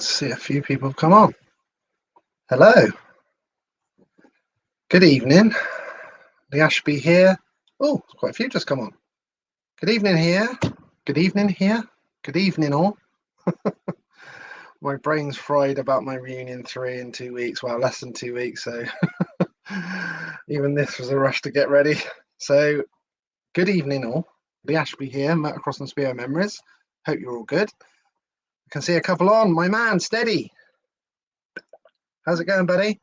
see a few people have come on. Hello. Good evening. The Ashby here. Oh, quite a few just come on. Good evening here. Good evening here. Good evening all. My brain's fried about my reunion 3 in 2 weeks. Well, less than 2 weeks. So even this was a rush to get ready. So good evening all. The Ashby here, Motocross and Speedway Memories. Hope you're all good. I can see a couple on. My man, Steady. How's it going, buddy?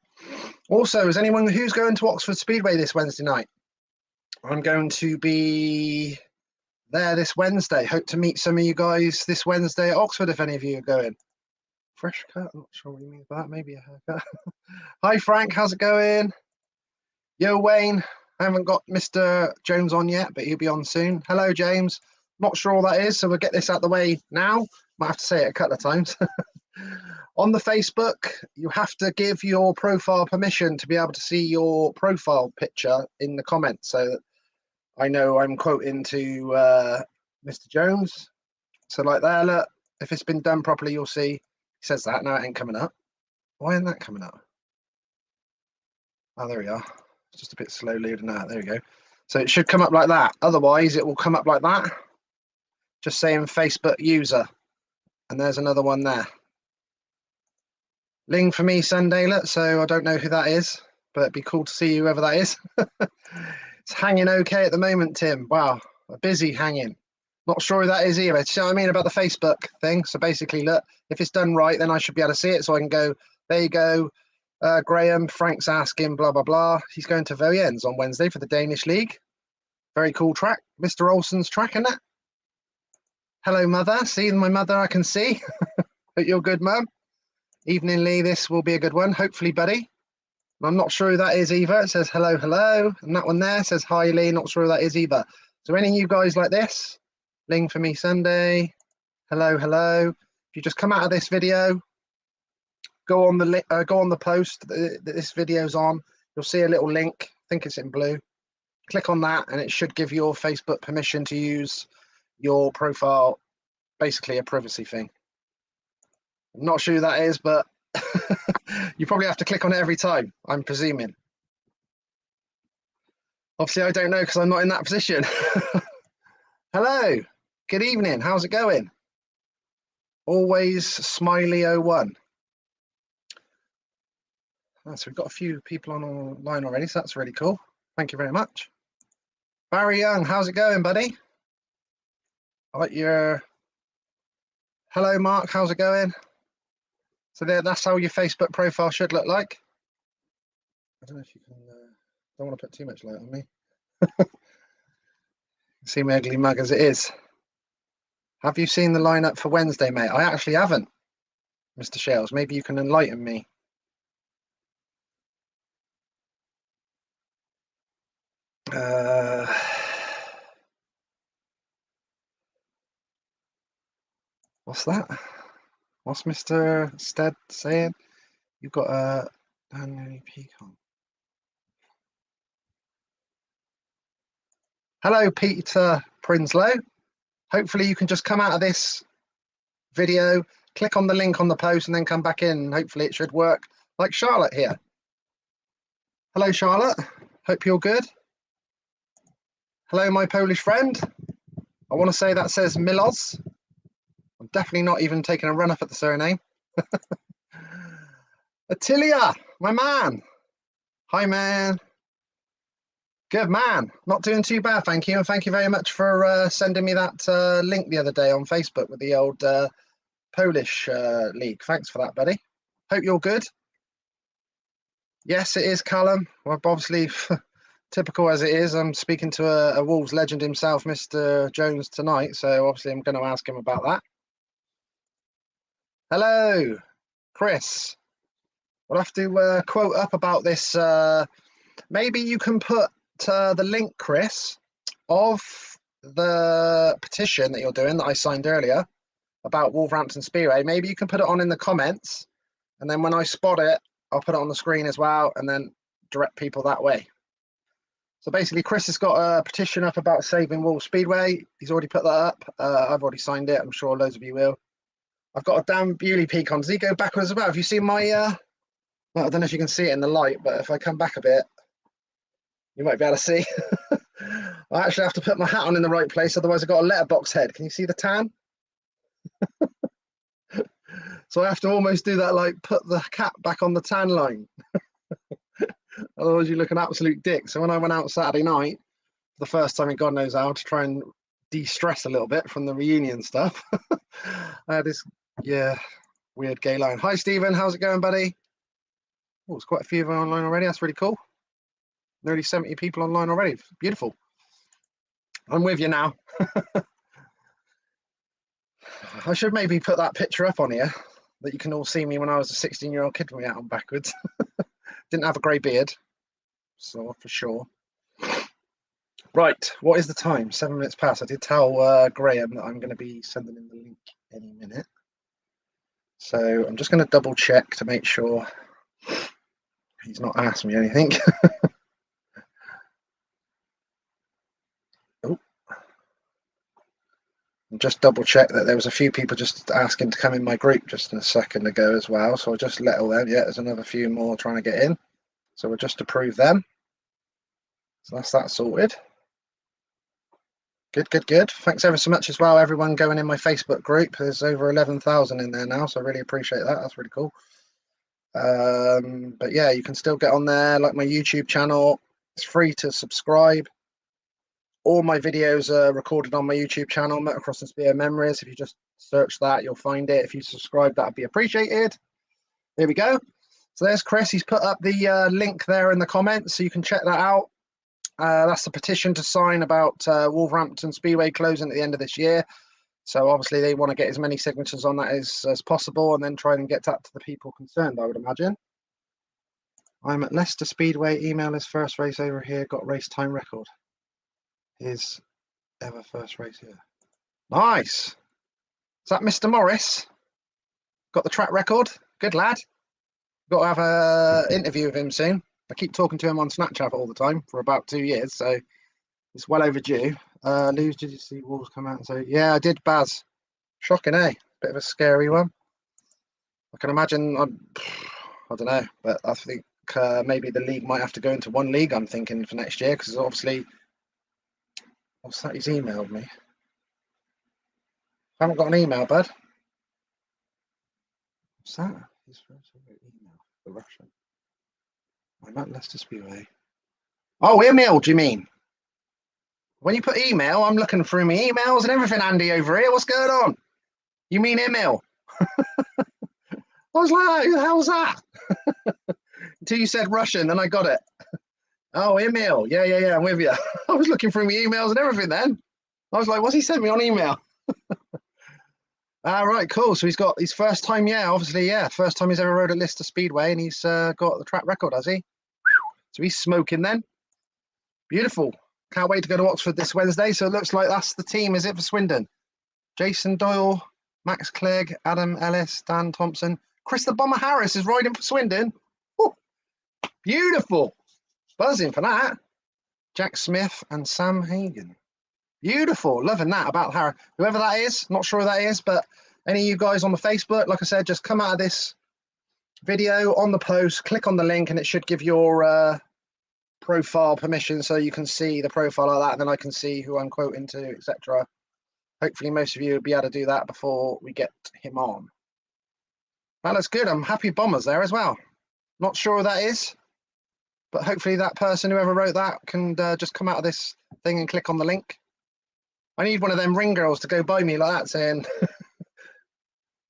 Also, is anyone who's going to Oxford Speedway this Wednesday night? I'm going to be there this Wednesday. Hope to meet some of you guys this Wednesday at Oxford if any of you are going. Fresh cut? I'm not sure what you mean by that. Maybe a haircut. Hi, Frank. How's it going? Yo, Wayne. I haven't got Mr. Jones on yet, but he'll be on soon. Hello, James. Not sure what that is, so we'll get this out the way now. Might have to say it a couple of times. On the Facebook, you have to give your profile permission to be able to see your profile picture in the comments, so that I know I'm quoting to Mr. Jones. So like there, look, if it's been done properly, you'll see. He says that. Now it ain't coming up. Why isn't that coming up? Oh, there we are. It's just a bit slow loading out. There we go. So it should come up like that. Otherwise, it will come up like that. Just saying Facebook user. And there's another one there. Ling for me Sunday, look, so I don't know who that is, but it'd be cool to see whoever that is. It's hanging okay at the moment, Tim. Wow, a busy hanging. Not sure who that is either. Do you know what I mean about the Facebook thing? So basically, look, if it's done right, then I should be able to see it. So I can go, there you go, Graham, Frank's asking, blah, blah, blah. He's going to Voyens on Wednesday for the Danish League. Very cool track. Mr. Olsen's track, isn't it? Hello, Mother. See my mother, I can see. Hope you're good, Mum. Evening, Lee. This will be a good one, hopefully, buddy. I'm not sure who that is either. It says hello, hello. And that one there says hi, Lee. Not sure who that is either. So any of you guys like this? Ling for me Sunday. Hello, hello. If you just come out of this video, go on the post that this video's on. You'll see a little link. I think it's in blue. Click on that, and it should give your Facebook permission to use your profile. Basically, a privacy thing. I'm not sure who that is, but you probably have to click on it every time, I'm presuming. Obviously, I don't know because I'm not in that position. Hello, good evening. How's it going? Always Smiley01. So we've got a few people online already, so that's really cool. Thank you very much. Barry Young, how's it going, buddy? I like your... Hello, Mark, how's it going? So there, that's how your Facebook profile should look like. I don't know if you can, don't want to put too much light on me. See my ugly mug as it is. Have you seen the lineup for Wednesday, mate? I actually haven't, Mr. Shales. Maybe you can enlighten me. What's that? What's Mr. Stead saying? You've got a Daniel Pecan. Hello, Peter Prinslow. Hopefully you can just come out of this video, click on the link on the post, and then come back in. Hopefully it should work like Charlotte here. Hello, Charlotte. Hope you're good. Hello, my Polish friend. I want to say that says Milos. I'm definitely not even taking a run up at the surname. Attilia, my man. Hi, man. Good man. Not doing too bad, thank you. And thank you very much for sending me that link the other day on Facebook with the old Polish league. Thanks for that, buddy. Hope you're good. Yes, it is Callum. Well, obviously, typical as it is, I'm speaking to a Wolves legend himself, Mr. Jones, tonight. So obviously I'm going to ask him about that. Hello, Chris. We'll have to quote up about this. Maybe you can put the link, Chris, of the petition that you're doing that I signed earlier about Wolverhampton Speedway. Maybe you can put it on in the comments, and then when I spot it, I'll put it on the screen as well, and then direct people that way. So basically, Chris has got a petition up about saving Wolves Speedway. He's already put that up. I've already signed it. I'm sure loads of you will. I've got a damn Bewley peak on. Does he go backwards as well? Have you seen my... well, I don't know if you can see it in the light, but if I come back a bit, you might be able to see. I actually have to put my hat on in the right place, otherwise I've got a letterbox head. Can you see the tan? So I have to almost do that, like put the cap back on the tan line. Otherwise you look an absolute dick. So when I went out Saturday night, the first time in God knows how, to try and de-stress a little bit from the reunion stuff, I had this, yeah, weird gay line. Hi, Stephen. How's it going, buddy? Oh, there's quite a few of them online already. That's really cool. Nearly 70 people online already. Beautiful. I'm with you now. I should maybe put that picture up on here that you can all see me when I was a 16-year-old kid with me out on backwards. Didn't have a grey beard, so for sure. Right, what is the time? 7 minutes past. I did tell Graham that I'm going to be sending him the link any minute. So I'm just going to double check to make sure he's not asked me anything. Oh. Just double check that there was a few people just asking to come in my group just a second ago as well. So I'll just let all them. Yeah, there's another few more trying to get in. So we'll just approve them. So that's that sorted. Good, good, good. Thanks ever so much as well, everyone going in my Facebook group. There's over 11,000 in there now, so I really appreciate that. That's really cool. But yeah, you can still get on there, like my YouTube channel. It's free to subscribe. All my videos are recorded on my YouTube channel, Motocross and Speedway Memories. If you just search that, you'll find it. If you subscribe, that'd be appreciated. There we go. So there's Chris. He's put up the link there in the comments, so you can check that out. That's the petition to sign about Wolverhampton Speedway closing at the end of this year. So obviously they want to get as many signatures on that as possible, and then try and get that to the people concerned, I would imagine. I'm at Leicester Speedway. Email his first race over here. Got race time record. His ever first race here. Nice. Is that Mr. Morris? Got the track record? Good lad. Got to have an interview with him soon. I keep talking to him on Snapchat all the time for about 2 years, so it's well overdue. News, did you see Wolves come out and say, yeah, I did, Baz. Shocking, eh? Bit of a scary one. I can imagine, I don't know, but I think maybe the league might have to go into one league, I'm thinking, for next year, because obviously, what's that? He's emailed me. I haven't got an email, bud. What's that? His first email, the Russian. I'm at Leicester Speedway. Oh, email, do you mean? When you put email, I'm looking through my emails and everything, Andy, over here. What's going on? You mean email? I was like, who the hell's that? Until you said Russian, and I got it. Oh, email. Yeah, I'm with you. I was looking through my emails and everything then. I was like, what's he sent me on email? Right, cool. So he's got his first time, obviously, first time he's ever rode at Leicester Speedway, and he's got the track record, has he? So he's smoking then. Beautiful. Can't wait to go to Oxford this Wednesday. So it looks like that's the team, is it, for Swindon? Jason Doyle, Max Clegg, Adam Ellis, Dan Thompson. Chris the Bomber Harris is riding for Swindon. Ooh, beautiful. Buzzing for that. Jack Smith and Sam Hagan. Beautiful. Loving that about Harris. Whoever that is, not sure who that is, but any of you guys on the Facebook, like I said, just come out of this video on the post, click on the link, and it should give your profile permission so you can see the profile like that, and then I can see who I'm quoting to, etc. Hopefully most of you will be able to do that before we get him on. Well, that's good. I'm happy Bombers there as well. Not sure who that is, but hopefully that person, whoever wrote that, can just come out of this thing and click on the link. I need one of them ring girls to go by me like that saying,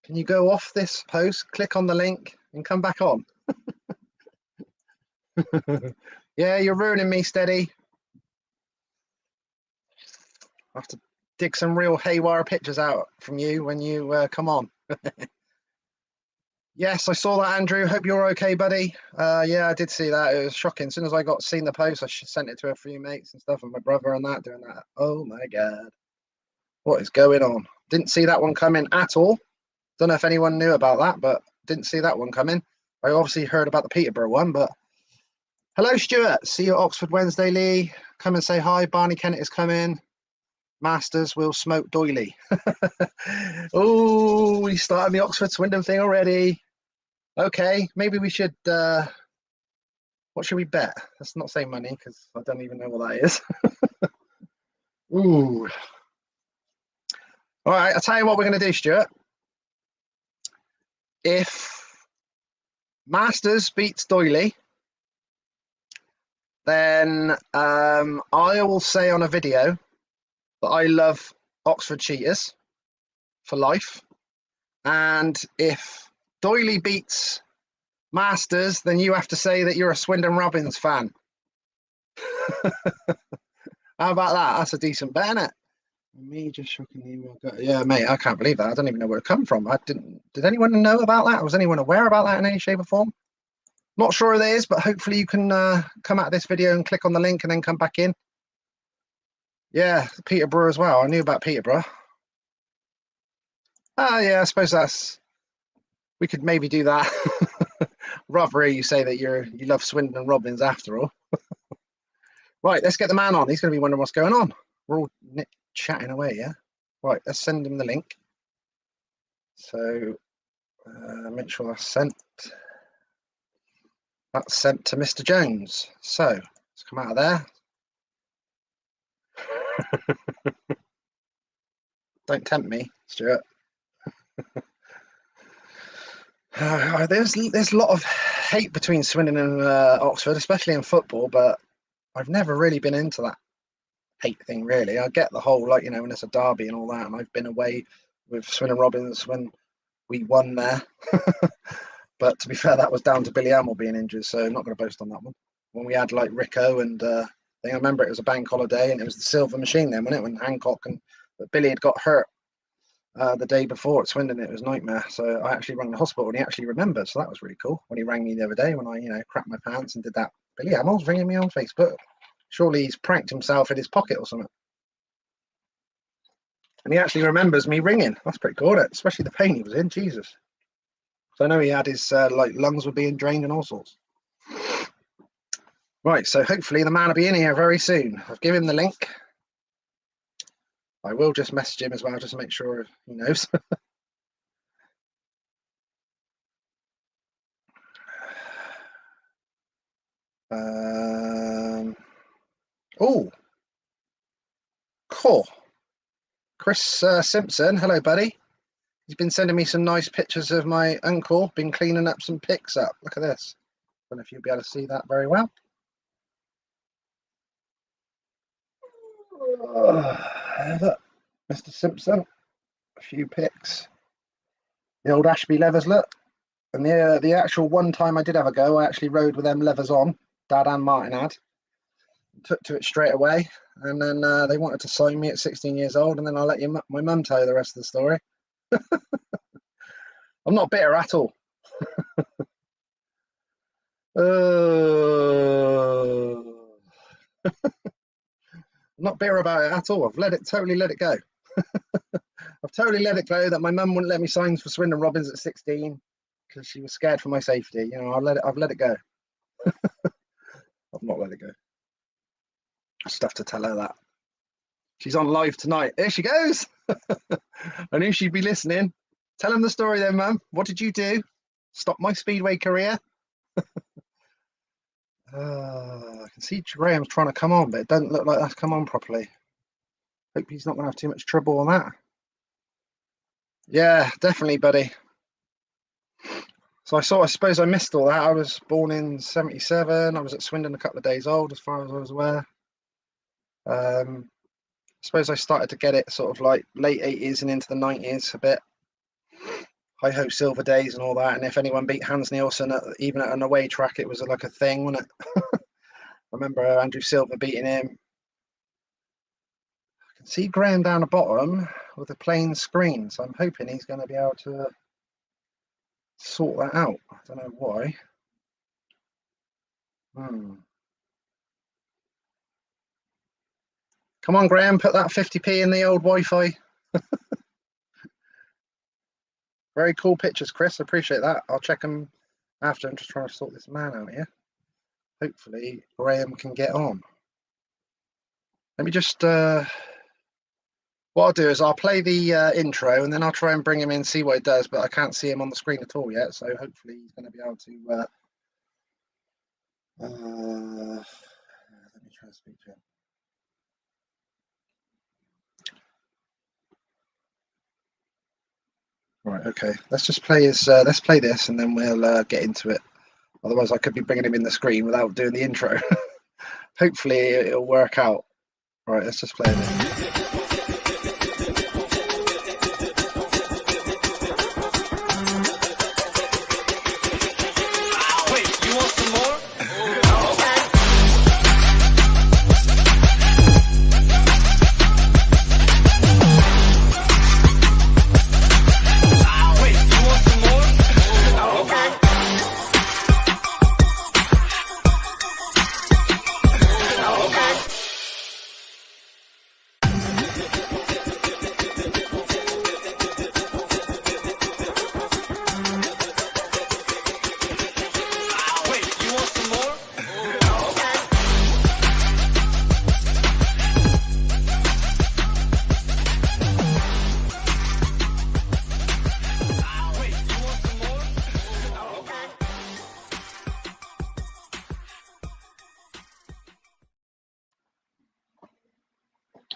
can you go off this post, click on the link and come back on? Yeah, you're ruining me, Steady. I have to dig some real haywire pictures out from you when you come on. Yes, I saw that, Andrew. Hope you're okay, buddy. Yeah, I did see that. It was shocking. As soon as I seen the post, I sent it to a few mates and stuff, and my brother and that doing that. Oh my God. What is going on? Didn't see that one coming at all. Don't know if anyone knew about that, but didn't see that one coming. I obviously heard about the Peterborough one, but hello, Stuart. See you at Oxford Wednesday, Lee. Come and say hi. Barney Kennett is coming. Masters will smoke doily. Oh, we started the Oxford Swindon thing already. Okay, maybe we should. What should we bet? Let's not say money because I don't even know what that is. Ooh. All right, I'll tell you what we're going to do, Stuart. If Masters beats doily, then I will say on a video that I love Oxford cheaters for life. And if doily beats Masters, then you have to say that you're a Swindon Robins fan. How about that? That's a decent bet, isn't it? Me just shocking the email. Yeah, mate, I can't believe that. I don't even know where it come from. Did anyone know about that? Was anyone aware about that in any shape or form? Not sure it is, but hopefully you can come out of this video and click on the link and then come back in. Yeah, Peterborough as well. I knew about Peterborough. Oh, yeah, I suppose we could maybe do that. Rather you say that you love Swindon and Robins after all. Right, let's get the man on. He's going to be wondering what's going on. We're all chatting away, yeah? Right, let's send him the link. So, make sure that's sent. That's sent to Mr. Jones. So, let's come out of there. Don't tempt me, Stuart. There's a lot of hate between Swindon and Oxford, especially in football, but I've never really been into that hate thing, really. I get the whole, like, you know, when it's a derby and all that, and I've been away with Swindon Robins when we won there. But to be fair, that was down to Billy Hamill being injured, so I'm not going to boast on that one. When we had, like, Rico and I remember it was a bank holiday, and it was the Silver Machine then, wasn't it, when Hancock and Billy had got hurt the day before at Swindon. It was a nightmare. So I actually rang the hospital and he actually remembered. So that was really cool when he rang me the other day when I, you know, crapped my pants and did that. Billy Hamill's ringing me on Facebook. Surely he's pranked himself in his pocket or something. And he actually remembers me ringing. That's pretty cool, isn't it? Especially the pain he was in. Jesus. So I know he had his like lungs were being drained and all sorts. Right. So hopefully the man will be in here very soon. I've given him the link. I will just message him as well, just to make sure he knows. Oh, cool. Chris Simpson, hello, buddy. He's been sending me some nice pictures of my uncle. Been cleaning up some pics up. Look at this. I don't know if you'll be able to see that very well. Look, Mr. Simpson. A few pics. The old Ashby leathers, look. And the actual one time I did have a go, I actually rode with them leathers on. Dad and Martin had. Took to it straight away. And then they wanted to sign me at 16 years old. And then I'll let my mum tell you the rest of the story. I'm not bitter at all. I'm not bitter about it at all. I've totally let it go. I've totally let it go that my mum wouldn't let me sign for Swindon Robins at 16 because she was scared for my safety. You know, I've let it go. I've not let it go. I just have to tell her that. She's on live tonight. There she goes. I knew she'd be listening. Tell him the story then, Mum. What did you do? Stop my Speedway career? I can see Graham's trying to come on, but it doesn't look like that's come on properly. Hope he's not going to have too much trouble on that. Yeah, definitely, buddy. So I suppose I missed all that. I was born in 77. I was at Swindon a couple of days old, as far as I was aware. I suppose I started to get it sort of like late 80s and into the 90s a bit. Hi Ho Silver days and all that. And if anyone beat Hans Nielsen, even at an away track, it was like a thing, wasn't it? I remember Andrew Silver beating him. I can see Graham down the bottom with a plain screen, so I'm hoping he's going to be able to sort that out. I don't know why. Come on, Graham, put that 50p in the old Wi-Fi. Very cool pictures, Chris. I appreciate that. I'll check them after. I'm just trying to sort this man out here. Hopefully, Graham can get on. Let me just What I'll do is I'll play the intro and then I'll try and bring him in, see what it does, but I can't see him on the screen at all yet, so hopefully he's going to be able to... let me try to speak to him. Right, okay. Let's just play his. Let's play this, and then we'll get into it. Otherwise, I could be bringing him in the screen without doing the intro. Hopefully, it'll work out. Right, let's just play it.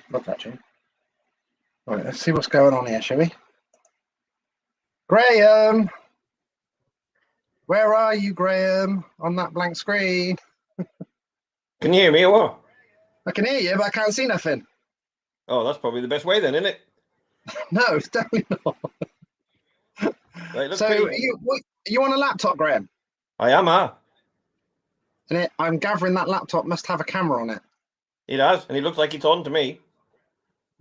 Look at you. Right, let's see what's going on here, shall we? Graham! Where are you, Graham? On that blank screen. Can you hear me or what? I can hear you, but I can't see nothing. Oh, that's probably the best way then, isn't it? No, it's definitely not. Right, So, are you on a laptop, Graham? I am, And I'm gathering that laptop must have a camera on it. It has, and it looks like it's on to me.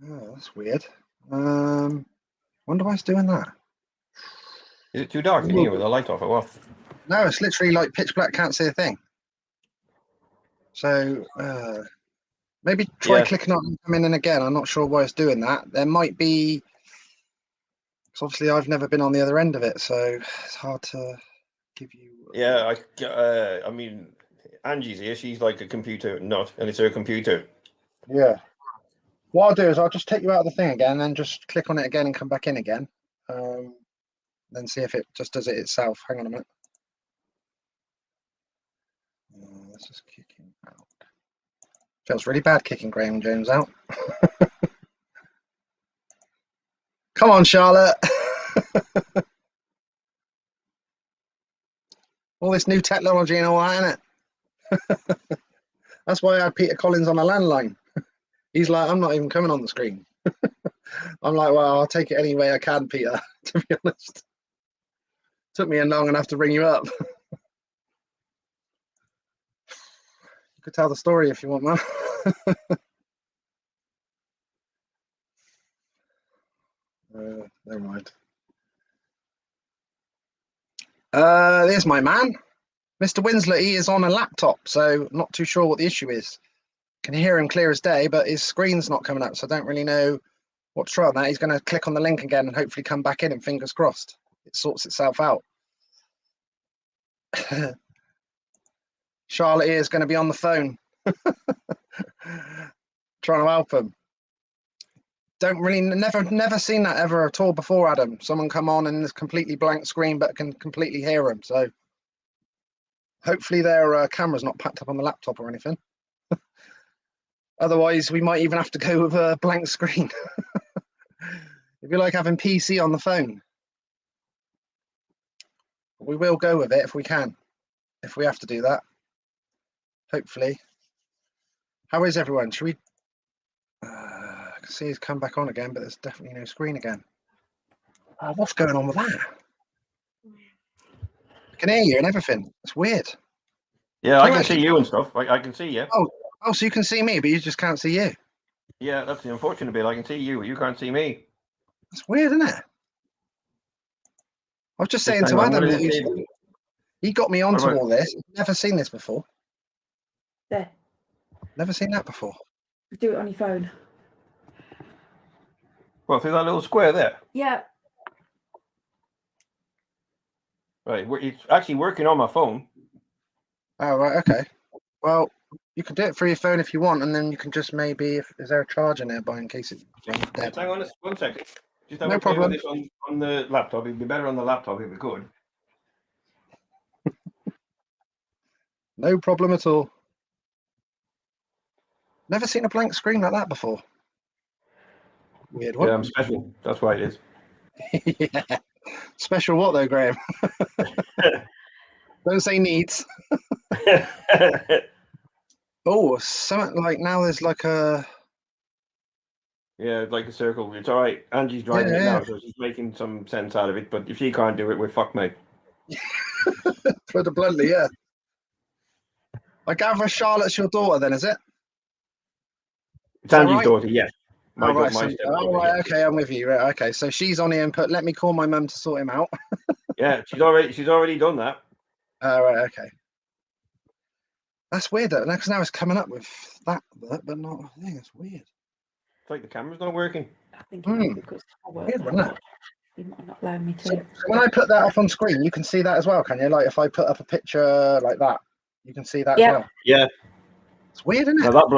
Oh, that's weird. Wonder why it's doing that. Is it too dark in here with the light off or what? No, it's literally like pitch black, can't see a thing. So, maybe try clicking on and come in again. I'm not sure why it's doing that. There might be... Because obviously I've never been on the other end of it, so it's hard to give you... Yeah, I mean, Angie's here. She's like a computer nut, and it's her computer. Yeah. What I'll do is I'll just take you out of the thing again, and then just click on it again and come back in again. Then see if it just does it itself. Hang on a minute. Let's just kick him out. Feels really bad kicking Graham Jones out. Come on, Charlotte. All this new technology and all that, innit? That's why I had Peter Collins on a landline. He's like, I'm not even coming on the screen. I'm like, well, I'll take it any way I can, Peter, to be honest. Took me long enough to ring you up. You could tell the story if you want, man. Never mind. There's my man. Mr. Winslet, he is on a laptop, so not too sure what the issue is. Can hear him clear as day, but his screen's not coming up, so I don't really know what to try on that. He's going to click on the link again and hopefully come back in, and fingers crossed it sorts itself out. Charlotte here is going to be on the phone trying to help him. Don't really, never seen that ever at all before, Adam. Someone come on and there's completely blank screen but can completely hear him. So hopefully their camera's not packed up on the laptop or anything. Otherwise, we might even have to go with a blank screen. It'd be like having PC on the phone. We will go with it if we can, if we have to do that. Hopefully. How is everyone? Should we... I can see he's come back on again, but there's definitely no screen again. What's going on with that? I can hear you and everything. It's weird. Yeah, I can see you and stuff. I can see you. Oh, so you can see me, but you just can't see you. Yeah, that's the unfortunate bit. I can see you, but you can't see me. That's weird, isn't it? I was just saying to Adam that he got me onto all this. Never seen this before. There. Never seen that before. Do it on your phone. Well, through that little square there. Yeah. Right, it's actually working on my phone. Oh, right, okay. Well, You can do it through your phone if you want, and then you can just maybe, is there a charger nearby in case it runs Just dead? hang on 1 second. Just have No a play with problem. this on the laptop. It'd be better on the laptop if we could. No problem at all. Never seen a blank screen like that before. Weird Yeah, one. I'm special. That's why it is. Yeah. Special what though, Graham? Don't say needs. Oh, something like now there's like a... Yeah, like a circle. It's all right. Angie's driving it Yeah. now, so she's making some sense out of it. But if she can't do it, we're fucked, mate. Put it bluntly, yeah. I gather Charlotte's your daughter then, is it? It's that Angie's right? daughter, yes. Oh, right. My So, stepdaughter, right. yeah. Okay, I'm with you. Right, okay. So she's on here and put, let me call my mum to sort him out. Yeah, she's already done that. Right. Okay. That's weird though, because now it's coming up with that, but not a thing. It's weird. It's like the camera's not working. I think it might be because I work Weird, that wasn't it? much. You might not allow me to. So when I put that up on screen, you can see that as well, can you? Like if I put up a picture like that, you can see that as well. Yeah. It's weird, isn't it? Now that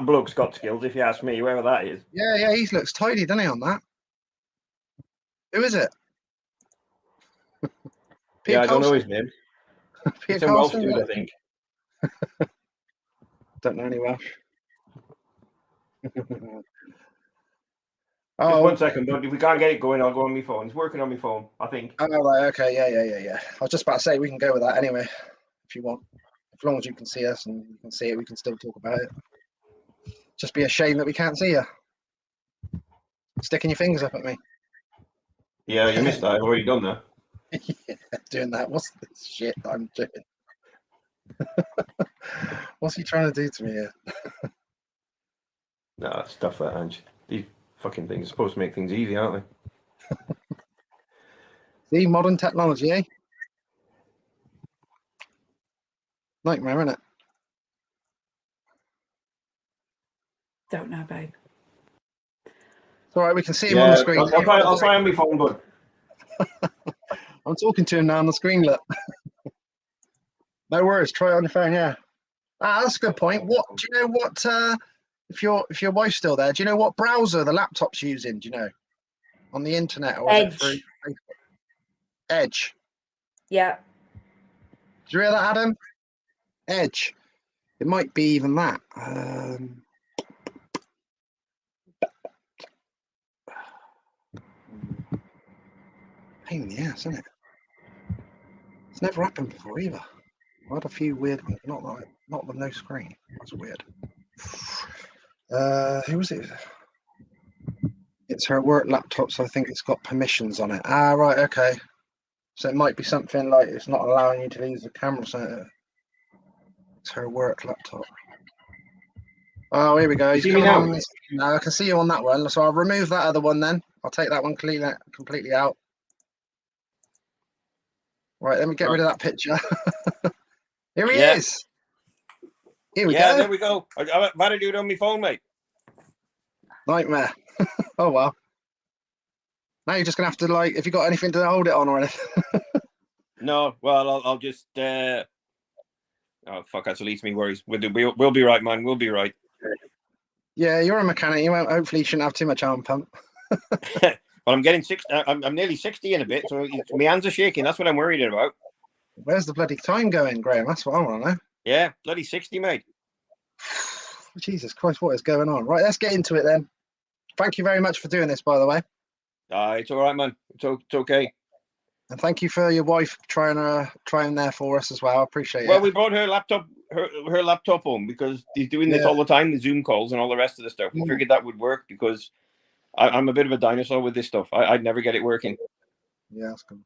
bloke's got skills, if you ask me, whoever that is. Yeah, he looks tidy, doesn't he, on that? Who is it? Yeah, I don't know Carlson? his name. Peter It's a Welsh Carlson? dude, I think. Don't know any Welsh. Just 1 second, but if we can't get it going, I'll go on my phone. It's working on my phone, I think. Oh, right, okay, yeah. I was just about to say we can go with that anyway, if you want. As long as you can see us and you can see it, we can still talk about it. Just be a shame that we can't see you. Sticking your fingers up at me. Yeah, you missed that. I've already done that. Yeah, doing that. What's this shit that I'm doing? What's he trying to do to me here? No, it's stuff that, Ange. These fucking things are supposed to make things easy, aren't they? See, modern technology, eh? Nightmare, isn't it? Don't know, babe. It's all right, we can see him on the screen. I'll try on my phone, bud. I'm talking to him now on the screen, look. No worries, try it on your phone, yeah. That's a good point. What do you know what if your wife's still there, do you know what browser the laptop's using, do you know? On the internet or is it through Facebook? Edge. Yeah. Do you hear that, Adam? Edge. It might be even that. Pain in the ass, isn't it? It's never happened before either. I had a few weird ones, not with no screen. That's weird. Who was it? It's her work laptop, so I think it's got permissions on it. Right, okay. So it might be something like it's not allowing you to use the camera center. It's her work laptop. Oh, here we go. He's coming on this. Now I can see you on that one. So I'll remove that other one then. I'll take that one completely out. Right, let me get rid of that picture. Here he is. Here we go. There we go. I've had to do it on my phone, mate. Nightmare. Oh, well. Now you're just going to have to, like, if you got anything to hold it on or anything. No, well, I'll just... Oh, fuck, that's the least of me worries. We'll be right, man. We'll be right. Yeah, you're a mechanic. You won't, hopefully you shouldn't have too much arm pump. Well, I'm getting 60. I'm nearly 60 in a bit, so my hands are shaking. That's what I'm worried about. Where's the bloody time going, Graham? That's what I want to know. Yeah, bloody 60, mate. Jesus Christ, what is going on? Right, let's get into it then. Thank you very much for doing this, by the way. It's all right, man. It's okay. And thank you for your wife trying there for us as well. I appreciate it. Well, we brought her laptop home because he's doing this all the time, the Zoom calls and all the rest of the stuff. We figured that would work because I'm a bit of a dinosaur with this stuff. I'd never get it working. Yeah, that's good.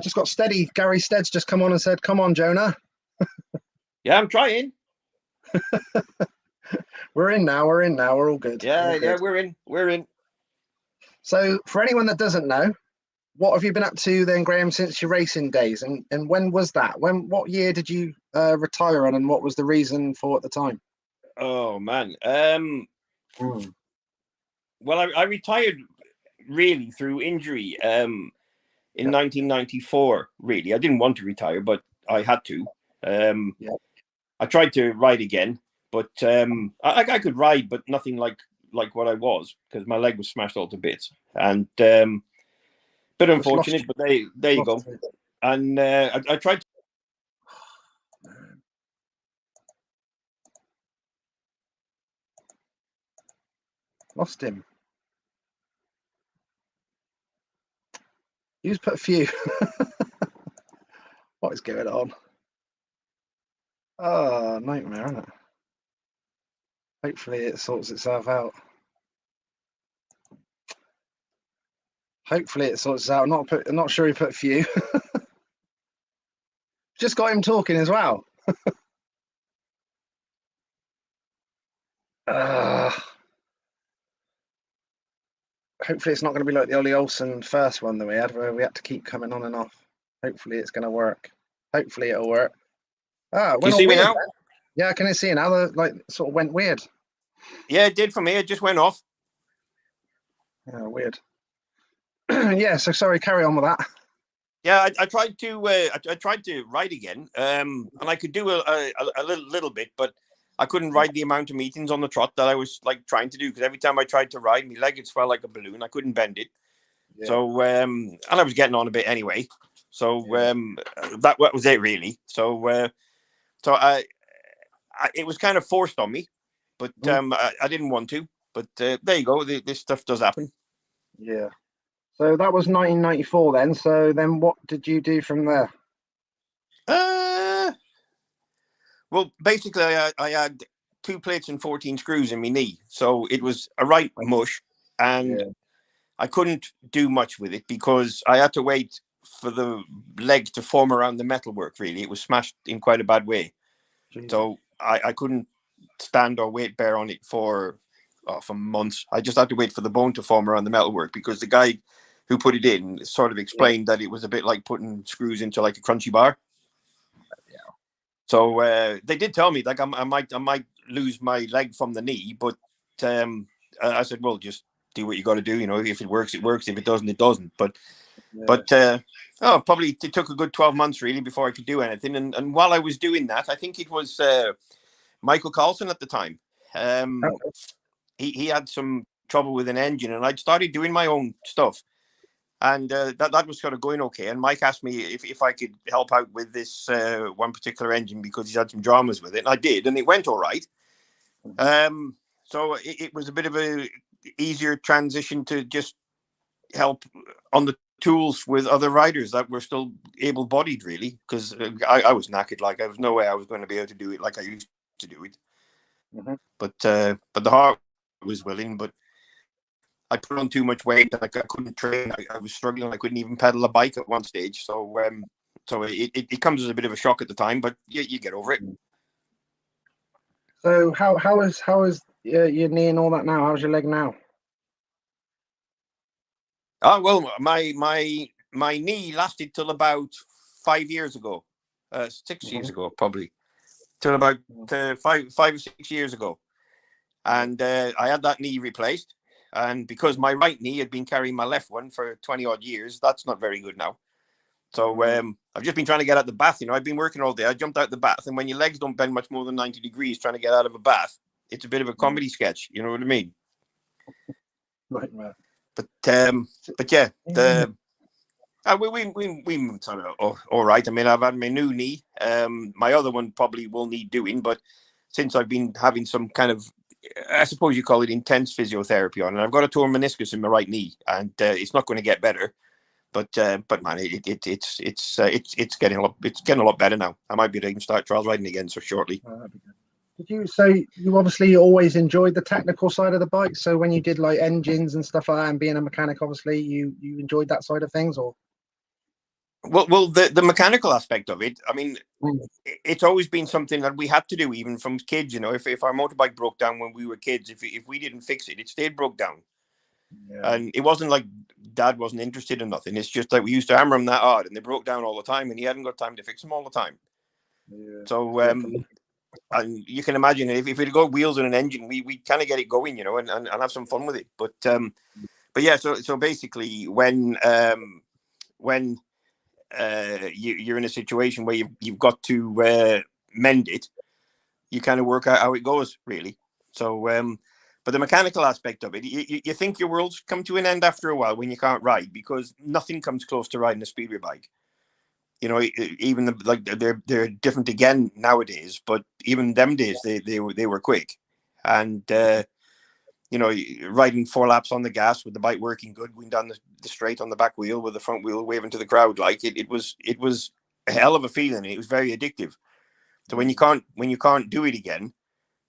Just got Steady. Gary Stead's just come on and said, "Come on, Jonah." Yeah, I'm trying. We're in now. We're all good. Yeah, we're in. So, for anyone that doesn't know, what have you been up to then, Graham, since your racing days? And when was that? What year did you retire on, and what was the reason for at the time? Oh man. Well, I retired really through injury in 1994. Really, I didn't want to retire, but I had to. I tried to ride again, but I could ride, but nothing like what I was, because my leg was smashed all to bits. And bit unfortunate, but there you go. And I tried. Lost him. You just put a few. What is going on? Oh, nightmare, isn't it? Hopefully it sorts itself out. Hopefully it sorts out. I'm not sure he put a few. Just got him talking as well. Hopefully it's not going to be like the Ollie Olsen first one that we had, where we had to keep coming on and off. Hopefully it's going to work. Hopefully it'll work. Can you see me now? Yeah, I can see it now. Like, sort of went weird. Yeah, it did for me. It just went off. Yeah, weird. Yeah, so sorry, carry on with that. Yeah, I tried to I tried to ride again, and I could do a little bit, but I couldn't ride the amount of meetings on the trot that I was like trying to do, because every time I tried to ride, my leg felt like a balloon. I couldn't bend it. Yeah. So and I was getting on a bit anyway. So that was it really. So I it was kind of forced on me, but I didn't want to. But there you go. This stuff does happen. Yeah. So that was 1994 then. So then what did you do from there? Well, basically, I had 2 plates and 14 screws in my knee. So it was a right mush. And I couldn't do much with it because I had to wait for the leg to form around the metalwork, really. It was smashed in quite a bad way. Jeez. So I couldn't stand or weight bear on it for months. I just had to wait for the bone to form around the metalwork, because the guy who put it in sort of explained that it was a bit like putting screws into like a crunchy bar. Yeah. So they did tell me like I might lose my leg from the knee, but I said, well, just do what you got to do. You know, if it works, it works. If it doesn't, it doesn't. But probably it took a good 12 months really before I could do anything. And while I was doing that, I think it was Michael Carlson at the time. He had some trouble with an engine, and I'd started doing my own stuff. And that was kind of going okay. And Mike asked me if I could help out with this one particular engine, because he's had some dramas with it. And I did, and it went all right. So it was a bit of a easier transition to just help on the tools with other riders that were still able-bodied, really, because I was knackered. Like, there was no way I was going to be able to do it like I used to do it. Mm-hmm. But the heart was willing, but I put on too much weight and I couldn't train. I was struggling. I couldn't even pedal a bike at one stage. So it comes as a bit of a shock at the time, but you get over it. So how is your knee and all that now? How's your leg now? Oh, well, my knee lasted till about 5 years ago, 6 years ago, probably, till about 5 or 6 years ago. And I had that knee replaced. And because my right knee had been carrying my left one for 20 odd years, that's not very good now. So I've just been trying to get out the bath. You know, I've been working all day. I jumped out the bath, and when your legs don't bend much more than 90 degrees trying to get out of a bath, it's a bit of a comedy sketch. You know what I mean? Right, man. But yeah, we sort of all right. I mean, I've had my new knee. My other one probably will need doing, but since I've been having some kind of, I suppose you call it, intense physiotherapy on, and I've got a torn meniscus in my right knee, and it's not going to get better. But man, it's getting a lot better now. I might be able to start trials riding again so shortly. You obviously always enjoyed the technical side of the bike. So when you did like engines and stuff like that, and being a mechanic, obviously you enjoyed that side of things, or? Well, the mechanical aspect of it, I mean, it's always been something that we had to do, even from kids. You know, if our motorbike broke down when we were kids, if we didn't fix it, it stayed broke down. Yeah. And it wasn't like Dad wasn't interested in nothing. It's just that we used to hammer them that hard, and they broke down all the time, and he hadn't got time to fix them all the time. Yeah. So, and you can imagine if we'd got wheels and an engine, we kind of get it going, you know, and have some fun with it. But yeah, so basically, when you're in a situation where you've got to mend it, you kind of work out how it goes, really. So, but the mechanical aspect of it, you think your world's come to an end after a while when you can't ride, because nothing comes close to riding a speedway bike. You know, even they're different again nowadays, but even them days they were quick, and you know, riding 4 laps on the gas with the bike working good, going down the straight on the back wheel with the front wheel waving to the crowd, like it was a hell of a feeling. It was very addictive. So when you can't do it again,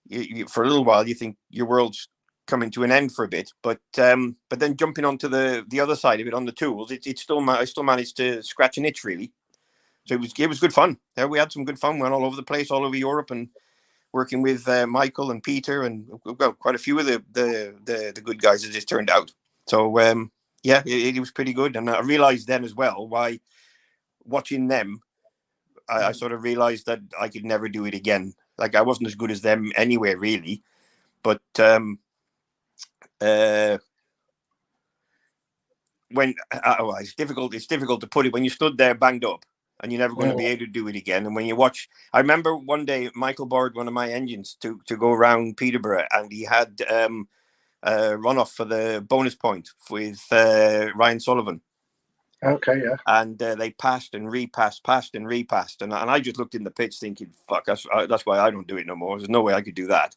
you, for a little while, you think your world's coming to an end for a bit. But then jumping onto the other side of it on the tools, I still managed to scratch an itch, really. So it was good fun. There we had some good fun. Went all over the place, all over Europe, and working with Michael and Peter, and we've got quite a few of the good guys as it turned out. So yeah, it was pretty good. And I realized then as well why, watching them, I sort of realized that I could never do it again. Like, I wasn't as good as them anyway, really. But when it's difficult to put it when you stood there banged up and you're never going to be able to do it again. And when you watch, I remember one day Michael borrowed one of my engines to go around Peterborough, and he had runoff for the bonus point with Ryan Sullivan. Okay, yeah. And they passed and repassed, and I just looked in the pitch thinking, "Fuck, that's why I don't do it no more. There's no way I could do that."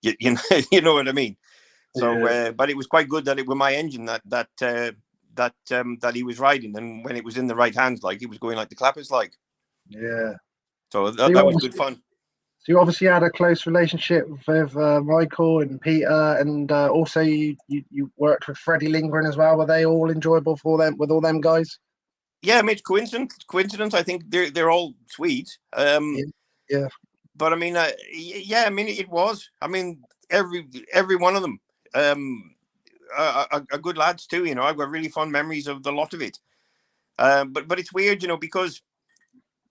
you know, you know what I mean. So, Yeah. but it was quite good that it was my engine that he was riding, and when it was in the right hands, like, he was going like the clappers, like. Yeah. So that was good fun. So you obviously had a close relationship with Michael and Peter, and also you worked with Freddie Lindgren as well. Were they all enjoyable for them with all them guys? Yeah, I mean, coincidence. I think they're all Swedes. Yeah. But I mean, yeah, I mean, it was. I mean, every one of them are good lads too. You know, I've got really fond memories of the lot of it. But it's weird, you know, because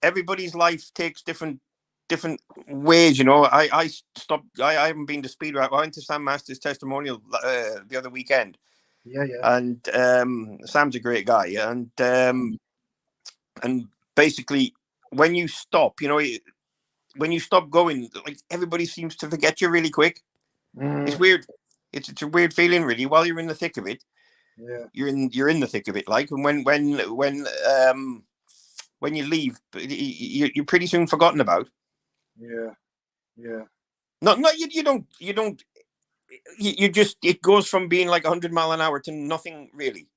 everybody's life takes different ways. You know, I stopped. I haven't been to Speedway. I went to Sam Masters' testimonial the other weekend. Yeah. And Sam's a great guy, and basically, when you stop, you know, when you stop going, like, everybody seems to forget you really quick. It's weird. It's a weird feeling, really. While you're in the thick of it, yeah, you're in the thick of it. Like, and when you leave, you're pretty soon forgotten about. Yeah. Not you don't. You just, it goes from being like 100 mile an hour to nothing, really.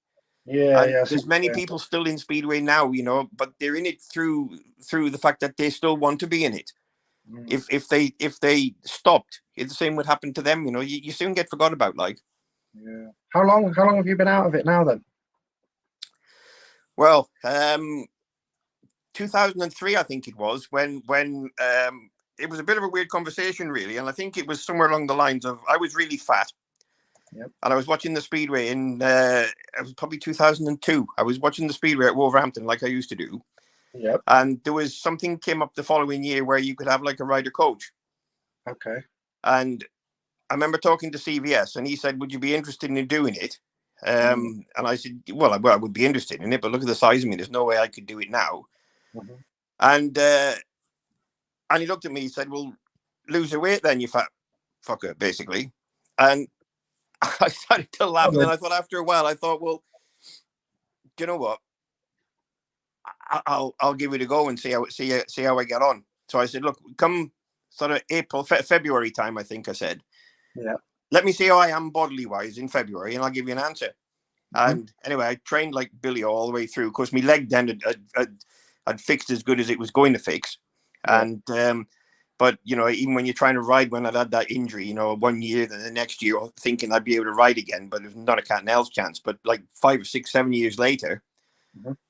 Yeah. There's many people still in Speedway now, you know, but they're in it through the fact that they still want to be in it. If they stopped, the same would happen to them. You know, you soon get forgot about. Like, yeah. How long have you been out of it now then? Well, 2003, I think it was, when it was a bit of a weird conversation, really, and I think it was somewhere along the lines of, I was really fat. Yep. And I was watching the Speedway in it was probably 2002. I was watching the Speedway at Wolverhampton, like I used to do. Yep. And there was something came up the following year where you could have like a rider coach. Okay. And I remember talking to CVS, and he said, "Would you be interested in doing it?" And I said, well, I would be interested in it, but look at the size of me. There's no way I could do it now. And he looked at me. He said, "Well, lose your weight then, you fat fucker," basically. And I started to laugh, and then I thought, after a while, I thought, well, do you know what? I'll give it a go and see how I get on. So I said, look, come sort of April, February time, I think I said. Yeah. Let me see how I am bodily wise in February, and I'll give you an answer. And anyway, I trained like Billy all the way through. Of course, my leg then had fixed as good as it was going to fix. Yeah. And but, you know, even when you're trying to ride, when I'd had that injury, you know, 1 year, then the next year, thinking I'd be able to ride again, but it was not a cat and else chance. But like 5 or 6, 7 years later,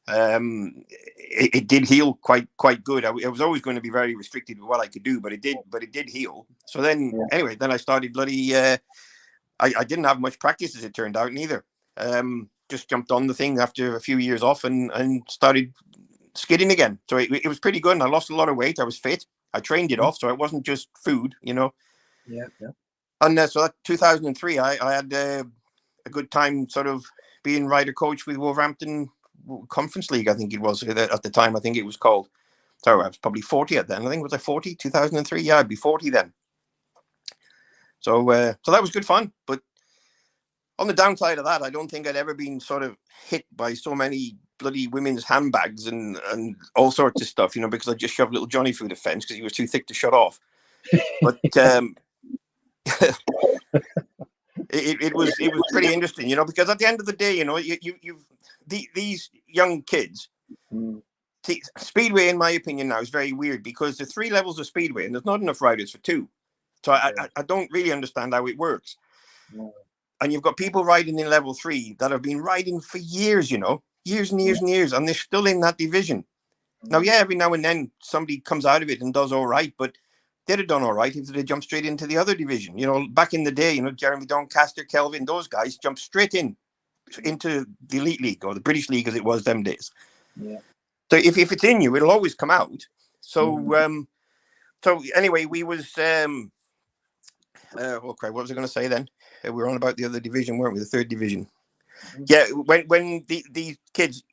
it did heal quite good. I was always going to be very restricted with what I could do, but it did heal. So then, anyway, then I started bloody. I didn't have much practice, as it turned out, neither. Just jumped on the thing after a few years off and started skidding again. So it was pretty good, and I lost a lot of weight. I was fit. I trained it off, so it wasn't just food, you know. Yeah. And so that 2003, I had a good time, sort of being rider coach with Wolverhampton Conference League, I think it was at the time. I think it was called. So I was probably 40 at then. I think was I 40? 2003? Yeah, I'd be 40 then. So so that was good fun. But on the downside of that, I don't think I'd ever been sort of hit by so many bloody women's handbags and all sorts of stuff, because I just shoved little Johnny through the fence because he was too thick to shut off. But it was pretty interesting, because at the end of the day, these young kids. Speedway, in my opinion, now is very weird because there's 3 levels of Speedway and there's not enough riders for 2. So I don't really understand how it works. Yeah. And you've got people riding in level 3 that have been riding for years, years and years and years, and they're still in that division. Now, yeah, every now and then somebody comes out of it and does all right, but they'd have done all right if they jumped straight into the other division. Back in the day, Jeremy Doncaster, Kelvin, those guys jumped straight into the Elite League or the British League as it was them days. Yeah. So if it's in you, it'll always come out. So so anyway, we was okay. What was I going to say then? We were on about the other division, weren't we? The 3rd division. Yeah, when these kids,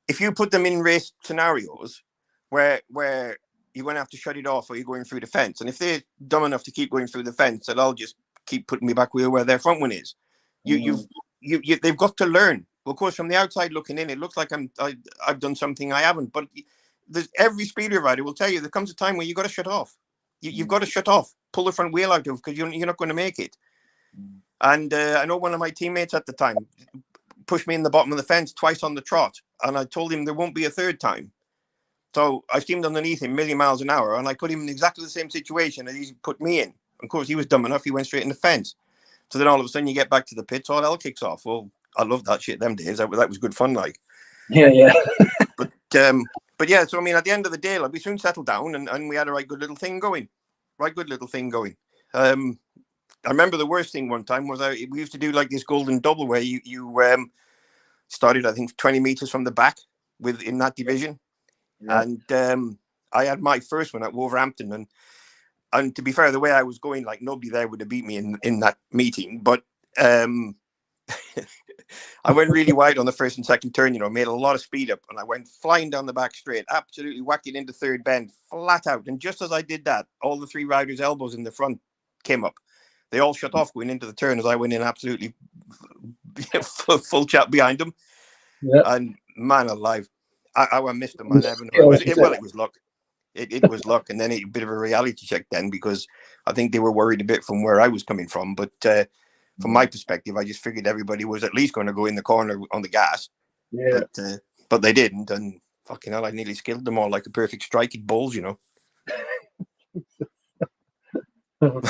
if you put them in race scenarios where you're going to have to shut it off or you're going through the fence, and if they're dumb enough to keep going through the fence, then I'll just keep putting me back where their front one is. They've got to learn. Well, of course, from the outside looking in, it looks like I've done something I haven't. But every speedway rider will tell you there comes a time where you've got to shut off. You've got to shut off, pull the front wheel out of because you're not going to make it. And I know one of my teammates at the time pushed me in the bottom of the fence twice on the trot, and I told him there won't be a 3rd time. So I steamed underneath him 1,000,000 miles an hour, and I put him in exactly the same situation as he put me in. Of course, he was dumb enough; he went straight in the fence. So then all of a sudden, you get back to the pits, all hell kicks off. Well, I loved that shit them days. That was good fun, like. Yeah. But yeah, so I mean, at the end of the day, like, we soon settled down and we had a right good little thing going. I remember the worst thing one time was we used to do like this golden double where you started, I think, 20 meters from the back in that division. Yeah. And I had my first one at Wolverhampton, and to be fair, the way I was going, like nobody there would have beat me in that meeting, but I went really wide on the 1st and 2nd turn, made a lot of speed up, and I went flying down the back straight, absolutely whacked it into 3rd bend, flat out. And just as I did that, all the 3 riders' elbows in the front came up. They all shut off going into the turn as I went in absolutely full chat behind them. Yep. And man alive, I missed them. I never know. It was luck. It was luck, and then a bit of a reality check then because I think they were worried a bit from where I was coming from, but. From my perspective, I just figured everybody was at least going to go in the corner on the gas. Yeah. But they didn't, and fucking hell, I nearly skilled them all like a perfect striking balls, what do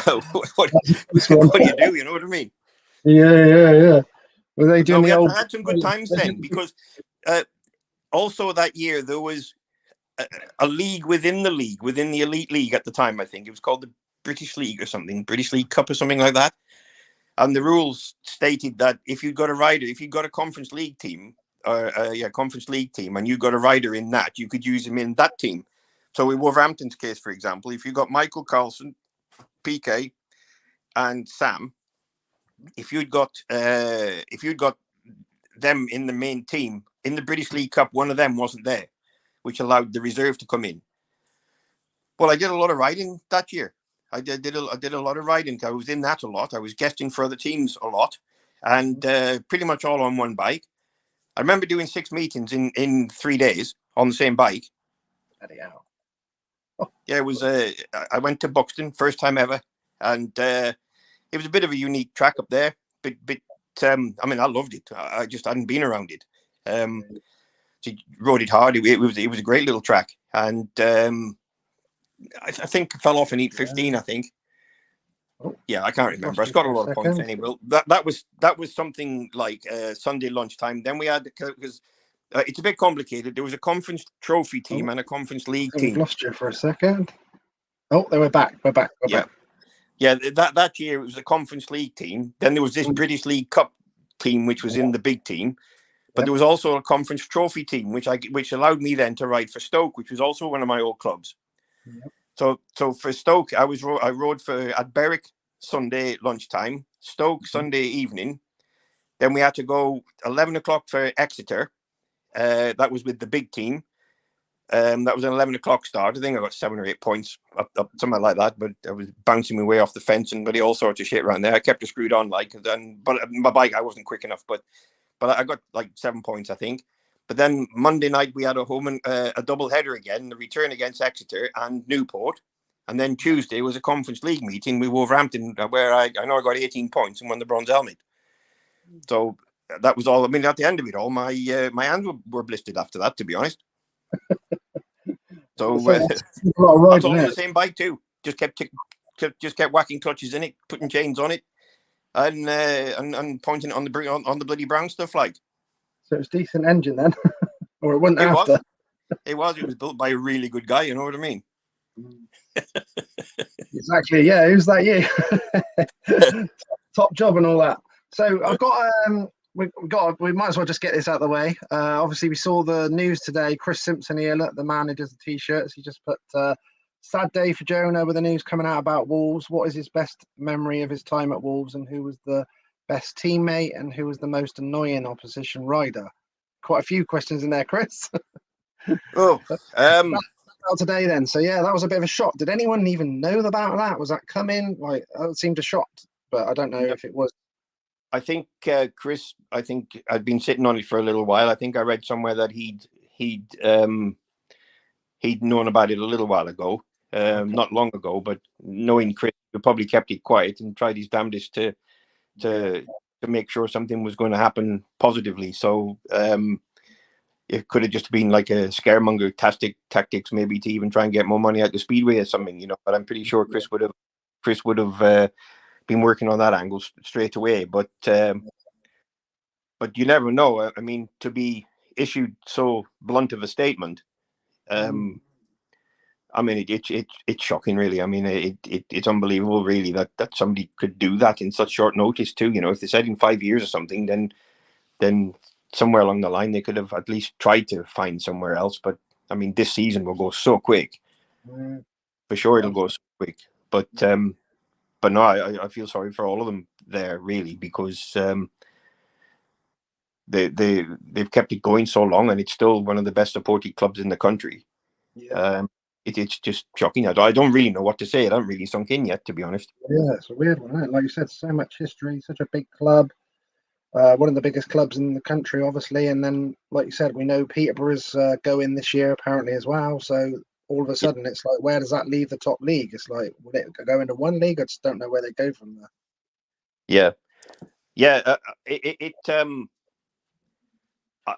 you do? You know what I mean? Yeah. Were they doing I had some good times then because also that year there was a league within the Elite League at the time. I think it was called the British League or something, British League Cup or something like that. And the rules stated that if you've got a conference league team, and you got a rider in that, you could use him in that team. So in Wolverhampton's case, for example, if you got Michael Carlson, PK, and Sam, if you'd got them in the main team in the British League Cup, one of them wasn't there, which allowed the reserve to come in. Well, I did a lot of riding that year. I did a lot of riding. I was in that a lot. I was guesting for other teams a lot, and pretty much all on one bike. I remember doing 6 meetings in 3 days on the same bike. Yeah, it was. I went to Buxton, first time ever, and it was a bit of a unique track up there. But I mean, I loved it. I just hadn't been around it. So rode it hard. It was a great little track, and. I think I fell off in heat 15. I think. Yeah, I can't remember. I got a lot of points anyway. That was something like Sunday lunchtime. Then we had because it's a bit complicated. There was a conference trophy team and a conference league team. We've lost you for a second. Oh, they were back. We're back. Yeah. That year it was a conference league team. Then there was this British League Cup team, which was in the big team. But there was also a conference trophy team, which allowed me then to ride for Stoke, which was also one of my old clubs. Yep. So for Stoke, I rode at Berwick Sunday lunchtime, Stoke Sunday evening. Then we had to go 11 o'clock for Exeter. That was with the big team. That was an 11 o'clock start. I think I got 7 or 8 points, up something like that. But I was bouncing my way off the fence and all sorts of shit around there. I kept it screwed on, but my bike, I wasn't quick enough. But I got like 7 points, I think. But then Monday night we had a double header again, the return against Exeter and Newport. And then Tuesday was a Conference League meeting with Wolverhampton, where I know I got 18 points and won the bronze helmet. So that was all. I mean, at the end of it all, my hands were blistered after that, to be honest. So that's all on the same bike too. Just kept whacking clutches in it, putting chains on it, and pointing it on the bloody brown stuff like. So it was decent engine then, or it wasn't. It was built by a really good guy. You know what I mean? Exactly. Yeah. Who's that? You. Top job and all that. So I've got we might as well just get this out of the way. Obviously, we saw the news today. Chris Simpson here, look, the man who does the t-shirts. He just put sad day for Jonah with the news coming out about Wolves. What is his best memory of his time at Wolves, and who was the best teammate, and who was the most annoying opposition rider? Quite a few questions in there, Chris. Today then. So yeah, that was a bit of a shock. Did anyone even know about that? Was that coming? Like, it seemed a shock, but I don't know if it was. I think Chris. I think I'd been sitting on it for a little while. I think I read somewhere that he'd known about it a little while ago, not long ago. But knowing Chris, he probably kept it quiet and tried his damnedest to make sure something was going to happen positively. So it could have just been like a scaremonger tactics, maybe to even try and get more money out the Speedway or something, But I'm pretty sure Chris would have been working on that angle straight away. But you never know. I mean, to be issued so blunt of a statement, I mean, it's shocking, really. I mean, it's unbelievable, really, that somebody could do that in such short notice too. If they said in 5 years or something, then somewhere along the line they could have at least tried to find somewhere else. But I mean, this season will go so quick. For sure, it'll go so quick. But no, I feel sorry for all of them there, really, because they've kept it going so long, and it's still one of the best supported clubs in the country. It's just shocking. I don't really know what to say. It hasn't really sunk in yet, to be honest. Yeah, it's a weird one, isn't it? Like you said, so much history, such a big club. One of the biggest clubs in the country, obviously. And then, like you said, we know Peterborough's going this year apparently as well. So all of a sudden, it's like, where does that leave the top league? It's like, will it go into one league? I just don't know where they go from there. Yeah.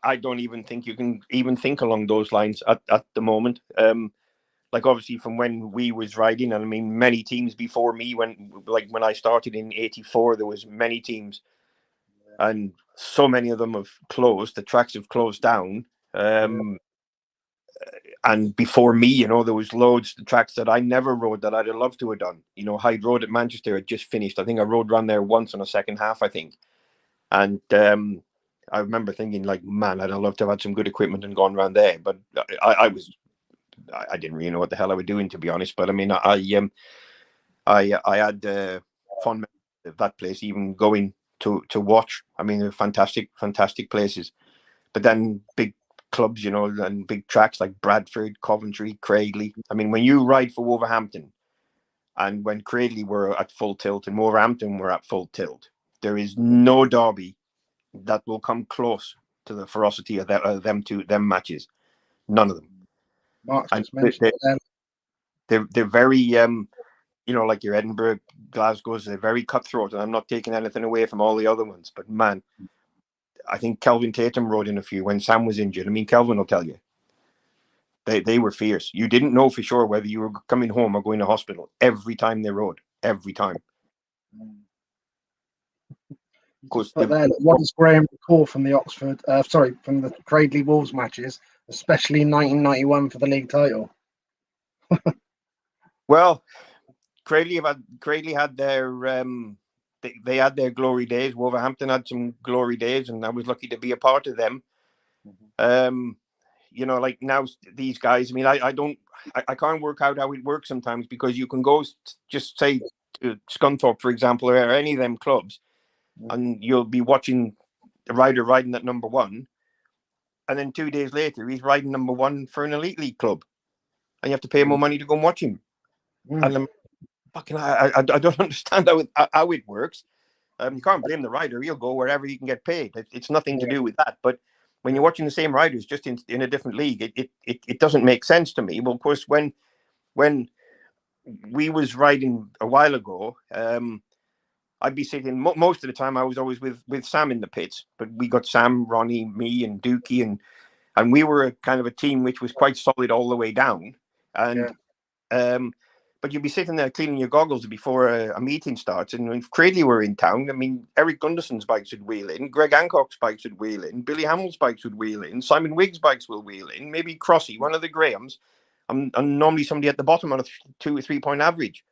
I don't even think you can even think along those lines at the moment. Like, obviously, from when we was riding, and I mean, many teams before me, when I started in '84, there was many teams, and so many of them have closed. The tracks have closed down. And before me, there was loads of tracks that I never rode that I'd have loved to have done. Hyde Road at Manchester had just finished. I think I rode around there once on a second half, I think. And I remember thinking, like, man, I'd have loved to have had some good equipment and gone around there. But I didn't really know what the hell I was doing, to be honest. But I mean, I had fun memories of that place, even going to watch. I mean, they're fantastic places. But then big clubs, and big tracks like Bradford, Coventry, Cradley. I mean, when you ride for Wolverhampton, and when Cradley were at full tilt and Wolverhampton were at full tilt, there is no derby that will come close to the ferocity of them matches. None of them. Mark's just mentioned they're very like your Edinburgh, Glasgow's, they're very cutthroat, and I'm not taking anything away from all the other ones, but man, I think Kelvin Tatum rode in a few when Sam was injured. I mean, Kelvin will tell you, they were fierce. You didn't know for sure whether you were coming home or going to hospital every time they rode. Every time. What does Graham recall from the from the Cradley Wolves matches, especially 1991 for the league title? Well, Cradley had their they had their glory days. Wolverhampton had some glory days, and I was lucky to be a part of them. Like now these guys, I mean, I can't work out how it works sometimes, because you can go just say to Scunthorpe, for example, or any of them clubs, and you'll be watching the rider riding at number one, and then 2 days later he's riding number 1 for an elite league club, and you have to pay more money to go and watch him. And I'm fucking, I don't understand how it works. You can't blame the rider; he'll go wherever he can get paid. It's nothing to do with that. But when you're watching the same riders just in a different league, it doesn't make sense to me. Well, of course, when we was riding a while ago, I'd be sitting most of the time. I was always with Sam in the pits, but we got Sam, Ronnie, me, and Dookie, and we were a kind of a team which was quite solid all the way down. And but you'd be sitting there cleaning your goggles before a meeting starts, and if Cradley were in town, I mean, Eric Gunderson's bikes would wheel in, Greg Hancock's bikes would wheel in, Billy Hamill's bikes would wheel in, Simon Wigg's bikes will wheel in, maybe Crossy, one of the Grahams, and normally somebody at the bottom on a 2 or 3 point average.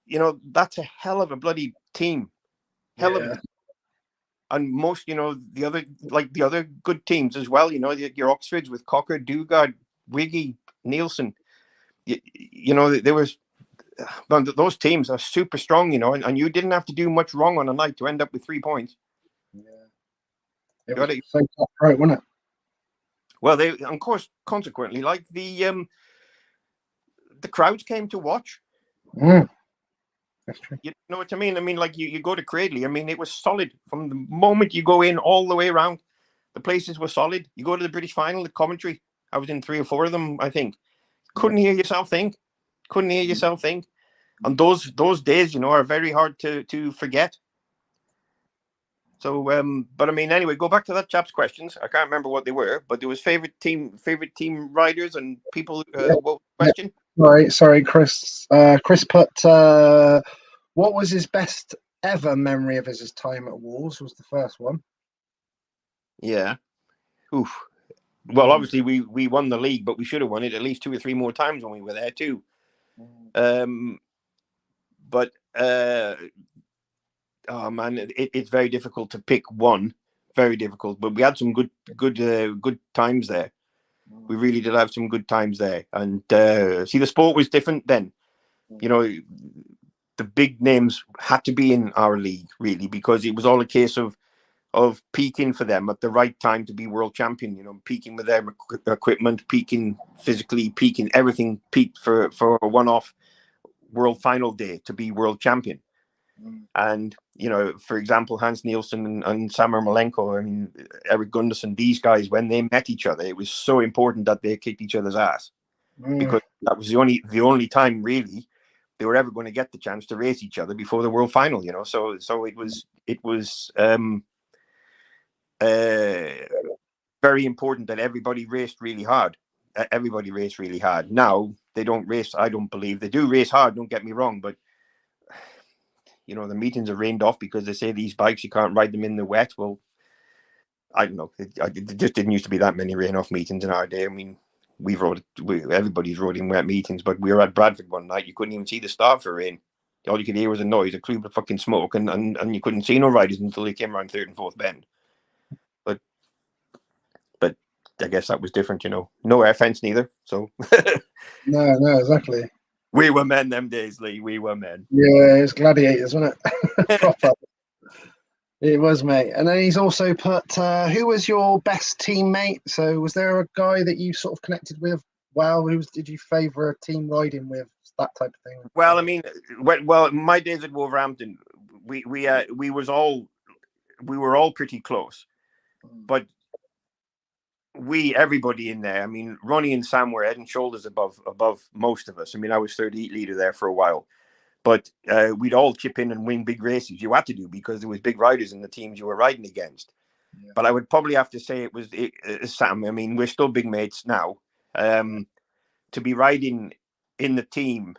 You know, that's a hell of a bloody team. Hell of a team. And most, you know, the other good teams as well, you know, your Oxfords with Cocker, Dugard, Wiggy, Nielsen. You know, there was those teams are super strong, you know, and you didn't have to do much wrong on a night to end up with 3 points. Yeah, it was so tough, right, wasn't it? Well, they, of course, consequently, like the crowds came to watch. That's true. You know what I mean? I mean, like you go to Cradley. I mean, it was solid from the moment you go in all the way around. The places were solid. You go to the British final, the commentary. I was in 3 or 4 of them, I think. Couldn't hear yourself think. Couldn't hear yourself think. And those days, you know, are very hard to forget. So, but I mean, anyway, go back to that chap's questions. I can't remember what they were, but there was favorite team riders and people. What question? Sorry, Chris. Chris put, what was his best ever memory of his time at Wolves? Was the first one. Yeah. Oof. Well, obviously we won the league, but we should have won it at least 2 or 3 more times when we were there too. But oh man, it's very difficult to pick one. Very difficult. But we had some good times there. We really did have some good times there. And see, the sport was different then. You know, the big names had to be in our league really, because it was all a case of peaking for them at the right time to be world champion, you know, peaking with their equipment, peaking physically, peaking everything, peaked for a one-off world final day to be world champion. And, you know, for example, Hans Nielsen and Sam Ermolenko, I mean, Eric Gunderson, these guys, when they met each other, it was so important that they kicked each other's ass, because that was the only time really they were ever going to get the chance to race each other before the world final, you know. So it was very important that everybody raced really hard. Now they don't race. I don't believe they do race hard. Don't get me wrong, but you know, the meetings are rained off because they say these bikes, you can't ride them in the wet. Well, I don't know. It just didn't used to be that many rain off meetings in our day. I mean, everybody's rode in wet meetings, but we were at Bradford one night. You couldn't even see the start for rain. All you could hear was a noise, a clue of fucking smoke, and you couldn't see no riders until they came around 3rd and 4th bend. But I guess that was different, you know. No air fence neither. So No, exactly. We were men them days, Lee. We were men. Yeah, it was gladiators, wasn't it? Proper. It was, mate. And then he's also put, who was your best teammate? So was there a guy that you sort of connected with? Well, did you favour a team riding with? That type of thing. Well, I mean, my days at Wolverhampton, we were all pretty close, but everybody in there. I mean, Ronnie and Sam were head and shoulders above most of us. I mean, I was 38 leader there for a while, but we'd all chip in and win big races. You had to do, because there was big riders in the teams you were riding against. Yeah. But I would probably have to say it was Sam. I mean, we're still big mates now. To be riding in the team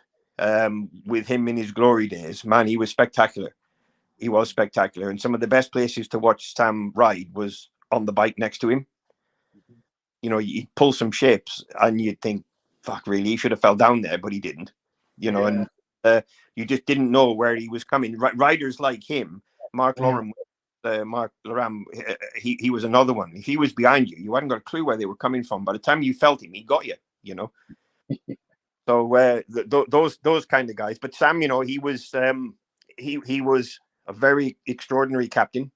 with him in his glory days, man, he was spectacular. He was spectacular. And some of the best places to watch Sam ride was on the bike next to him. You know, he'd pull some shapes and you'd think, fuck, really, he should have fell down there, but he didn't. You know, and you just didn't know where he was coming. Riders like him, Mark Loram, he was another one. If he was behind you, you hadn't got a clue where they were coming from. By the time you felt him, he got you, you know. So those kind of guys. But Sam, you know, he was he was a very extraordinary captain.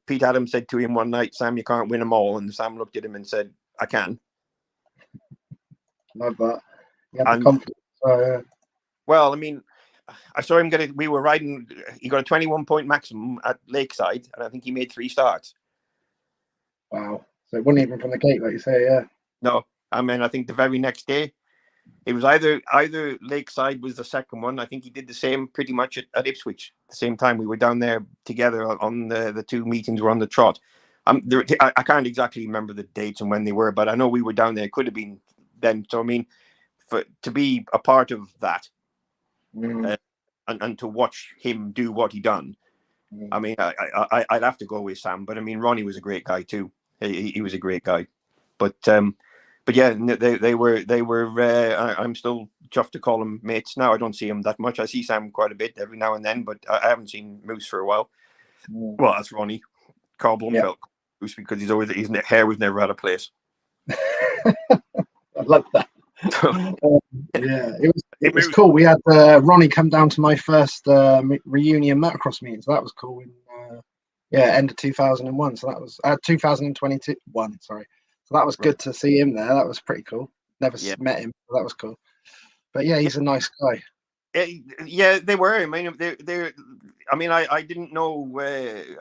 Pete Adams said to him one night, "Sam, you can't win them all." And Sam looked at him and said, "I can." Love that. He had And, the confidence. well, I mean, I saw him get it. We were riding. He got a 21-point maximum at Lakeside, and I think he made 3 starts. Wow. So it wasn't even from the gate, like you say, yeah. No, I mean, I think the very next day, it was either Lakeside was the second one. I think he did the same pretty much at Ipswich. At the same time, we were down there together on the 2 meetings were on the trot. I can't exactly remember the dates and when they were, but I know we were down there. It could have been then. So I mean, to be a part of that and to watch him do what he done, I mean, I'd have to go with Sam. But I mean, Ronnie was a great guy too. He was a great guy. But yeah, they were. I'm still chuffed to call them mates now. I don't see him that much. I see Sam quite a bit every now and then, but I haven't seen Moose for a while. Well, that's Ronnie. Carl Blumfeld, Moose, because his hair was never out of place. I love that. Yeah, it was cool. We had Ronnie come down to my first reunion motocross meeting, so that was cool. End of 2001. So that was 2021. Sorry. So that was good to see him there. That was pretty cool. Never met him. So that was cool. But yeah, he's a nice guy. Yeah, they were. I mean, they're. I mean, I didn't know.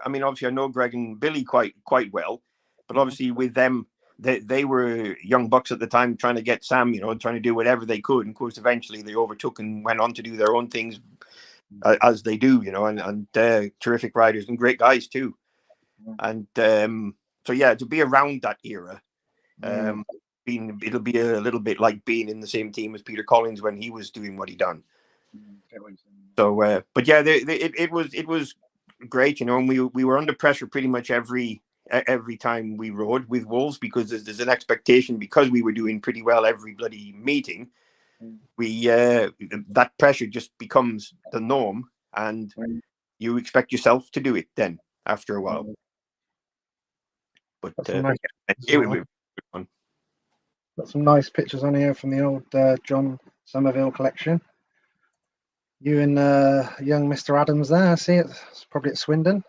I mean, obviously, I know Greg and Billy quite well, but obviously with them, they were young bucks at the time, trying to get Sam, trying to do whatever they could. And of course, eventually they overtook and went on to do their own things, as they do, and terrific riders and great guys too. And so yeah, to be around that era. It'll be a little bit like being in the same team as Peter Collins when he was doing what he done. So, but yeah, it was great, and we were under pressure pretty much every time we rode with Wolves, because there's an expectation, because we were doing pretty well every bloody meeting. We that pressure just becomes the norm, and you expect yourself to do it then after a while. But it was fun. Got some nice pictures on here from the old John Somerville collection. You and young Mr. Adams there. I see it. It's probably at Swindon.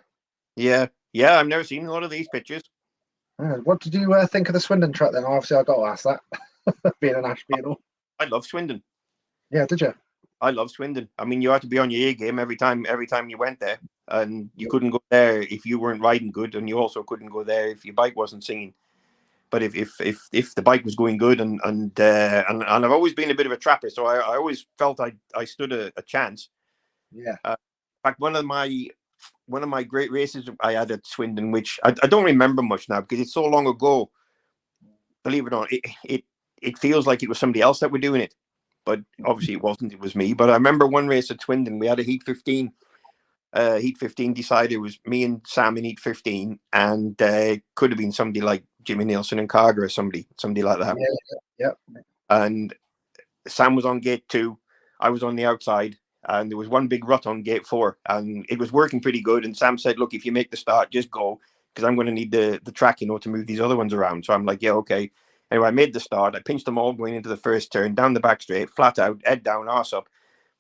Yeah. I've never seen a lot of these pictures. What did you think of the Swindon track then? Obviously, I got to ask that. Being an Ashby and all. I love Swindon. Yeah, did you? I love Swindon. I mean, you had to be on your A game every time you went there, and you couldn't go there if you weren't riding good, and you also couldn't go there if your bike wasn't singing. But if the bike was going good, and I've always been a bit of a trapper, so I always felt I stood a chance. Yeah. In fact, one of my great races I had at Swindon, which I don't remember much now because it's so long ago. Believe it or not, it feels like it was somebody else that were doing it, but obviously it wasn't. It was me. But I remember one race at Swindon. We had a Heat 15. Heat 15 decided it was me and Sam in Heat 15, and could have been somebody like Jimmy Nielsen and Carger or somebody like that. Yeah. And Sam was on gate 2, I was on the outside, and there was one big rut on gate 4, and it was working pretty good. And Sam said, "Look, if you make the start, just go, because I'm going to need the track, to move these other ones around." So I'm like, "Yeah, okay." Anyway, I made the start. I pinched them all going into the first turn, down the back straight, flat out, head down, arse up,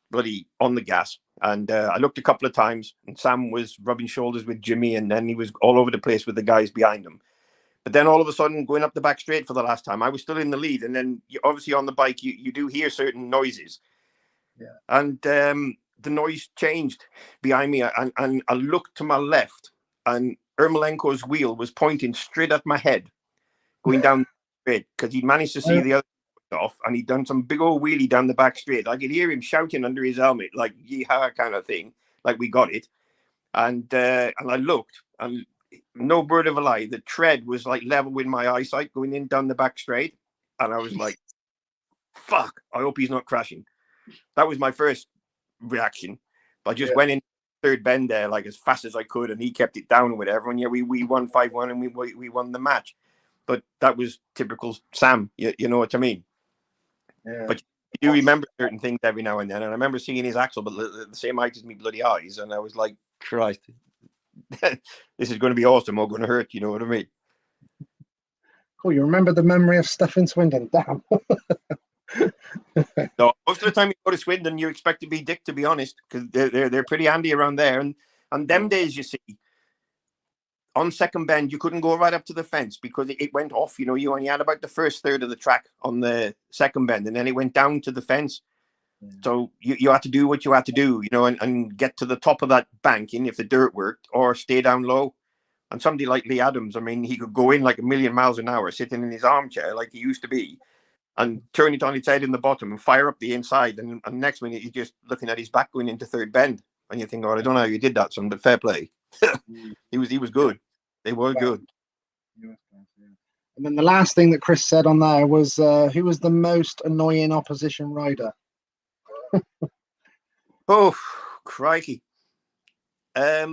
bloody on the gas. And I looked a couple of times, and Sam was rubbing shoulders with Jimmy, and then he was all over the place with the guys behind him. But then all of a sudden, going up the back straight for the last time, I was still in the lead. And then obviously on the bike, you do hear certain noises. Yeah. And the noise changed behind me. And I looked to my left, and Ermolenko's wheel was pointing straight at my head, going down the straight, because he managed to see the other off, and he'd done some big old wheelie down the back straight. I could hear him shouting under his helmet, like "Yeehaw" kind of thing, like we got it. And I looked, and no word of a lie, the tread was like level with my eyesight going in down the back straight, and I was like, "Fuck! I hope he's not crashing." That was my first reaction. But I just went in third bend there like as fast as I could, and he kept it down or whatever. And we won 5-1, and we won the match. But that was typical Sam. You know what I mean? Yeah. But you do remember certain things every now and then. And I remember seeing his axle, but the same height as me bloody eyes. And I was like, Christ, this is going to be awesome or going to hurt. You know what I mean? Cool. You remember the memory of stuff in Swindon? Damn. No, most of the time you go to Swindon, you expect to be Dick, to be honest, because they're pretty handy around there. And them days, you see, on second bend, you couldn't go right up to the fence because it went off. You only had about the first third of the track on the second bend, and then it went down to the fence. Yeah. So you had to do what you had to do, and get to the top of that banking if the dirt worked, or stay down low. And somebody like Lee Adams, I mean, he could go in like a million miles an hour, sitting in his armchair like he used to be, and turn it on its head in the bottom and fire up the inside. And next minute, you're just looking at his back going into third bend. And you think, oh, I don't know how you did that, son, but fair play. He was good. They were good. And then the last thing that Chris said on there was, who was the most annoying opposition rider? Oh, crikey. There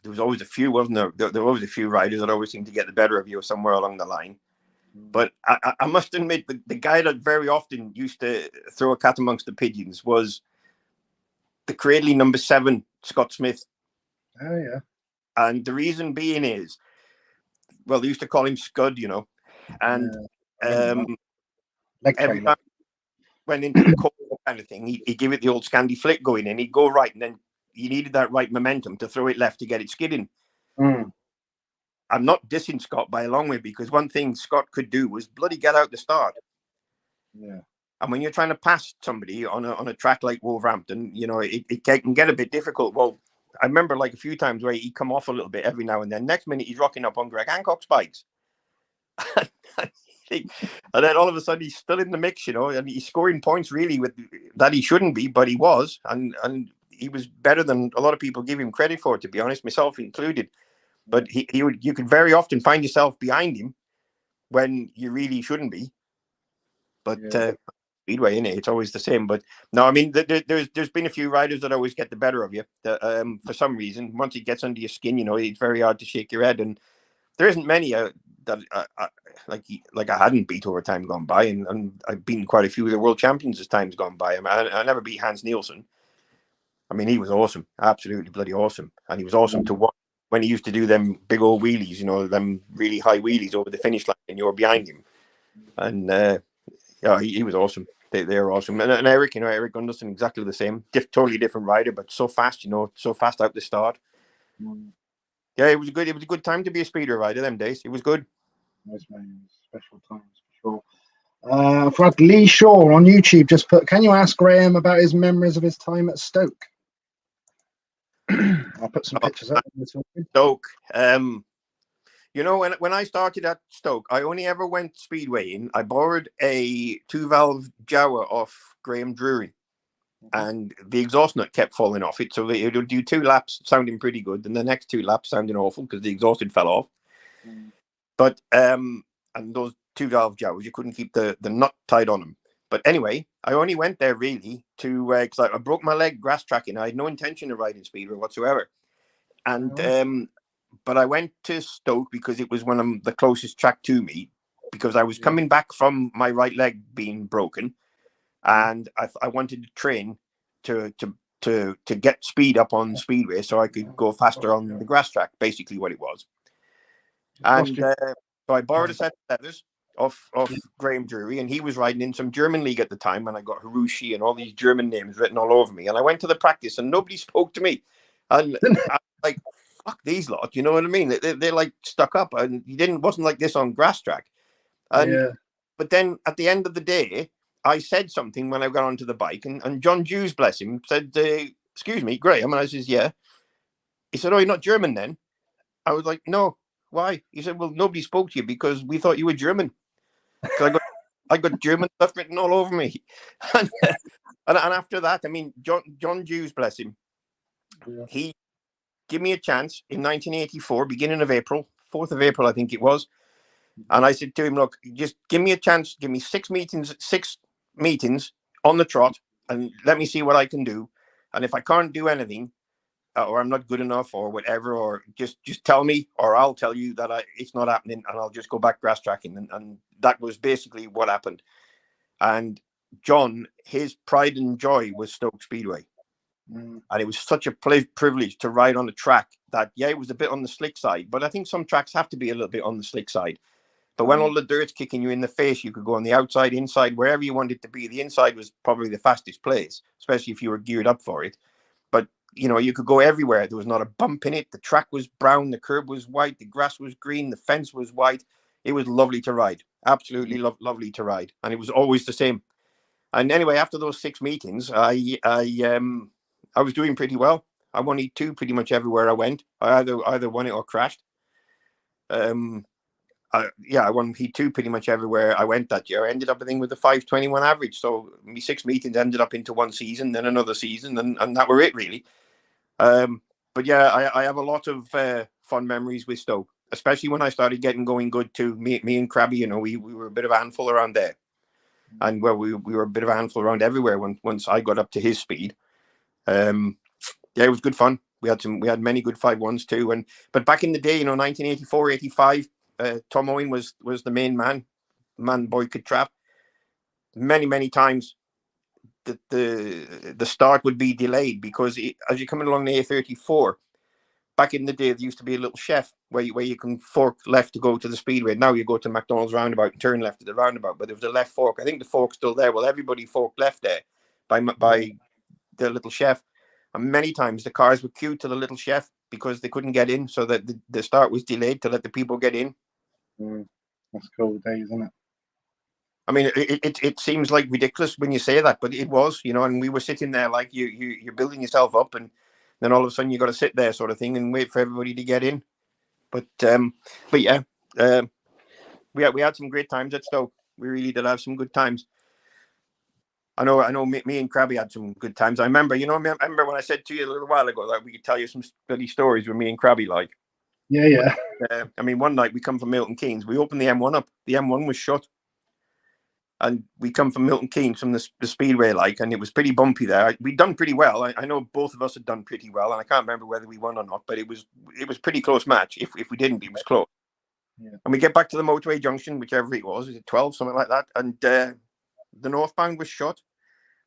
was always a few, wasn't there? There were always a few riders that always seemed to get the better of you somewhere along the line. But I must admit, the guy that very often used to throw a cat amongst the pigeons was the Cradley number 7, Scott Smith. Oh, yeah. And the reason being is, well, they used to call him Scud, and every time he went into the court kind of thing, he'd give it the old Scandi flick going in, he'd go right, and then you needed that right momentum to throw it left to get it skidding. I'm not dissing Scott by a long way, because one thing Scott could do was bloody get out the start. Yeah. And when you're trying to pass somebody on a track like Wolverhampton, it can get a bit difficult. Well, I remember like a few times where he'd come off a little bit every now and then. Next minute, he's rocking up on Greg Hancock's bikes. And then all of a sudden, he's still in the mix, and he's scoring points really with that he shouldn't be, but he was. And he was better than a lot of people give him credit for, to be honest, myself included. But you could very often find yourself behind him when you really shouldn't be. But Speedway, innit? It's always the same. But no, I mean, there's been a few riders that always get the better of you. For some reason, once it gets under your skin, it's very hard to shake your head. And there isn't many that like I hadn't beat over time gone by, and I've beaten quite a few of the world champions as time's gone by. I mean, I never beat Hans Nielsen. I mean, he was awesome, absolutely bloody awesome, and he was awesome to watch when he used to do them big old wheelies, them really high wheelies over the finish line, and you were behind him. And he was awesome. They're awesome. And Eric, Eric Gunderson, exactly the same. Totally different rider, but so fast, so fast out the start. Yeah, it was a good time to be a speeder rider them days. It was good. Nice, man. Special times for sure. I've had Lee Shaw on YouTube just put, can you ask Graham about his memories of his time at Stoke? I'll put some pictures up. Stoke. When I started at Stoke, I only ever went Speedway in. I borrowed a 2-valve Jawa off Graham Drury, and the exhaust nut kept falling off it. So it would do 2 laps sounding pretty good, and the next 2 laps sounding awful because the exhaust had fell off. But and those 2-valve Jawas, you couldn't keep the nut tied on them. But anyway, I only went there really to because I broke my leg grass tracking. I had no intention of riding Speedway whatsoever, and but I went to Stoke because it was one of the closest track to me, because I was coming back from my right leg being broken, and I wanted to train to get speed up on Speedway so I could go faster on the grass track. Basically, what it was. And so I borrowed a set of leathers off Graham Drury, and he was riding in some German league at the time, and I got Harushi and all these German names written all over me. And I went to the practice, and nobody spoke to me, and I was like, "Fuck these lot," you know what I mean? They're like stuck up, and wasn't like this on grass track. And but then at the end of the day, I said something when I got onto the bike, and John Hughes, bless him, said, "Excuse me, Graham," and I says, "Yeah." He said, "Oh, you're not German then?" I was like, "No. Why?" He said, "Well, nobody spoke to you because we thought you were German." Because I got German stuff written all over me. and after that, I mean, John Hughes, bless him, he gave me a chance in 1984, beginning of April, 4th of April, I think it was. And I said to him, "Look, just give me a chance, give me 6 meetings on the trot, and let me see what I can do. And if I can't do anything, or I'm not good enough or whatever, or just tell me, or I'll tell you that it's not happening, and I'll just go back grass tracking." And that was basically what happened. And John, his pride and joy was Stoke Speedway. And it was such a privilege to ride on a track that, it was a bit on the slick side, but I think some tracks have to be a little bit on the slick side. But when all the dirt's kicking you in the face, you could go on the outside, inside, wherever you wanted to be. The inside was probably the fastest place, especially if you were geared up for it. But you know, you could go everywhere. There was not a bump in it. The track was brown, the curb was white, the grass was green, the fence was white. It was lovely to ride. Absolutely lovely to ride, and it was always the same. And anyway, after those 6 meetings, I was doing pretty well. I won E2 pretty much everywhere I went. I either won it or crashed. I won Heat 2 pretty much everywhere I went that year. I ended up, I think, with a 521 average. So my 6 meetings ended up into one season, then another season, and that were it, really. But yeah, I have a lot of fun memories with Stoke, especially when I started getting going good too. Me and Krabby, you know, we were a bit of a handful around there. And well, we were a bit of a handful around everywhere once I got up to his speed. Yeah, it was good fun. We had many good 5-1s too. But back in the day, you know, 1984, 85, Tom Owen was the main man boy could trap. Many times the start would be delayed because as you're coming along the A34, back in the day, there used to be a little chef where you can fork left to go to the Speedway. Now you go to McDonald's roundabout and turn left at the roundabout, but there was a left fork. I think the fork's still there. Well, everybody forked left there by the little chef. And many times the cars were queued to the little chef because they couldn't get in, so that the start was delayed to let the people get in. That's cool days, isn't it? I mean, it seems like ridiculous when you say that, but it was, you know, and we were sitting there like you're building yourself up, and then all of a sudden you got to sit there sort of thing and wait for everybody to get in. But yeah, we had some great times at Stoke. We really did have some good times. I know. Me and Krabby had some good times. I remember when I said to you a little while ago that we could tell you some bloody stories with me and Krabby, like. Yeah. I mean, one night we come from Milton Keynes. We opened the M1 up. The M1 was shut. And we come from Milton Keynes, from the Speedway, like, and it was pretty bumpy there. We'd done pretty well. I know both of us had done pretty well, and I can't remember whether we won or not, but it was pretty close match. If we didn't, it was close. Yeah. And we get back to the motorway junction, whichever it was it 12, something like that, and the northbound was shut.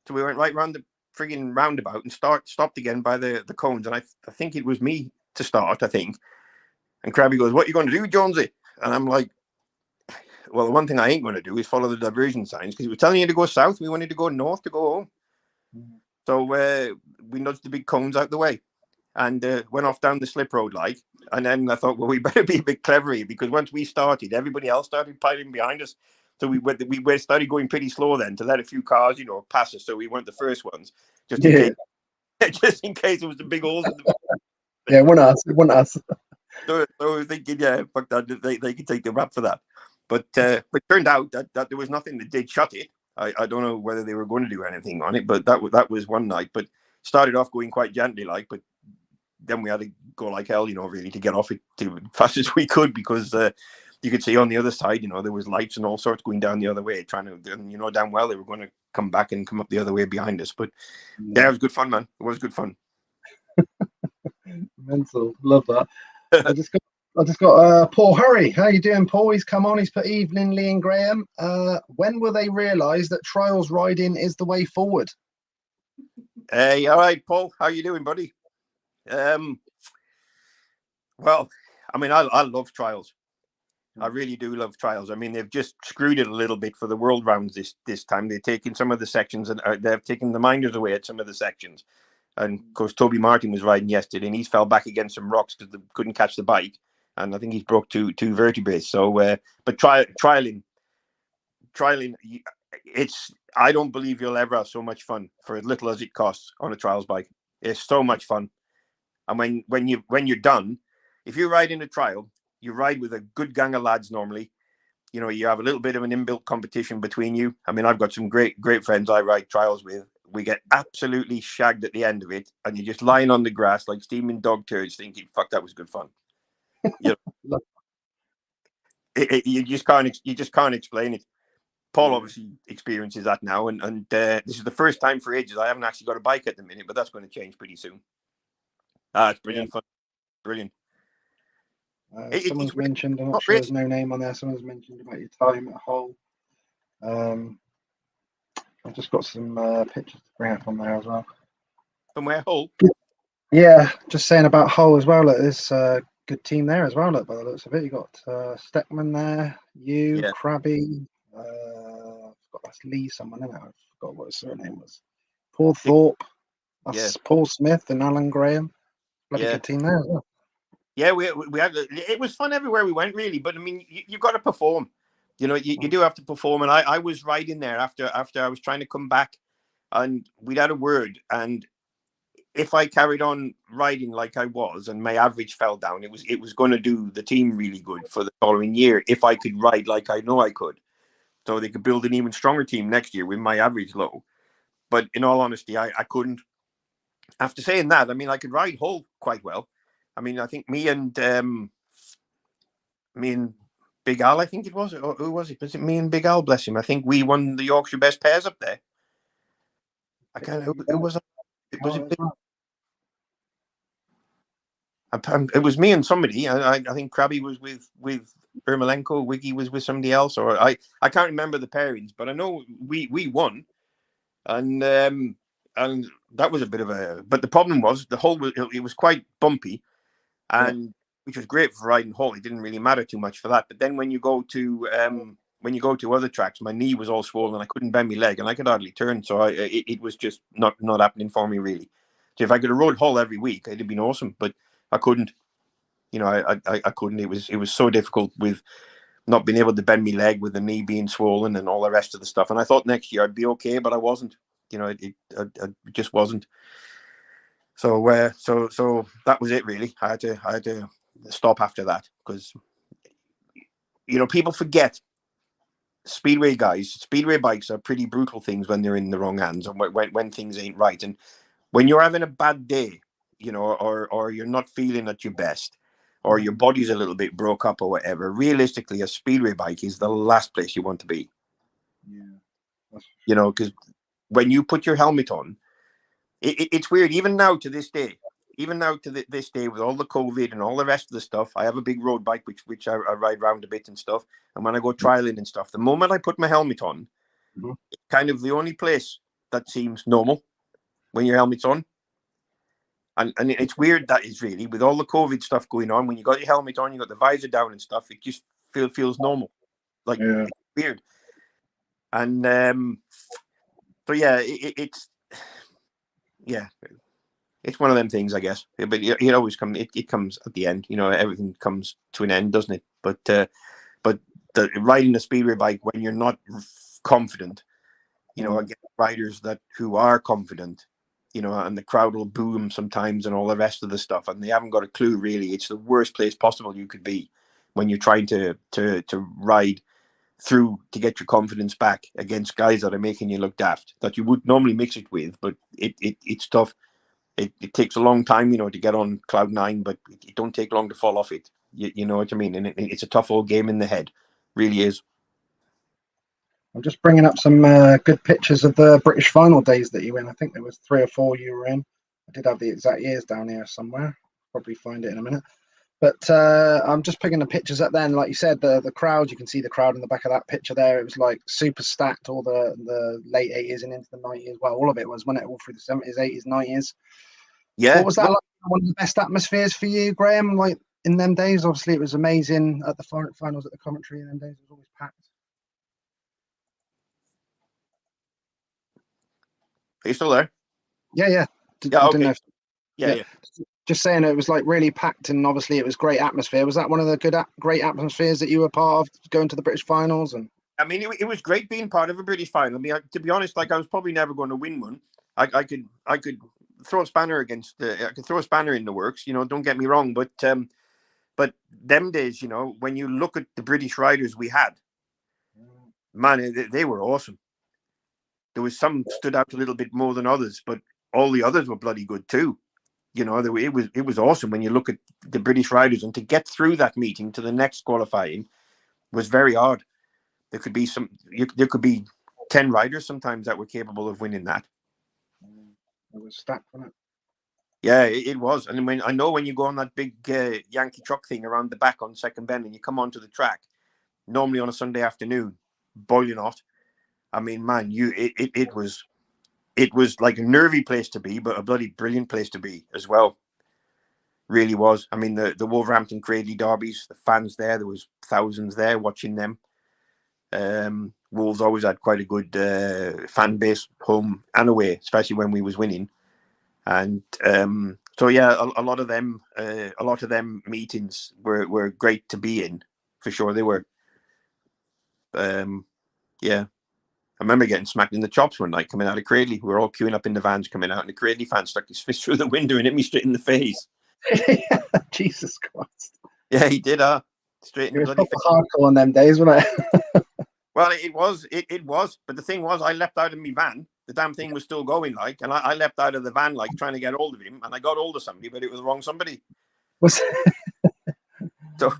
So we went right round the frigging roundabout and stopped again by the cones. And I think it was me to start, I think. And Krabby goes, "What are you going to do, Jonesy?" And I'm like, well, the one thing I ain't going to do is follow the diversion signs, because he was telling you to go south. We wanted to go north to go home. So we nudged the big cones out the way and went off down the slip road, like. And then I thought, well, we better be a bit clever here, because once we started, everybody else started piling behind us. So we started going pretty slow then to let a few cars, you know, pass us, so we weren't the first ones, just in case it was the big holes in the. Yeah, it wasn't us. So I was thinking, yeah, fuck that, they could take the rap for that. But it turned out that there was nothing that did shut it. I don't know whether they were going to do anything on it, but that was one night. But started off going quite gently, like, but then we had to go like hell, you know, really, to get off it as fast as we could, because you could see on the other side, you know, there was lights and all sorts going down the other way, trying to, you know, damn well they were going to come back and come up the other way behind us. But yeah, it was good fun, man. It was good fun. Mental, love that. I just got Paul Hurry. How you doing, Paul? He's come on. He's put evening, Lee and Graham. When will they realise that trials riding is the way forward? Hey, all right, Paul. How you doing, buddy? Well, I mean, I love trials. I really do love trials. I mean, they've just screwed it a little bit for the world rounds this time. They've taken some of the sections and they've taken the minders away at some of the sections. And of course, Toby Martin was riding yesterday, and he's fell back against some rocks because they couldn't catch the bike, and I think he's broke two vertebrae. So, but trialing, it's, I don't believe you'll ever have so much fun for as little as it costs on a trials bike. It's so much fun, and when you're done, if you ride in a trial, you ride with a good gang of lads normally. You know, you have a little bit of an inbuilt competition between you. I mean, I've got some great friends I ride trials with. We get absolutely shagged at the end of it, and you're just lying on the grass like steaming dog turds, thinking, "Fuck, that was good fun." You know, you just can't explain it. Paul obviously experiences that now, and this is the first time for ages I haven't actually got a bike at the minute, but that's going to change pretty soon. It's brilliant fun, brilliant. Someone's mentioned, I'm not sure there's no name on there. Someone's mentioned about your time at Hull. I've just got some pictures to bring up on there as well. From where, Hull? Yeah, just saying about Hull as well. Look, there's a good team there as well. Look, by the looks of it, you got Steckman there, Krabby. I've got that's Lee, someone in it. I forgot what his surname was. Paul Thorpe. That's Paul Smith and Alan Graham. Bloody good team there. Yeah, we had it was fun everywhere we went, really. But I mean, you've got to perform. You know, you do have to perform. And I was riding there after I was trying to come back, and we'd had a word. And if I carried on riding like I was, and my average fell down, it was going to do the team really good for the following year if I could ride like I know I could. So they could build an even stronger team next year with my average low. But in all honesty, I couldn't. After saying that, I mean, I could ride Hull quite well. I mean, I think me and Big Al, I think it was. Or who was it? Was it me and Big Al? Bless him. I think we won the Yorkshire Best Pairs up there. I can't. Who was it? Was it? It was me and somebody. I think Krabby was with Ermolenko. Wiggy was with somebody else, or I can't remember the pairings, but I know we won, and that was a bit of a. But the problem was the Hull it was quite bumpy, and which was great for riding Hull. It didn't really matter too much for that. But then when you go to other tracks, my knee was all swollen. I couldn't bend my leg, and I could hardly turn. So it was just not happening for me really. So if I could have rode Hull every week, it'd have been awesome. But I couldn't. You know, I couldn't. It was so difficult with not being able to bend my leg, with the knee being swollen and all the rest of the stuff. And I thought next year I'd be okay, but I wasn't. You know, I just wasn't. So so that was it really. I had to stop after that because you know people forget Speedway bikes are pretty brutal things when they're in the wrong hands and when things ain't right. And when you're having a bad day, you know, or you're not feeling at your best, or your body's a little bit broke up or whatever, realistically, a Speedway bike is the last place you want to be. Yeah. You know, because when you put your helmet on, it's weird. Even now to this day, this day with all the COVID and all the rest of the stuff, I have a big road bike which I ride around a bit and stuff. And when I go trialing and stuff, the moment I put my helmet on, it's kind of the only place that seems normal when your helmet's on. And it's weird that is really with all the COVID stuff going on. When you got your helmet on, you got the visor down and stuff. It just feels normal, like it's weird. And so it's it's one of them things, I guess. But it always comes. It comes at the end. You know, everything comes to an end, doesn't it? But riding a Speedway bike when you're not confident, you know, against riders who are confident. You know, and the crowd will boo them sometimes and all the rest of the stuff. And they haven't got a clue, really. It's the worst place possible you could be when you're trying to ride through to get your confidence back against guys that are making you look daft, that you would normally mix it with. But it's tough. It takes a long time, you know, to get on cloud nine, but it don't take long to fall off it. You know what I mean? And it's a tough old game in the head. Really is. I'm just bringing up some good pictures of the British final days that you win. I think there was 3 or 4 you were in. I did have the exact years down here somewhere. Probably find it in a minute. But I'm just picking the pictures up then. Like you said, the crowd, you can see the crowd in the back of that picture there. It was like super stacked all the late 80s and into the 90s. Well, all of it was, wasn't it? All through the 70s, 80s, 90s. Yeah. What was that like? One of the best atmospheres for you, Graham? Like in them days, obviously it was amazing at the finals at the Commentary in them days. It was always packed. Are you still there? Yeah. Okay. Yeah. Just saying, it was like really packed, and obviously it was great atmosphere. Was that one of the great atmospheres that you were part of, going to the British finals? And I mean, it was great being part of a British final. I mean, to be honest, like I was probably never going to win one. I could throw a spanner I could throw a spanner in the works. You know, don't get me wrong, but them days, you know, when you look at the British riders we had, man, they were awesome. There was some stood out a little bit more than others, but all the others were bloody good too. You know, it was awesome when you look at the British riders, and to get through that meeting to the next qualifying was very hard. There could be 10 riders sometimes that were capable of winning that. It was stacked, wasn't it? Yeah, it was. And when you go on that big Yankee truck thing around the back on Second Bend, and you come onto the track, normally on a Sunday afternoon, boiling hot. I mean, man, it was like a nervy place to be, but a bloody brilliant place to be as well. Really was. I mean, the Wolverhampton Cradley derbies, the fans there was thousands there watching them. Wolves always had quite a good fan base, home and away, especially when we was winning. And so yeah, a lot of them meetings were great to be in, for sure they were. Yeah, I remember getting smacked in the chops one night coming out of Cradley. We were all queuing up in the vans coming out, and the Cradley fan stuck his fist through the window and hit me straight in the face. Jesus Christ! Yeah, he did. Straight in the bloody face. Hardcore on them days, wasn't it? Well, it was. But the thing was, I leapt out of my van. The damn thing was still going, like, and I leapt out of the van, like, trying to get hold of him, and I got hold of somebody, but it was the wrong somebody. So,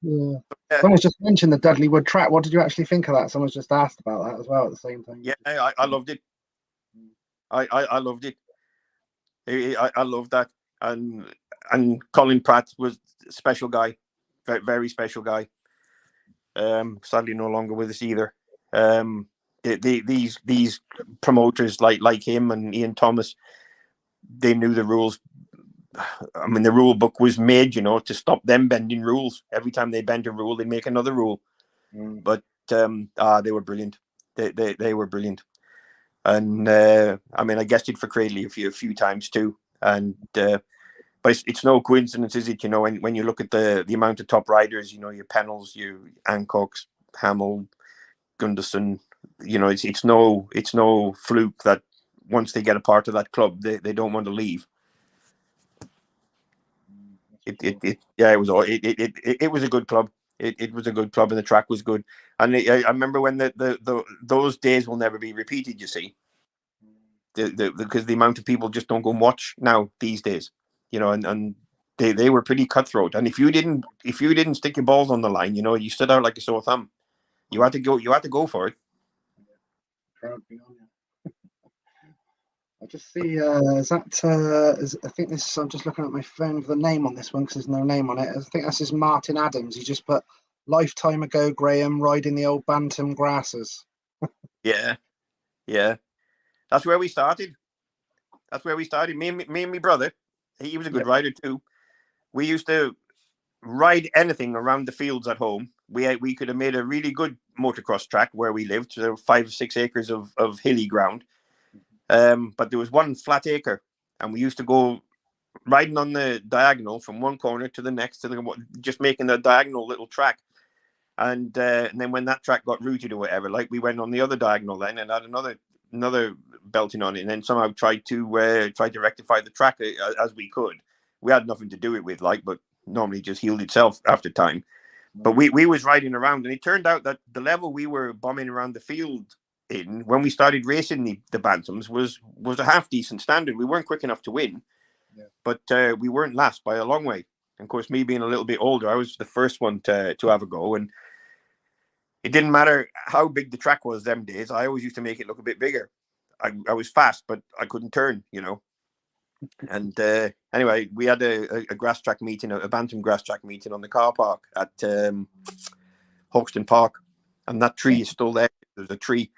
yeah. Someone's just mentioned the Dudley Wood track. What did you actually think of that? Someone's just asked about that as well at the same time. Yeah, I loved it. I loved it. I loved that. And Colin Pratt was a special guy, very, very special guy. Sadly, no longer with us either. These promoters like him and Ian Thomas, they knew the rules. I mean, the rule book was made, to stop them bending rules. Every time they bend a rule, they make another rule. But they were brilliant. They were brilliant. And I mean, I guessed it for Cradley a few times too. And but it's no coincidence, is it? When you look at the amount of top riders, your Pennells, your Ancocks, Hamill, Gunderson, it's no fluke that once they get a part of that club, they don't want to leave. It was a good club. It was a good club, and the track was good. And I remember when those days will never be repeated. You see, because the amount of people just don't go and watch now these days. And they were pretty cutthroat. And if you didn't stick your balls on the line, you stood out like a sore thumb. You had to go for it. I just see, is that, I think this, I'm just looking at my phone for the name on this one because there's no name on it. I think that's Martin Adams. He just put lifetime ago, Graham, riding the old Bantam grasses. Yeah. That's where we started. Me and my brother, he was a good rider too. We used to ride anything around the fields at home. We could have made a really good motocross track where we lived. So 5 or 6 acres of hilly ground. But there was one flat acre, and we used to go riding on the diagonal from one corner to the next, just making a diagonal little track. And then when that track got rooted or whatever, like, we went on the other diagonal then and had another belting on it, and then somehow tried to rectify the track as we could. We had nothing to do it with, but normally just healed itself after time. But we was riding around, and it turned out that the level we were bombing around the field in when we started racing the Bantams was a half decent standard. We weren't quick enough to win, but we weren't last by a long way. And of course, me being a little bit older, I was the first one to have a go, and it didn't matter how big the track was them days. I always used to make it look a bit bigger. I was fast, but I couldn't turn, And anyway, we had a grass track meeting, a Bantam grass track meeting on the car park at Hoxton Park, and that tree is still there. There's a tree.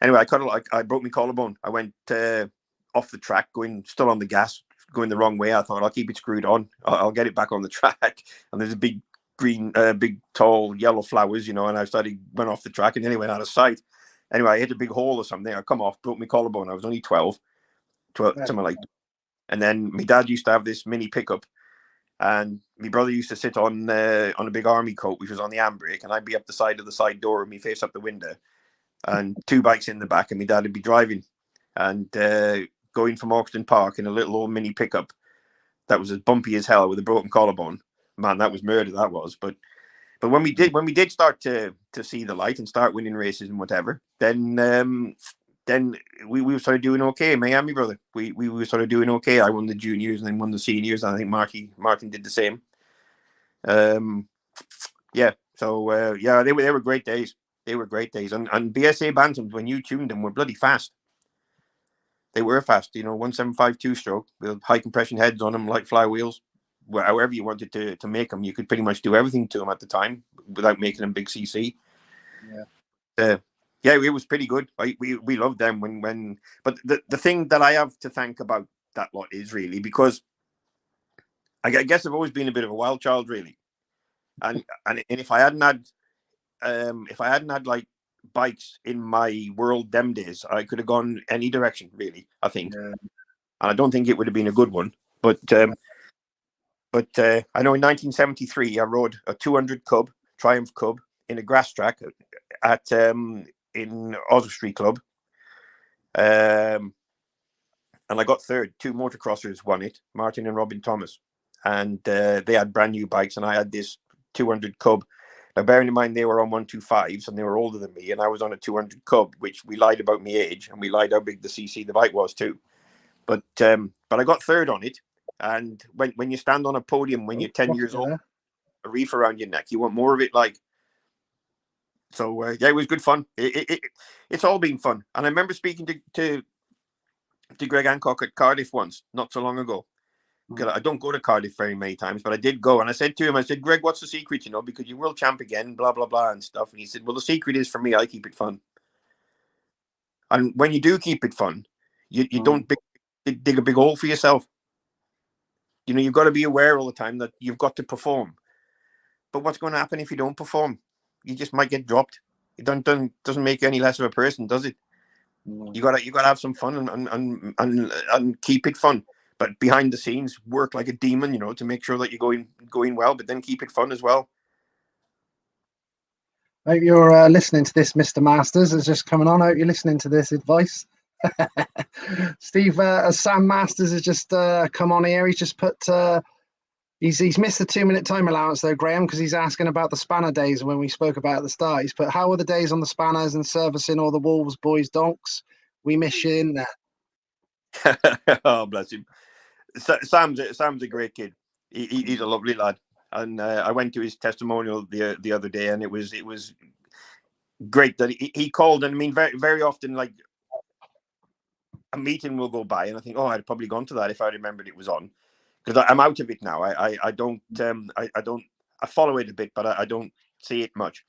Anyway, I broke my collarbone. I went off the track, still on the gas, going the wrong way. I thought, I'll keep it screwed on. I'll get it back on the track. And there's a big green, big tall yellow flowers, and I went off the track, and then it went out of sight. Anyway, I hit a big hole or something. I come off, broke my collarbone. I was only 12, something like that. And then my dad used to have this mini pickup, and my brother used to sit on a big army coat, which was on the handbrake, and I'd be up the side of the side door with me face up the window, and 2 bikes in the back, and my dad would be driving, and going from Hoxton Park in a little old mini pickup that was as bumpy as hell with a broken collarbone. Man, that was murder, that was. But when we did start to see the light and start winning races and whatever, then we started doing okay. Miami, brother, we started doing okay. I won the juniors and then won the seniors. And I think Martin did the same. So they were great days. They were great days. And BSA Bantams, when you tuned them, were bloody fast. They were fast, 175 2-stroke with high compression heads on them, like flywheels. However you wanted to make them, you could pretty much do everything to them at the time without making them big CC. It was pretty good. We loved them but the thing that I have to thank about that lot is really because I guess I've always been a bit of a wild child, really. And if I hadn't had like bikes in my world them days, I could have gone any direction, really, I think. and I don't think it would have been a good one. But I know in 1973 I rode a 200 Cub, Triumph Cub, in a grass track at in Oswestry Club, and I got third. Two motocrossers won it, Martin and Robin Thomas, and they had brand new bikes, and I had this 200 Cub. Now, bearing in mind they were on 125s and they were older than me, and I was on a 200 Cub, which we lied about my age and we lied how big the CC the bike was too. But I got third on it, and when you stand on a podium when you're 10 years old, a reef around your neck, you want more of it, like. So yeah, it was good fun. It's all been fun, and I remember speaking to Greg Hancock at Cardiff once, not so long ago. Because I don't go to Cardiff very many times, but I did go. And I said to him, I said, Greg, what's the secret? You know, because you're world champ again, blah, blah, blah, and stuff. And he said, well, the secret is, for me, I keep it fun. And when you do keep it fun, you don't dig a big hole for yourself. You know, you've got to be aware all the time that you've got to perform. But what's going to happen if you don't perform? You just might get dropped. It doesn't make you any less of a person, does it? You gotta have some fun and keep it fun. But behind the scenes, work like a demon, you know, to make sure that you're going well, but then keep it fun as well. I hope you're listening to this. Mr. Masters is just coming on. I hope you're listening to this advice. Steve, Sam Masters has just come on here. He's just put, he's missed the 2-minute time allowance though, Graham, because he's asking about the spanner days when we spoke about at the start. He's put, how were the days on the spanners and servicing all the Wolves boys donks? We miss you in there. Oh, bless him. Sam's a great kid. He's a lovely lad, and I went to his testimonial the other day, and it was great that he called. And I mean, very very often, like, a meeting will go by, and I think, oh, I'd probably gone to that if I remembered it was on, because I'm out of it now. I don't I follow it a bit, but I don't see it much.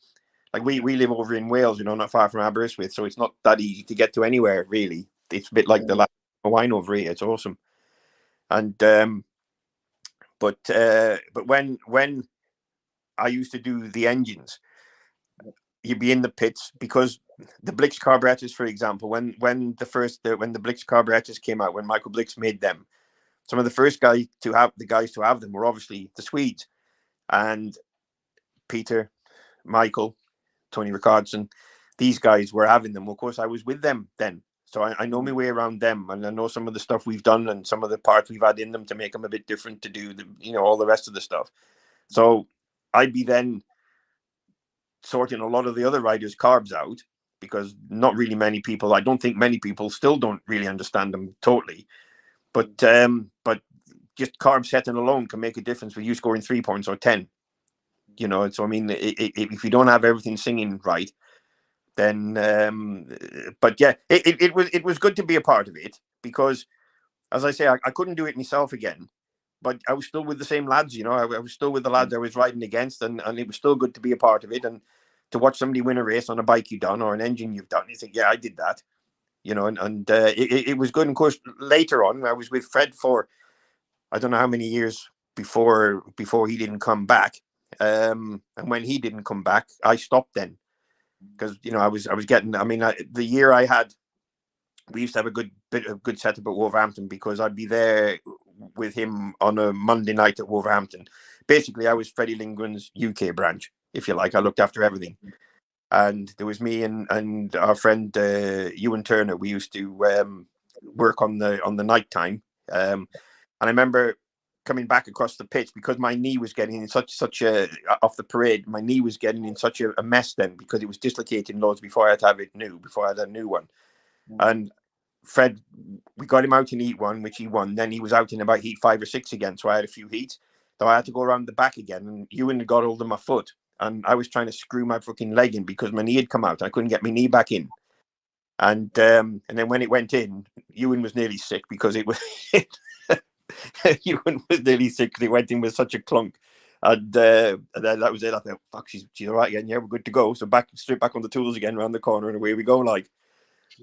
Like we live over in Wales, you know, not far from Aberystwyth, so it's not that easy to get to anywhere really. It's a bit like the wine over here. It's awesome. And but when I used to do the engines, you'd be in the pits, because the Blix carburetors, for example, when the Blix carburetors came out, when Michael Blix made them, some of the first guys to have them were obviously the Swedes, and Peter, Michael, Tony Ricardson, these guys were having them. Of course, I was with them then. So I know my way around them, and I know some of the stuff we've done and some of the parts we've had in them to make them a bit different, to do all the rest of the stuff. So I'd be then sorting a lot of the other riders' carbs out, because not really many people, I don't think many people still don't really understand them totally. But just carb setting alone can make a difference with you scoring 3 points or 10. You know, so I mean, if you don't have everything singing right, then but yeah, it was good to be a part of it, because, as I say, I couldn't do it myself again, but I was still with the same lads, you know. I was still with the lads I was riding against, and it was still good to be a part of it, and to watch somebody win a race on a bike you've done or an engine you've done. You think, yeah, I did that, you know, and it was good. And of course, later on, I was with Fred for I don't know how many years before he didn't come back, and when he didn't come back, I stopped then. Because, you know, I was getting, I mean, the year I had, we used to have a good setup at Wolverhampton, because I'd be there with him on a Monday night at Wolverhampton. Basically, I was Freddie Lindgren's UK branch, if you like. I looked after everything. And there was me and our friend Ewan Turner. We used to work on the night time. And I remember coming back across the pitch, because my knee was getting in such a off the parade. My knee was getting in such a mess then, because it was dislocating loads before I had to have it new. Before I had a new one, and Fred, we got him out in heat 1, which he won. Then he was out in about heat 5 or 6 again, so I had a few heats. So I had to go around the back again, and Ewan had got hold of my foot, and I was trying to screw my fucking leg in because my knee had come out. I couldn't get my knee back in, and then when it went in, Ewan was nearly sick, because it was. Ewan was nearly sick because it went in with such a clunk, and then that was it. I thought, fuck, she's all right again. Yeah, we're good to go. So straight back on the tools again, around the corner, and away we go. Like,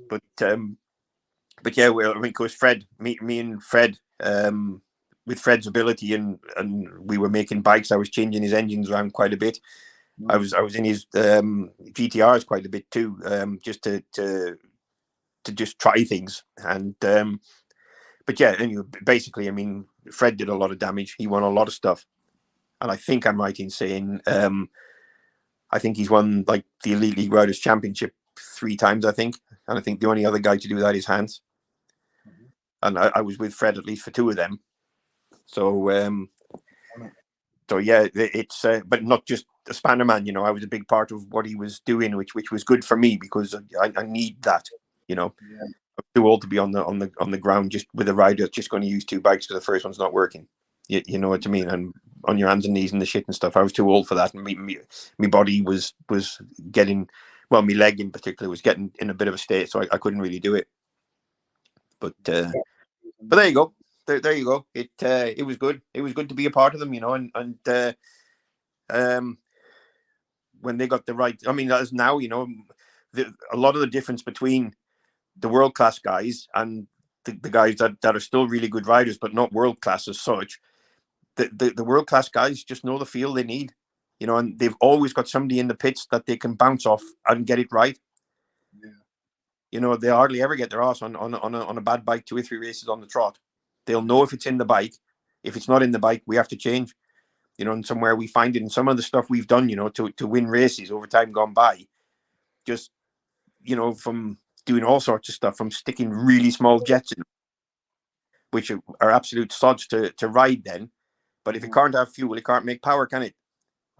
but yeah, I mean, of course, Fred, me and Fred, with Fred's ability, and we were making bikes. I was changing his engines around quite a bit. I was in his GTRs quite a bit too, just to just try things, and. but yeah, and basically, I mean, Fred did a lot of damage. He won a lot of stuff, and I think I'm right in saying, I think he's won like the Elite League Riders Championship 3 times, I think, and I think the only other guy to do that is Hans. And I was with Fred at least for 2 of them. So, yeah, it's but not just a spanner man. You know, I was a big part of what he was doing, which was good for me because I need that. You know, I'm too old to be on the ground just with a rider that's just going to use 2 bikes because the first one's not working. You know what I mean? And on your hands and knees and the shit and stuff. I was too old for that, and my body was getting, well, my leg in particular was getting in a bit of a state, so I couldn't really do it. But there you go. There you go. It was good. It was good to be a part of them, you know, and when they got the right, I mean, as now, you know, a lot of the difference between the world class guys and the guys that are still really good riders but not world class as such, the world class guys just know the feel they need, you know, and they've always got somebody in the pits that they can bounce off and get it right. You know, they hardly ever get their ass on a bad bike 2 or 3 races on the trot. They'll know if it's in the bike. If it's not in the bike, we have to change. You know, and somewhere we find it in some of the stuff we've done, you know, to win races over time gone by. Just, you know, from doing all sorts of stuff, from sticking really small jets in, which are absolute sods to ride then. But if it can't have fuel, it can't make power, can it?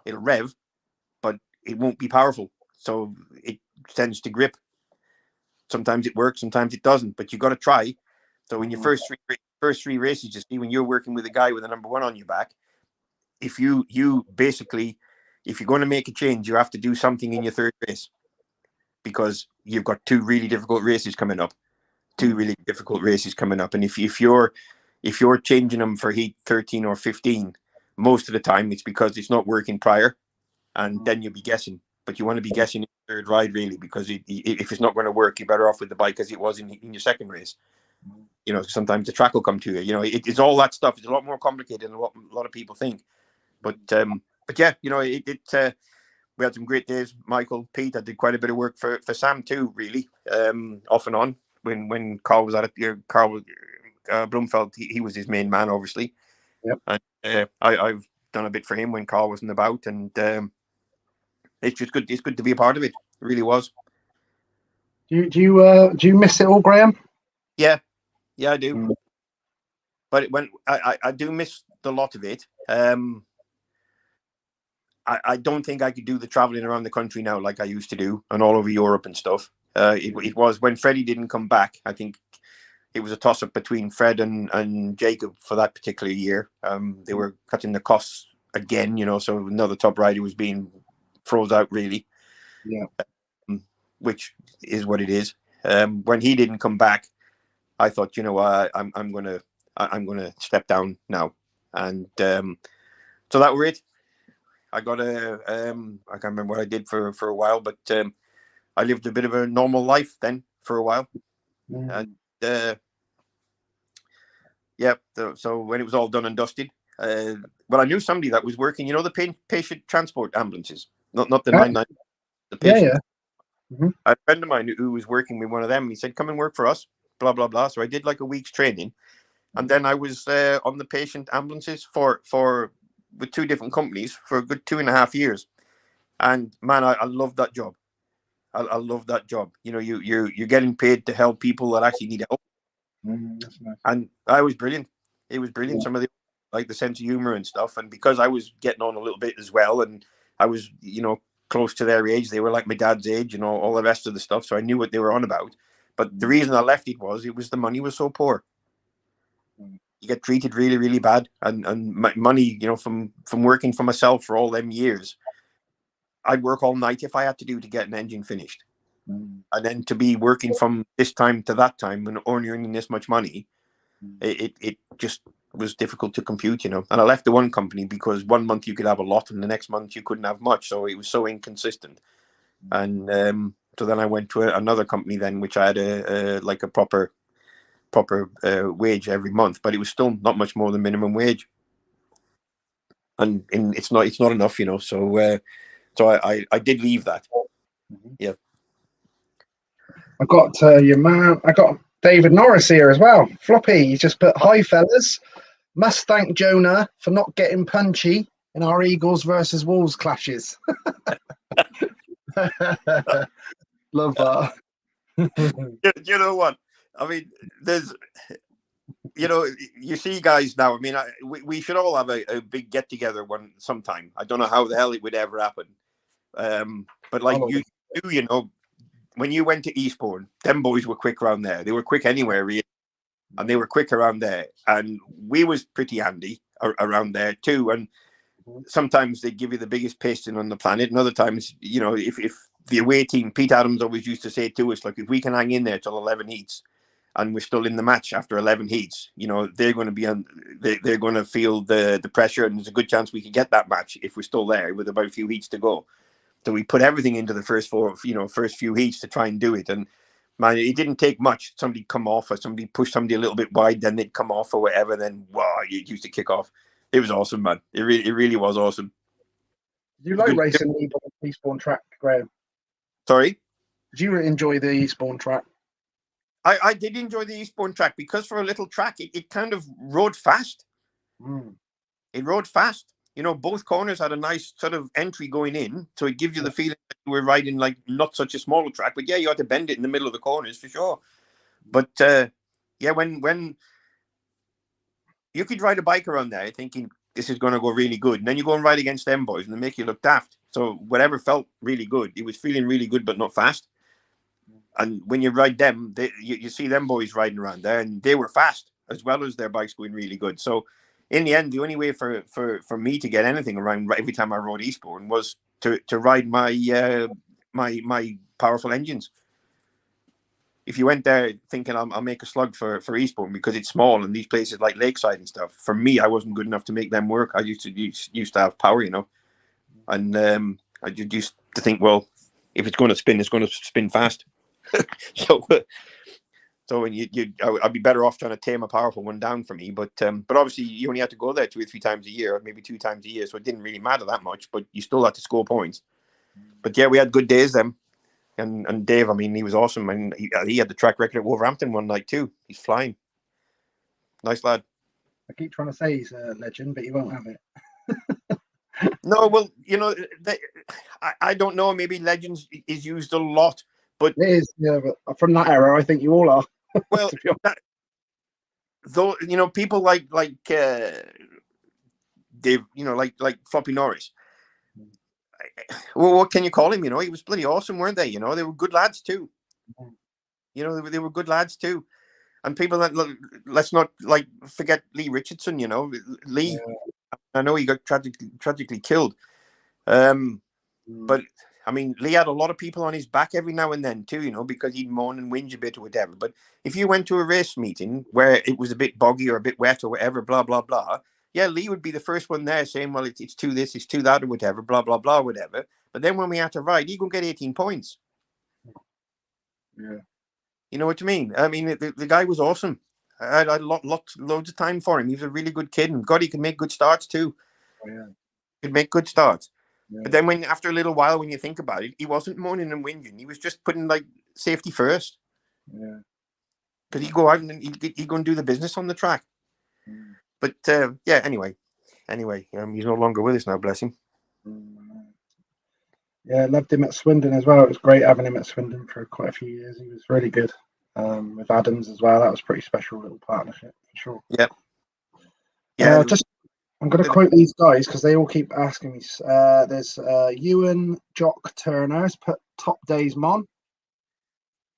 It'll rev, but it won't be powerful. So it tends to grip. Sometimes it works, sometimes it doesn't, but you got to try. So in your first three races, you see, when you're working with a guy with a number 1 on your back, if you basically, if you're going to make a change, you have to do something in your 3rd race because you've got 2 really difficult races coming up. 2 really difficult races coming up, and if you're changing them for heat 13 or 15, most of the time it's because it's not working prior, and then you'll be guessing. But you want to be guessing in your 3rd ride, really, because if it's not going to work, you're better off with the bike as it was in your 2nd race. You know, sometimes the track will come to you. You know, it's all that stuff. It's a lot more complicated than what a lot of people think. But yeah, you know, we had some great days. Michael, Pete, I did quite a bit of work for Sam too, really, off and on. When Carl was at it, Carl Blumfeld, he was his main man, obviously. Yep. And I've done a bit for him when Carl wasn't about, and it's just good. It's good to be a part of it. It really was. Do you miss it all, Graham? Yeah, I do. But when I do miss the lot of it. I don't think I could do the traveling around the country now like I used to do, and all over Europe and stuff. It was when Freddie didn't come back. I think it was a toss-up between Fred and Jacob for that particular year. They were cutting the costs again, you know, so another top rider was being froze out, really. Yeah. Which is what it is. When he didn't come back, I thought, you know, I'm gonna step down now, and so that were it. I got I can't remember what I did for a while, but I lived a bit of a normal life then for a while. And so when it was all done and dusted, well, I knew somebody that was working, you know, the patient transport ambulances, not the 99, the patient. Yeah. A friend of mine who was working with one of them, he said, come and work for us, blah, blah, blah. So I did like a week's training. And then I was on the patient ambulances with 2 different companies for a good 2.5 years. And man, I love that job. I love that job. You know, you're getting paid to help people that actually need help. That's nice. And I was brilliant. It was brilliant. Some of the, like, the sense of humor and stuff. And because I was getting on a little bit as well, and I was, you know, close to their age, they were like my dad's age, you know, all the rest of the stuff. So I knew what they were on about. But the reason I left it was the money was so poor. You get treated really, really bad, and my money, you know, from working for myself for all them years, I'd work all night if I had to do to get an engine finished, and then to be working from this time to that time and only earning this much money, it just was difficult to compute, you know. And I left the one company because one month you could have a lot and the next month you couldn't have much, so it was so inconsistent. And so then I went to another company then, which I had a proper wage every month, but it was still not much more than minimum wage, and it's not enough, you know. So I did leave that. Yeah. I got your man. I got David Norris here as well. Floppy, you just put, hi fellas. Must thank Jonah for not getting punchy in our Eagles versus Wolves clashes. Love that. You know what? I mean, there's, you see guys now. I mean, we should all have a big get together one sometime. I don't know how the hell it would ever happen. But like when you went to Eastbourne, them boys were quick around there. They were quick anywhere, really, and they were quick around there. And we was pretty handy around there too. And sometimes they give you the biggest piston on the planet, and other times, if the away team, Pete Adams always used to say to us, like, if we can hang in there till 11 heats, and we're still in the match after 11 heats, they're going to be on. They're going to feel the pressure, and there's a good chance we could get that match if we're still there with about a few heats to go. So we put everything into the first few heats to try and do it. And man, it didn't take much. Somebody come off, or somebody push somebody a little bit wide, then they'd come off or whatever. Then wow, you used to kick off. It was awesome, man. It really was awesome. Did you like racing the Eastbourne track, Graham? Sorry? Did you enjoy the Eastbourne track? I did enjoy the Eastbourne track because for a little track, it kind of rode fast. It rode fast. Both corners had a nice sort of entry going in, so it gives you the feeling that you were riding like not such a smaller track. But yeah, you had to bend it in the middle of the corners for sure. But yeah, when you could ride a bike around there thinking this is going to go really good, and then you go and ride against them boys, and they make you look daft. So whatever felt really good, it was feeling really good, but not fast. And when you ride them, you see them boys riding around there, and they were fast as well as their bikes going really good. So in the end, the only way for me to get anything around every time I rode Eastbourne was to ride my my powerful engines. If you went there thinking I'll make a slug for Eastbourne because it's small and these places like Lakeside and stuff, for me, I wasn't good enough to make them work. I used to have power, and I used to think, well, if it's going to spin fast. So I'd be better off trying to tame a powerful one down for me. But obviously you only had to go there 2 or 3 times a year, or maybe 2 times a year, so it didn't really matter that much. But you still had to score points. But yeah, we had good days then. And Dave, I mean, he was awesome. And he had the track record at Wolverhampton one night too. He's flying. Nice lad. I keep trying to say he's a legend, but he won't have it. No, well, I don't know. Maybe legends is used a lot, but it is. Yeah, but from that era, I think you all are. Well, though, people like Dave, like Floppy Norris. Well, what can you call him? He was bloody awesome, weren't they? They were good lads too. They were good lads too. And people that let's not forget Lee Richardson. Lee. Yeah. I know he got tragically killed. But I mean, Lee had a lot of people on his back every now and then too, because he'd moan and whinge a bit or whatever. But if you went to a race meeting where it was a bit boggy or a bit wet or whatever, blah, blah, blah, yeah, Lee would be the first one there saying, well, it's too this, it's too that or whatever, blah, blah, blah, whatever. But then when we had to ride, he'd go get 18 points. Yeah. You know what I mean? I mean, the guy was awesome. I had loads of time for him. He was a really good kid. And God, he could make good starts too. Oh, yeah. He could make good starts. Yeah. But then after a little while, when you think about it, he wasn't moaning and whinging. He was just putting safety first. Yeah. Because he'd go out and he'd go and do the business on the track. But yeah, anyway, he's no longer with us now, bless him. Yeah, I loved him at Swindon as well. It was great having him at Swindon for quite a few years. He was really good. With Adams as well. That was a pretty special little partnership for sure. Yeah. Yeah. I'm going to quote these guys because they all keep asking me. There's Ewan Jock Turner's put Top Days Mon.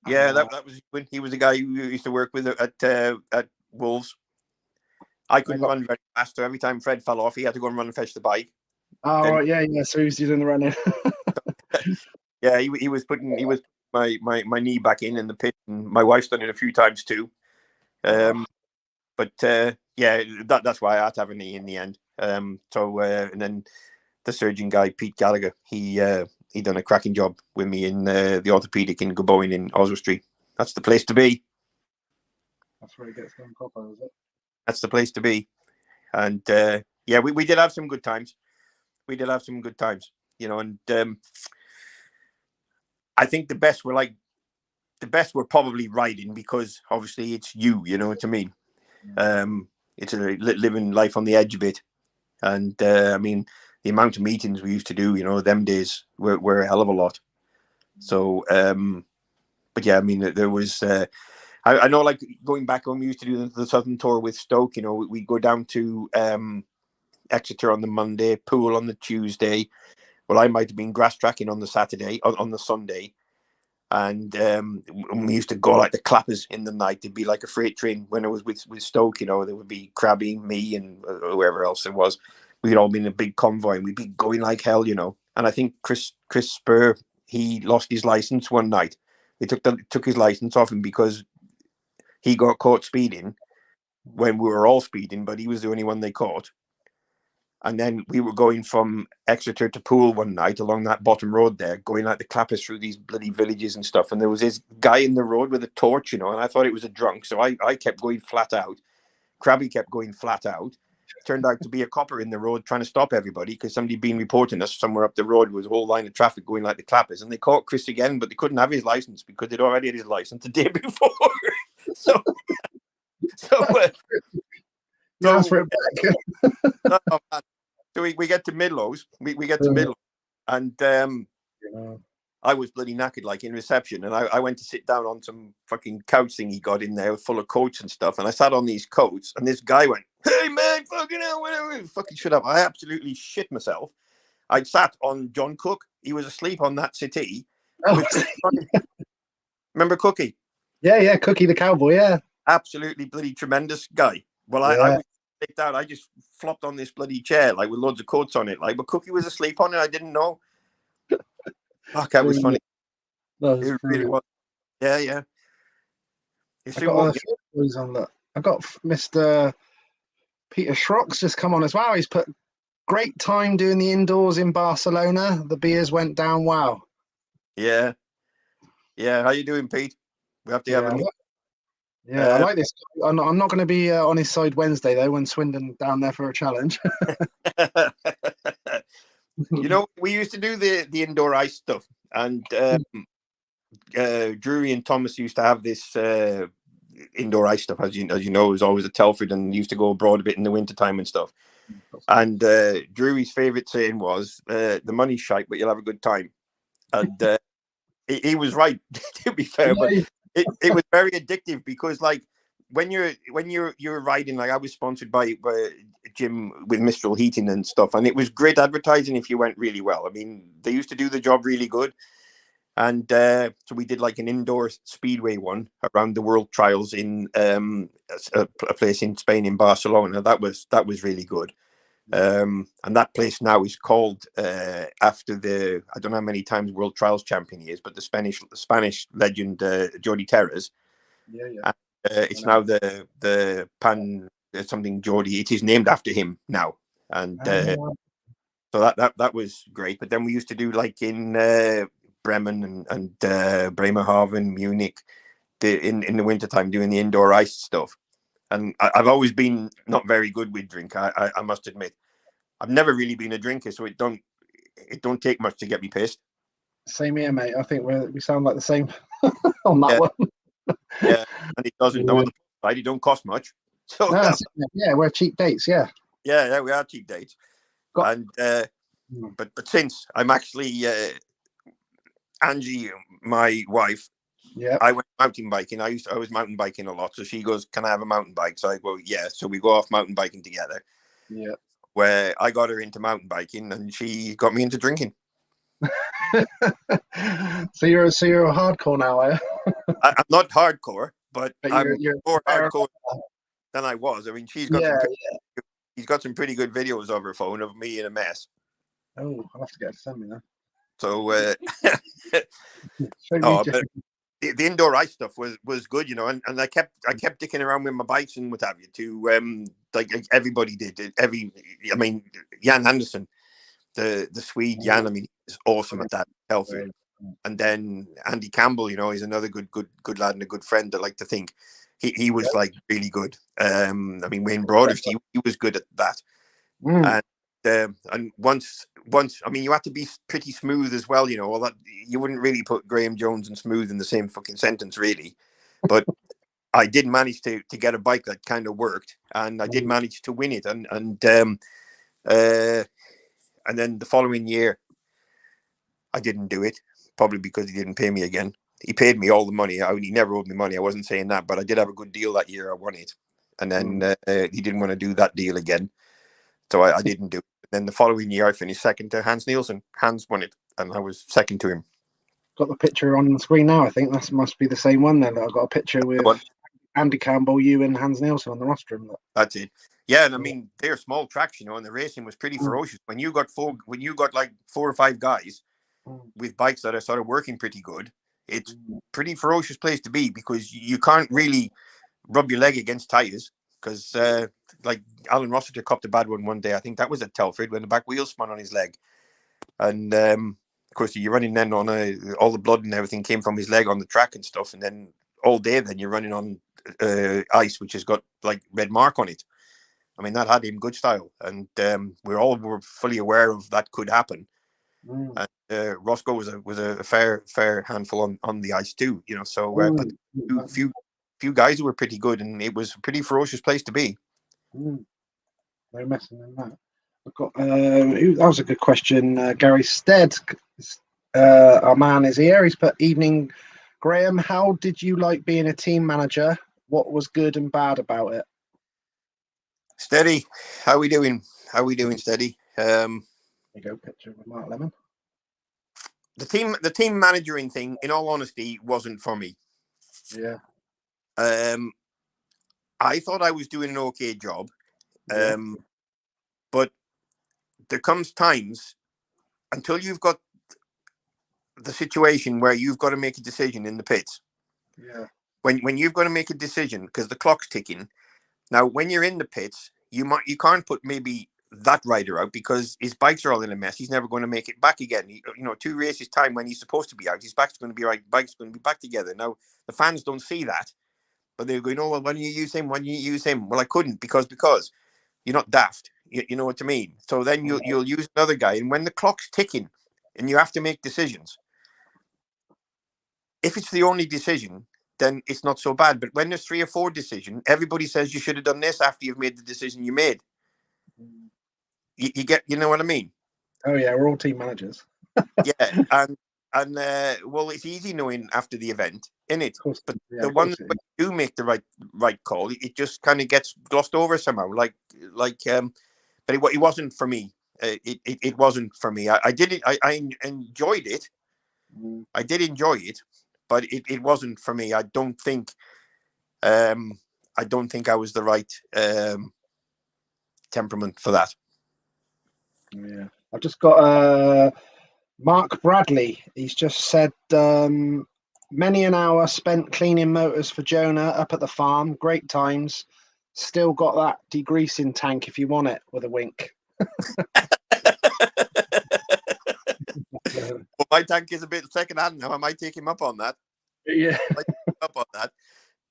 Yeah, that was when he was the guy who used to work with at Wolves. I couldn't run very fast, so every time Fred fell off, he had to go and run and fetch the bike. Oh, right, yeah. So he was doing the running. Yeah, he was putting my knee back in the pit, and my wife's done it a few times too. But yeah, that's why I had to have a knee in the end. And then the surgeon guy, Pete Gallagher, he done a cracking job with me in the orthopedic in Goboin in Oswald Street. That's the place to be. That's where he gets done proper, is it? That's the place to be. And yeah, we did have some good times. And I think the best were the best were probably riding, because obviously it's you know what I mean. It's a living life on the edge a bit, and I mean, the amount of meetings we used to do, them days were a hell of a lot. So, but yeah, I mean, there was. I know, like, going back when we used to do the Southern Tour with Stoke, we'd go down to Exeter on the Monday, Poole on the Tuesday. Well, I might have been grass tracking on the Saturday, on the Sunday. And we used to go like the clappers in the night. It'd be like a freight train when I was with Stoke, there would be Crabby, me, and whoever else it was. We'd all be in a big convoy, and we'd be going like hell, And I think Chris Spur, he lost his license one night. They took his license off him because he got caught speeding when we were all speeding, but he was the only one they caught. And then we were going from Exeter to Poole one night along that bottom road there, going like the clappers through these bloody villages and stuff. And there was this guy in the road with a torch, and I thought it was a drunk. So I kept going flat out. Crabby kept going flat out. Turned out to be a copper in the road trying to stop everybody, because somebody had been reporting us somewhere up the road. There was a whole line of traffic going like the clappers. And they caught Chris again, but they couldn't have his license because they'd already had his license the day before. So That's for it back. So we get to Midlothian. We get to Midlothian, and I was bloody knackered, like, in reception, and I went to sit down on some fucking couch thing he got in there full of coats and stuff, and I sat on these coats, and this guy went, "Hey man, fucking hell, whatever, fucking shut up." I absolutely shit myself. I'd sat on John Cook. He was asleep on that settee. Oh. Remember Cookie? Yeah, Cookie the cowboy, yeah. Absolutely bloody tremendous guy. Well, yeah. I was kicked out. I just flopped on this bloody chair, like, with loads of coats on it, like, but Cookie was asleep on it. I didn't know. Fuck, that was funny. It really was. Yeah. I got a few boys on that. I got Mr. Peter Schrock's just come on as well. He's put great time doing the indoors in Barcelona. The beers went down wow. Yeah. How you doing, Pete? We have to have a meet. Yeah, I like this. I'm not going to be on his side Wednesday though, when Swindon down there for a challenge. We used to do the indoor ice stuff, and Drury and Thomas used to have this indoor ice stuff, as you know, it was always at Telford, and used to go abroad a bit in the wintertime and stuff. And Drury's favourite saying was, "The money's shite, but you'll have a good time." And he was right, to be fair, but it was very addictive, because, like, when you're riding, like, I was sponsored by Jim with Mistral Heating and stuff, and it was great advertising if you went really well. I mean, they used to do the job really good. And so we did like an indoor speedway one around the World Trials in a place in Spain, in Barcelona. That was really good. And that place now is called after I don't know how many times World Trials champion he is, but the Spanish legend Jordi Terres. Yeah. And, it's now the Pan something Jordi. It is named after him now, and so that was great. But then we used to do, like, in Bremen and Bremerhaven, Munich, in the wintertime, doing the indoor ice stuff. And I've always been not very good with drink. I must admit, I've never really been a drinker, so it don't take much to get me pissed. Same here, mate. I think we sound like the same on that one. Yeah, and it doesn't. On the side, it don't cost much. So we're cheap dates. Yeah, we are cheap dates. But since I'm actually Angie, my wife, I went mountain biking. I was mountain biking a lot, so she goes, "Can I have a mountain bike?" So I go, "Yeah." So we go off mountain biking together. Yeah, where I got her into mountain biking, and she got me into drinking. So you're a hardcore now, are you? I'm not hardcore, but I'm more hardcore than I was. I mean, she's got some pretty good videos of her phone of me in a mess. Oh, I'll have to get her to send me that. So, but the indoor ice stuff was good, and I kept dicking around with my bikes and what have you to like everybody did. Jan Anderson, the Swede Jan, I mean, he's awesome at that, healthy. And then Andy Campbell, he's another good lad and a good friend. I like to think he was like really good. I mean, Wayne Broadhurst, he was good at that. And once once, I mean, you had to be pretty smooth as well, you know. All that, you wouldn't really put Graham Jones and smooth in the same fucking sentence, really. But I did manage to get a bike that kind of worked, and I did manage to win it. And then the following year, I didn't do it, probably because he didn't pay me again. He paid me all the money. He never owed me money. I wasn't saying that, but I did have a good deal that year. I won it. And then he didn't want to do that deal again. So I didn't do it. Then the following year, I finished second to Hans Nielsen. Hans won it, and I was second to him. Got the picture on the screen now. I think that must be the same one then. I've got a picture with Andy Campbell, you and Hans Nielsen on the rostrum. That's it. Yeah, and I mean, they're small tracks, you know, and the racing was pretty ferocious. When you got like 4 or 5 guys with bikes that are sort of working pretty good, it's pretty ferocious place to be, because you can't really rub your leg against tires, because like Alan Rossiter copped a bad one day. I think that was at Telford when the back wheel spun on his leg, and of course you're running then on all the blood and everything came from his leg on the track and stuff, and then all day then you're running on ice which has got like red mark on it. I mean, that had him good style, and were fully aware of that could happen. And Roscoe was a fair handful on the ice too, you know. So, but few guys who were pretty good, and it was a pretty ferocious place to be. No messing in that. I've got that was a good question. Gary Stead, our man, is here. He's put, evening, Graham. How did you like being a team manager? What was good and bad about it? Steady, how we doing? Steady? There you go, picture with Mark Lemon. The team managing thing, in all honesty, wasn't for me. Yeah. I thought I was doing an okay job, but there comes times until you've got the situation where you've got to make a decision in the pits. Yeah. When you've got to make a decision because the clock's ticking. Now, when you're in the pits, you can't put maybe that rider out because his bikes are all in a mess. He's never going to make it back again. 2 races time when he's supposed to be out, his back's going to be right. Bike's going to be back together. Now, the fans don't see that, but they're going, "Oh, well, why don't you use him? Why don't you use him?" Well, I couldn't because you're not daft. You know what I mean? So then you'll use another guy, and when the clock's ticking, and you have to make decisions, if it's the only decision, then it's not so bad. But when there's 3 or 4 decisions, everybody says you should have done this after you've made the decision you made. You know what I mean? Oh yeah, we're all team managers. Yeah, and well, it's easy knowing after the event, isn't it? But the ones that do make the right call, it just kind of gets glossed over somehow. But it wasn't for me. It wasn't for me. I did it. I enjoyed it. I did enjoy it, but it wasn't for me. I don't think I was the right temperament for that. Yeah, I've just got Mark Bradley. He's just said many an hour spent cleaning motors for Jonah up at the farm. Great times. Still got that degreasing tank if you want it, with a wink. Well, my tank is a bit second hand now. I might take him up on that. Yeah.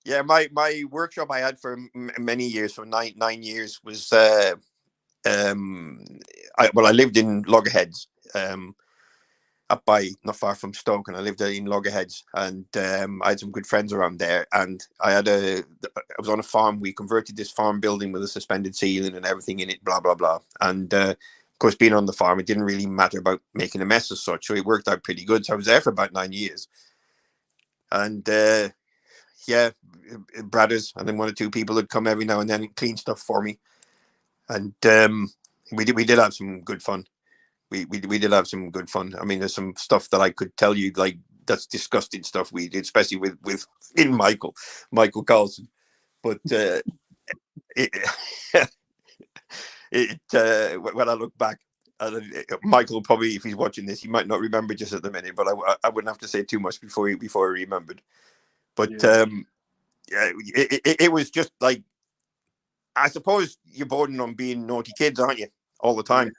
Yeah, my workshop I had for many years, for nine years, was I lived in Loggerheads, up by not far from Stoke, and I lived in Loggerheads, and I had some good friends around there, and I was on a farm. We converted this farm building with a suspended ceiling and everything in it, blah blah blah, and of course, being on the farm, it didn't really matter about making a mess as such, so it worked out pretty good. So I was there for about 9 years, and yeah, Bradders, and then 1 or 2 people would come every now and then and clean stuff for me, and we did have some good fun. We did have some good fun. I mean, there's some stuff that I could tell you, like, that's disgusting stuff we did, especially with Michael Carlson. But when I look back, Michael probably, if he's watching this, he might not remember just at the minute. But I wouldn't have to say too much before he remembered. But it was just like, I suppose you're bored on being naughty kids, aren't you, all the time?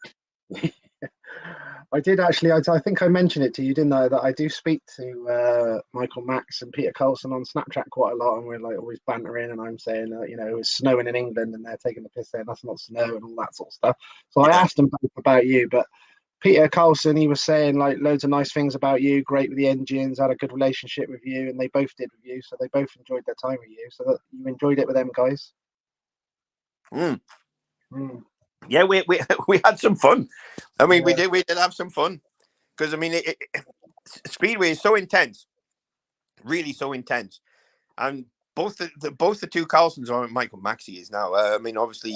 I did actually. I think I mentioned it to you, didn't I? That I do speak to Michael Max and Peter Carlson on Snapchat quite a lot, and we're like always bantering. And I'm saying that it's snowing in England, and they're taking the piss saying that's not snow and all that sort of stuff. So I asked them both about you, but Peter Carlson, he was saying like loads of nice things about you, great with the engines, had a good relationship with you, and they both did with you, so they both enjoyed their time with you. So that you enjoyed it with them guys. Yeah, we we had some fun. I mean, we did have some fun because I mean, Speedway is so intense, really so intense, and both the two Carlsons, or Michael Maxey is now. I mean, obviously,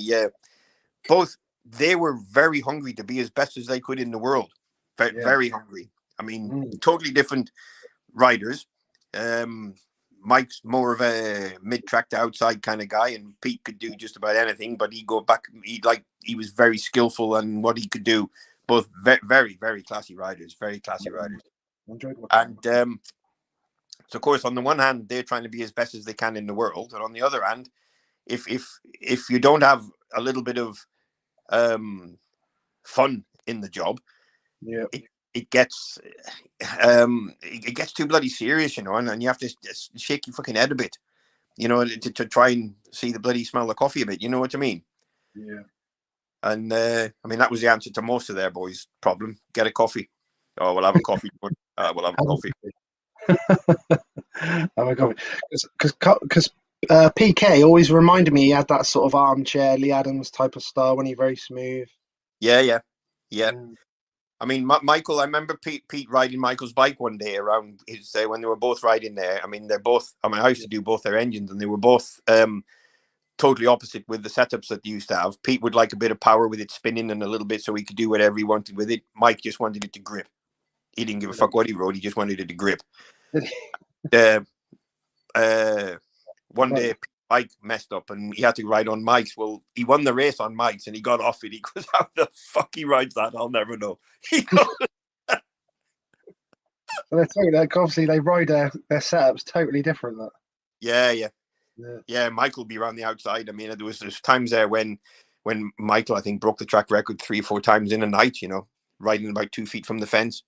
both they were very hungry to be as best as they could in the world. Very hungry. I mean, totally different riders. Mike's more of a mid-track to outside kind of guy, and Pete could do just about anything. But he'd go back. He was very skillful and what he could do. Both very, very classy riders. Very classy riders. And so, of course, on the one hand, they're trying to be as best as they can in the world, and on the other hand, if you don't have a little bit of fun in the job, it gets too bloody serious, you know, and you have to shake your fucking head a bit, you know, to try and see the bloody smell of coffee a bit. You know what I mean? Yeah. And I mean, that was the answer to most of their boys' problem. Get a coffee. Oh, we'll have a coffee. We'll have a coffee. Have a coffee. Because PK always reminded me he had that sort of armchair Lee Adams type of style when he's very smooth. Yeah. I mean, Michael, I remember Pete riding Michael's bike one day around his when they were both riding there. I mean, I used to do both their engines, and they were both totally opposite with the setups that they used to have. Pete would like a bit of power with it spinning and a little bit so he could do whatever he wanted with it. Mike just wanted it to grip. He didn't give a fuck what he rode. He just wanted it to grip. One day, Mike messed up and he had to ride on Mike's. Well, he won the race on Mike's and he got off it. He goes, how the fuck he rides that? I'll never know. He goes, So they tell you that obviously they ride their setups totally different. Yeah. Michael will be around the outside. I mean, there's times there when Michael, I think, broke the track record 3 or 4 times in a night, you know, riding about 2 feet from the fence.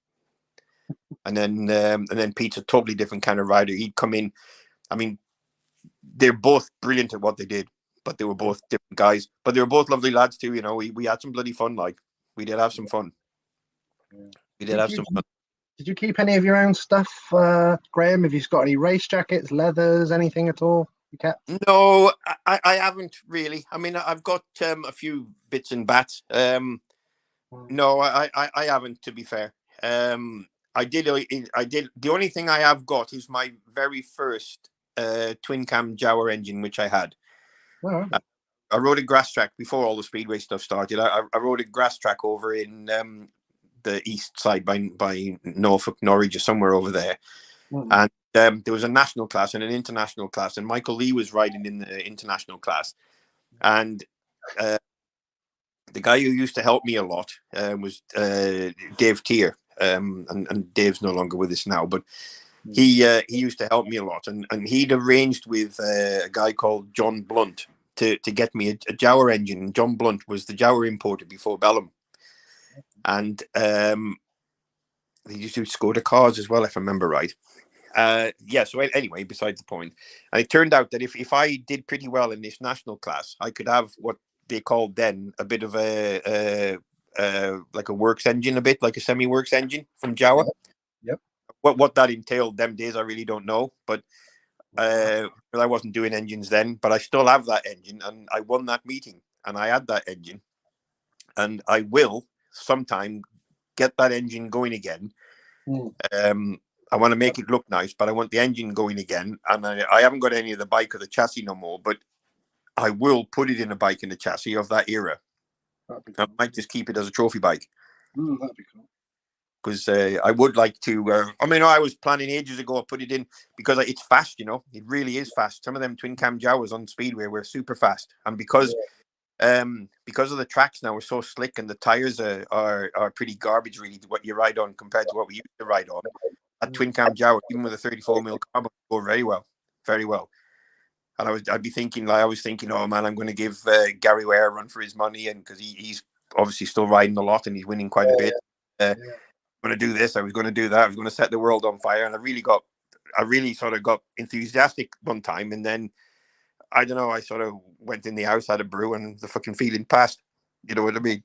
And then Pete's a totally different kind of rider. He'd come in. I mean, they're both brilliant at what they did, but they were both different guys. But they were both lovely lads too. You know, we had some bloody fun. Like, we did have some fun. We did have some fun. Did you keep any of your own stuff, Graham? Have you got any race jackets, leathers, anything at all? You kept? No, I haven't really. I mean, I've got a few bits and bats. No, I haven't, to be fair. I did. The only thing I have got is my very first twin cam Jawa engine, which I had. Oh, okay. I rode a grass track before all the Speedway stuff started. I rode a grass track over in the east side by Norfolk, Norwich, or somewhere over there. And there was a national class and an international class, and Michael Lee was riding in the international class. And the guy who used to help me a lot was Dave Tier. And Dave's no longer with us now, but he used to help me a lot, and he'd arranged with a guy called John Blunt to get me a Jawa engine. John Blunt was the Jawa importer before Bellum, and he used to Skoda cars as well, if I remember right. So anyway, besides the point, and it turned out that if I did pretty well in this national class, I could have what they called then a bit of a like a works engine, a bit like a semi-works engine from Jawa. Yep. What that entailed them days, I really don't know, but I wasn't doing engines then, but I still have that engine, and I won that meeting, and I had that engine, and I will sometime get that engine going again. I want to make it look nice, but I want the engine going again, and I haven't got any of the bike or the chassis no more, but I will put it in a bike in the chassis of that era. Cool. I might just keep it as a trophy bike. That'd be cool. Because I would like to. I mean, I was planning ages ago to put it in because it's fast. You know, it really is fast. Some of them twin cam Jawas on Speedway were super fast, and because of the tracks now are so slick and the tires are pretty garbage, really, what you ride on compared to what we used to ride on. That twin cam Jawa, even with a 34mm carbon, go very well, very well. And I was thinking, oh man, I'm going to give Gary Ware a run for his money, and because he's obviously still riding a lot and he's winning quite a bit. I'm going to do this. I was going to do that. I was going to set the world on fire, and I really sort of got enthusiastic one time, and then I don't know. I sort of went in the house, had a brew, and the fucking feeling passed. You know what I mean?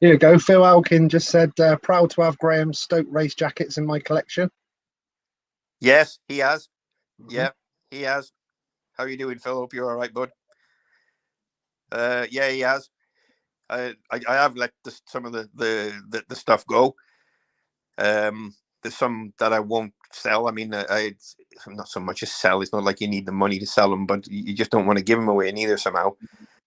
Here you go. Phil Elkin just said, proud to have Graham's Stoke race jackets in my collection. Yes, he has. Yeah, he has. How you doing, Phil? Hope you're all right, bud. Yeah, he has. I have let some of the stuff go. There's some that I won't sell. I mean, I'm not so much a sell. It's not like you need the money to sell them, but you just don't want to give them away neither somehow.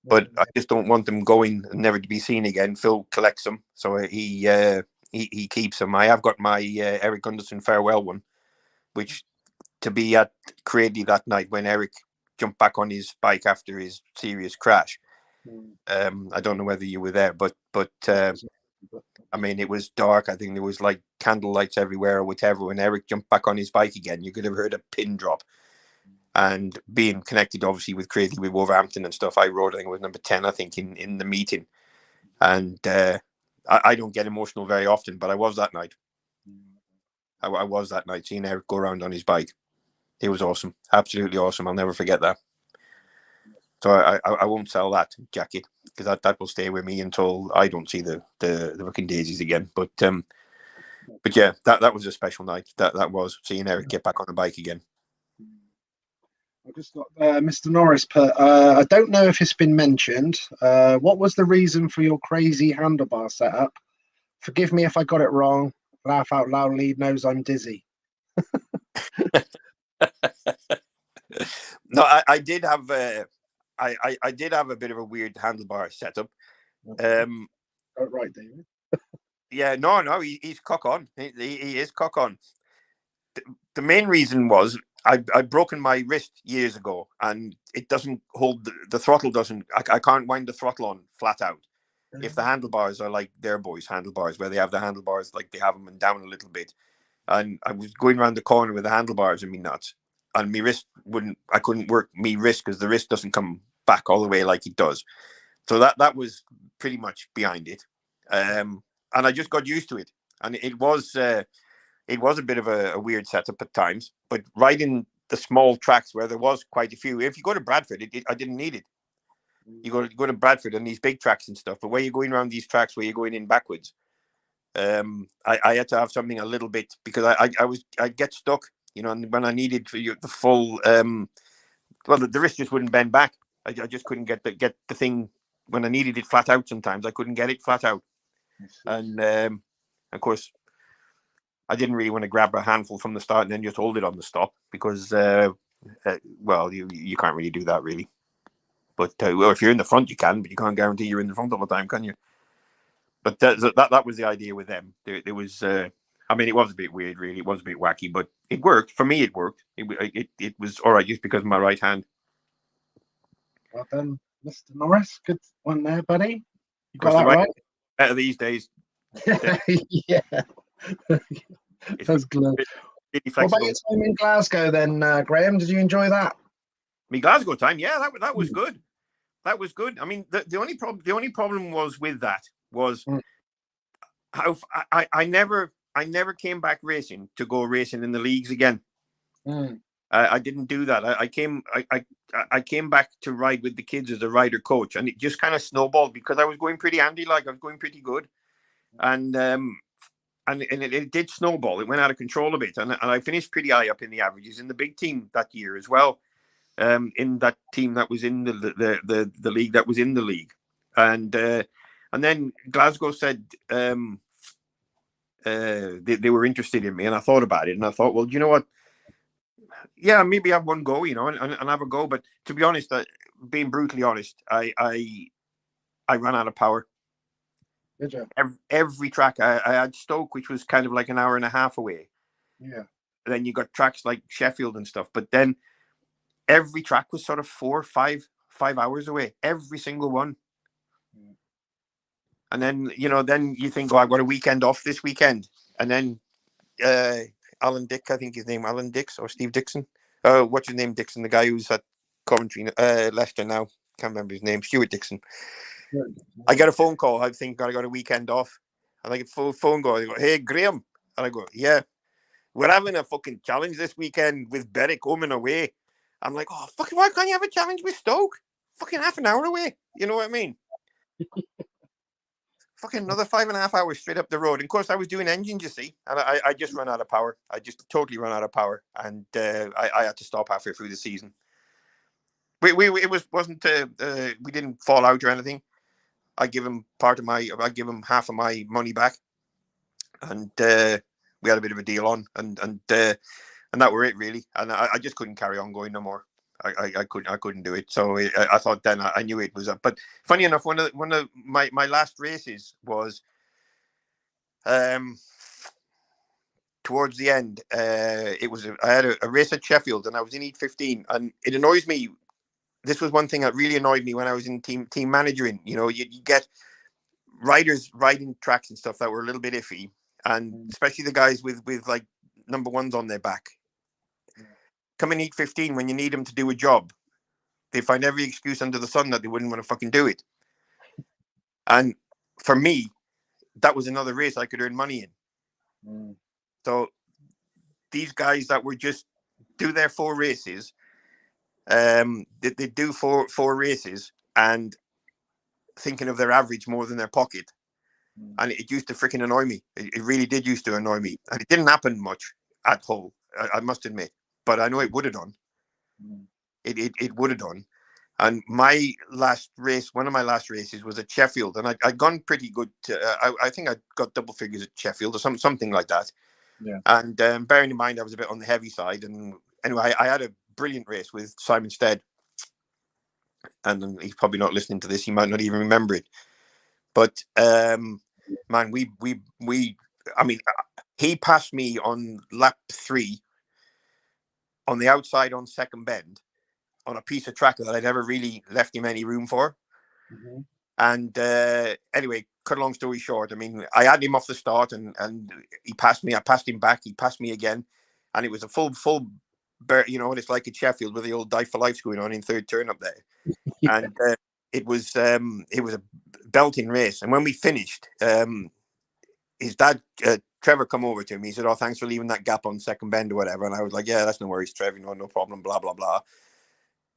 But I just don't want them going and never to be seen again. Phil collects them, so he keeps them. I have got my Eric Gunderson farewell one, which to be at Cradley that night when Eric jumped back on his bike after his serious crash. I don't know whether you were there, but I mean, it was dark. I think there was like candle lights everywhere or whatever. When Eric jumped back on his bike again, you could have heard a pin drop. And being connected, obviously, with Cradley, with Wolverhampton and stuff, I rode, I think it was number 10, I think, in the meeting. And I don't get emotional very often, but I was that night. I was that night, seeing Eric go around on his bike. It was awesome. Absolutely awesome. I'll never forget that. So I won't sell that jacket because that will stay with me until I don't see the fucking daisies again. But yeah, that was a special night. That was seeing Eric get back on the bike again. I just got Mr. Norris put, I don't know if it's been mentioned. What was the reason for your crazy handlebar setup? Forgive me if I got it wrong. Laugh out loud, lead knows I'm dizzy. No, I did have I did have a bit of a weird handlebar setup. Right, David. Yeah, no, he's cock on. He is cock on. The main reason was I'd broken my wrist years ago, and it doesn't hold the throttle. Doesn't I can't wind the throttle on flat out. If the handlebars are like their boys' handlebars, where they have the handlebars like they have them down a little bit, and I was going around the corner with the handlebars and me nuts, and my wrist I couldn't work me wrist because the wrist doesn't come back all the way like it does. So that was pretty much behind it, and I just got used to it, and it was a bit of a weird setup at times, but riding the small tracks where there was quite a few. If you go to Bradford, I didn't need it. You go to Bradford and these big tracks and stuff, but where you're going around these tracks where you're going in backwards, I had to have something a little bit because I'd get stuck, and when I needed the full, well, the wrist just wouldn't bend back. I just couldn't get the thing when I needed it flat out. Sometimes I couldn't get it flat out, and of course, I didn't really want to grab a handful from the start and then just hold it on the stop because, well, you can't really do that really. But well, if you're in the front, you can, but you can't guarantee you're in the front all the time, can you? But that was the idea with them. There was, I mean, it was a bit weird, really. It was a bit wacky, but it worked for me. It worked. It was all right just because of my right hand. Well done, Mr. Norris. Good one there, buddy. You got that right. Better these days. Yeah. That's good. Really what about your time in Glasgow then, Graham? Did you enjoy that? Me Glasgow time, yeah, that was good. That was good. I mean, the only problem was with that was how I never came back racing to go racing in the leagues again. I didn't do that. I came back to ride with the kids as a rider coach, and it just kind of snowballed because I was going pretty handy, like I was going pretty good, and it did snowball. It went out of control a bit, and I finished pretty high up in the averages in the big team that year as well. In that team that was in the league that was in the league, and then Glasgow said they were interested in me, and I thought about it, and I thought, well, you know what? Yeah, maybe have one go, and have a go. But to be honest, being brutally honest, I ran out of power. Good job. Every track I had Stoke, which was kind of like an hour and a half away. Yeah. And then you got tracks like Sheffield and stuff, but then every track was sort of 4 or 5 hours away, every single one. And then, then you think, oh, I've got a weekend off this weekend. And then Alan Dick, I think his name, Alan Dix or Steve Dixon. What's his name, Dixon? The guy who's at Coventry, Leicester now. Can't remember his name. Stuart Dixon. Yeah. I got a phone call. I think I got a weekend off. And I get a phone call. They go, hey, Graham. And I go, yeah, we're having a fucking challenge this weekend with Berwick home and away. I'm like, oh, fucking, why can't you have a challenge with Stoke? Fucking half an hour away. You know what I mean? fucking another 5.5 hours straight up the road. And of course, I was doing engines, you see, and I just ran out of power. I just totally ran out of power, and I had to stop halfway through the season. Wasn't we didn't fall out or anything. I give him half of my money back, and we had a bit of a deal on, and that were it really. And I just couldn't carry on going no more. I couldn't do it. So I thought then I knew it was up. But funny enough, one of my last races was towards the end. It was I had a race at Sheffield, and I was in Heat 15, and it annoys me. This was one thing that really annoyed me when I was in team managering. You know, you get riders riding tracks and stuff that were a little bit iffy, and especially the guys with like number ones on their back. Come in Heat 15 when you need them to do a job, they find every excuse under the sun that they wouldn't want to fucking do it. And for me, that was another race I could earn money in. So these guys that were just do their 4 races, they do four races and thinking of their average more than their pocket. And it used to freaking annoy me. It really did used to annoy me. And it didn't happen much at Hull, I must admit. But I know it would have done. It would have done. And my last race, one of my last races was at Sheffield. And I'd gone pretty good. I think I got double figures at Sheffield or something like that. Yeah. And bearing in mind, I was a bit on the heavy side. And anyway, I had a brilliant race with Simon Stead. And he's probably not listening to this. He might not even remember it. But, man, I mean, he passed me on lap 3 on the outside on second bend on a piece of track that I'd never really left him any room for. And anyway, cut a long story short, I mean, I had him off the start and he passed me. I passed him back. He passed me again. And it was a full, you know what it's like at Sheffield with the old die for life's going on in third turn up there. Yeah. And it was a belting race. And when we finished, his dad, Trevor, come over to me. He said, "Oh, thanks for leaving that gap on second bend or whatever." And I was like, "Yeah, that's no worries, Trevor. No problem, blah, blah, blah."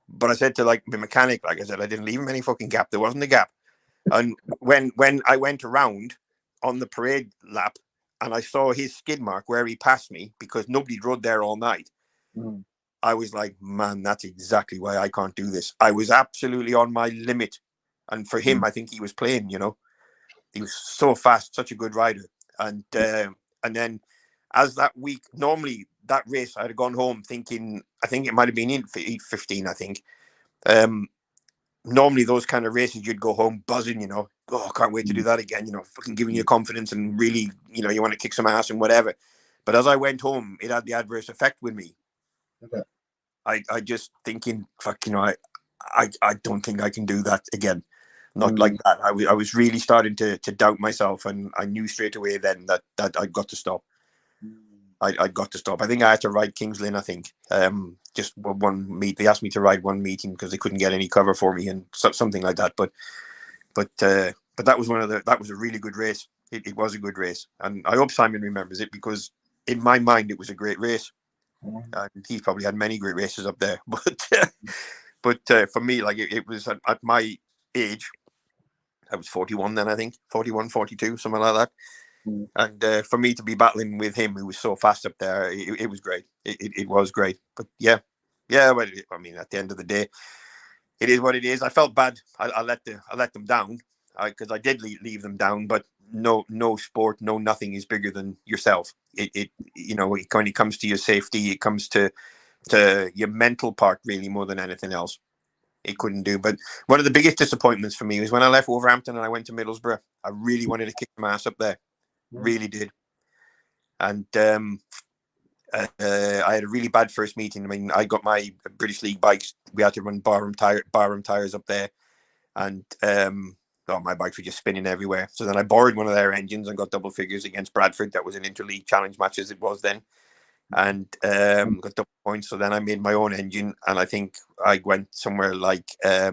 But I said to like the mechanic, like I said, I didn't leave him any fucking gap. There wasn't a gap. And when I went around on the parade lap and I saw his skid mark where he passed me because nobody rode there all night, I was like, man, that's exactly why I can't do this. I was absolutely on my limit. And for him, I think he was playing, you know. He was so fast, such a good rider. And then as that week, normally that race, I'd have gone home thinking, I think it might have been in 15, I think. Normally those kind of races, you'd go home buzzing, you know. Oh, I can't wait to do that again, you know, fucking giving you confidence and really, you know, you want to kick some ass and whatever. But as I went home, it had the adverse effect with me. Okay. I just thinking, fuck, you know, I don't think I can do that again. Not like that. I was really starting to doubt myself, and I knew straight away then that I'd got to stop. I'd got to stop. I think I had to ride Kings Lynn, I think. Just one meet. They asked me to ride one meeting because they couldn't get any cover for me and something like that. But that was that was a really good race. It was a good race. And I hope Simon remembers it because in my mind, it was a great race. And he's probably had many great races up there. But for me, like it was at my age, I was 41 then, I think. 41, 42, something like that. And for me to be battling with him, who was so fast up there, it was great. It was great. But yeah. But I mean, at the end of the day, it is what it is. I felt bad. I let them down because I did leave them down. But no sport, no nothing is bigger than yourself. It you know, when it comes to your safety, it comes to your mental part really more than anything else. It couldn't do. But one of the biggest disappointments for me was when I left Wolverhampton and I went to Middlesbrough. I really wanted to kick my ass up there. Really did. And I had a really bad first meeting. I mean, I got my British League bikes. We had to run Barham tires up there. And my bikes were just spinning everywhere. So then I borrowed one of their engines and got double figures against Bradford. That was an interleague challenge match as it was then. And got double points. So then I made my own engine. And I think I went somewhere like I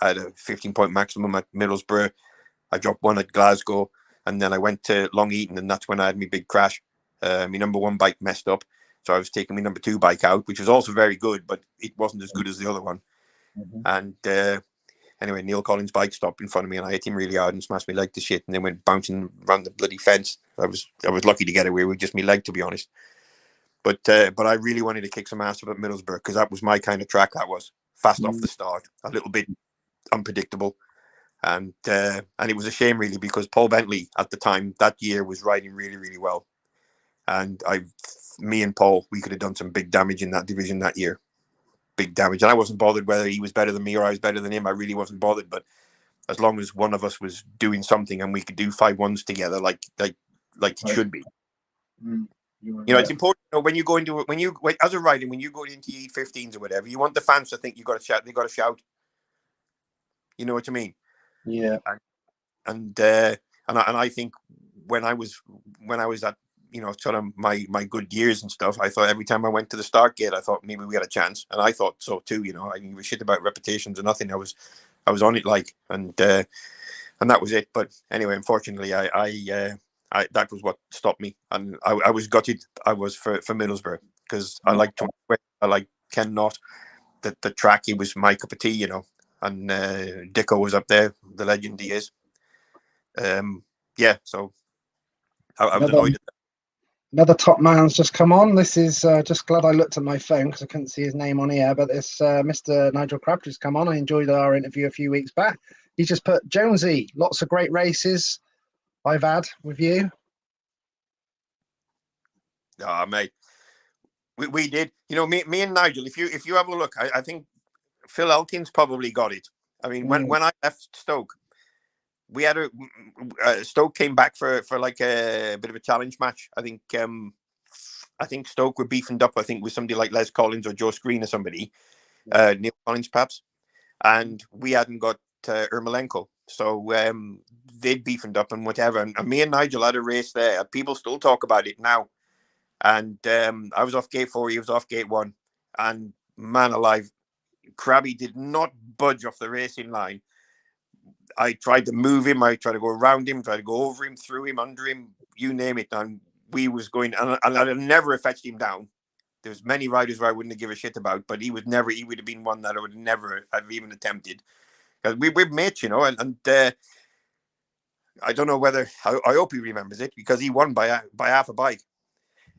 had a 15-point maximum at Middlesbrough. I dropped one at Glasgow. And then I went to Long Eaton, and that's when I had my big crash. My number 1 bike messed up. So I was taking my number 2 bike out, which was also very good, but it wasn't as good as the other one. And Anyway, Neil Collins' bike stopped in front of me, and I hit him really hard and smashed my leg to shit, and then went bouncing around the bloody fence. I was lucky to get away with just my leg, to be honest. But I really wanted to kick some ass up at Middlesbrough, because that was my kind of track. That was fast off the start, a little bit unpredictable, and it was a shame really, because Paul Bentley at the time that year was riding really, really well, and me and Paul, we could have done some big damage in that division that year. Big damage. And I wasn't bothered whether he was better than me or I was better than him. I really wasn't bothered. But as long as one of us was doing something and we could do 5-1s together, like it should be. It's important. When you go into as a rider, when you go into E15s or whatever, you want the fans to think you got to shout. They got to shout. You know what I mean? Yeah. And I think when I was at sort of my good years and stuff, I thought every time I went to the start gate, I thought maybe we had a chance, and I thought so too. I didn't give a shit about reputations or nothing. I was on it and that was it. But anyway, unfortunately, I that was what stopped me, and I was gutted. I was for Middlesbrough, because I like Ken Knott. The track, he was my cup of tea, and Dicko was up there, the legend he is. So I was annoyed at that. Another top man's just come on. This is just glad I looked at my phone because I couldn't see his name on here. But it's Mr. Nigel Crabtree's come on. I enjoyed our interview a few weeks back. He just put, Jonesy, lots of great races I've had with you. Oh, mate, we did. Me and Nigel. If you have a look, I think Phil Elkins probably got it. I mean, when I left Stoke, we had Stoke came back for like a bit of a challenge match. I think Stoke were beefing up, I think, with somebody like Les Collins or Joe Screen or somebody, Neil Collins perhaps, and we hadn't got Ermolenko, so they'd beefed up and whatever. And me and Nigel had a race there. People still talk about it now. And I was off gate 4, he was off gate 1, and man alive, Crabby did not budge off the racing line. I tried to move him, I tried to go around him, tried to go over him, through him, under him, you name it, and we was going, and I'd never have fetched him down. There's many riders where I wouldn't have given a shit about, but he would have been one that I would never have even attempted. Because we're mates, and I don't know whether, I hope he remembers it, because he won by half a bike.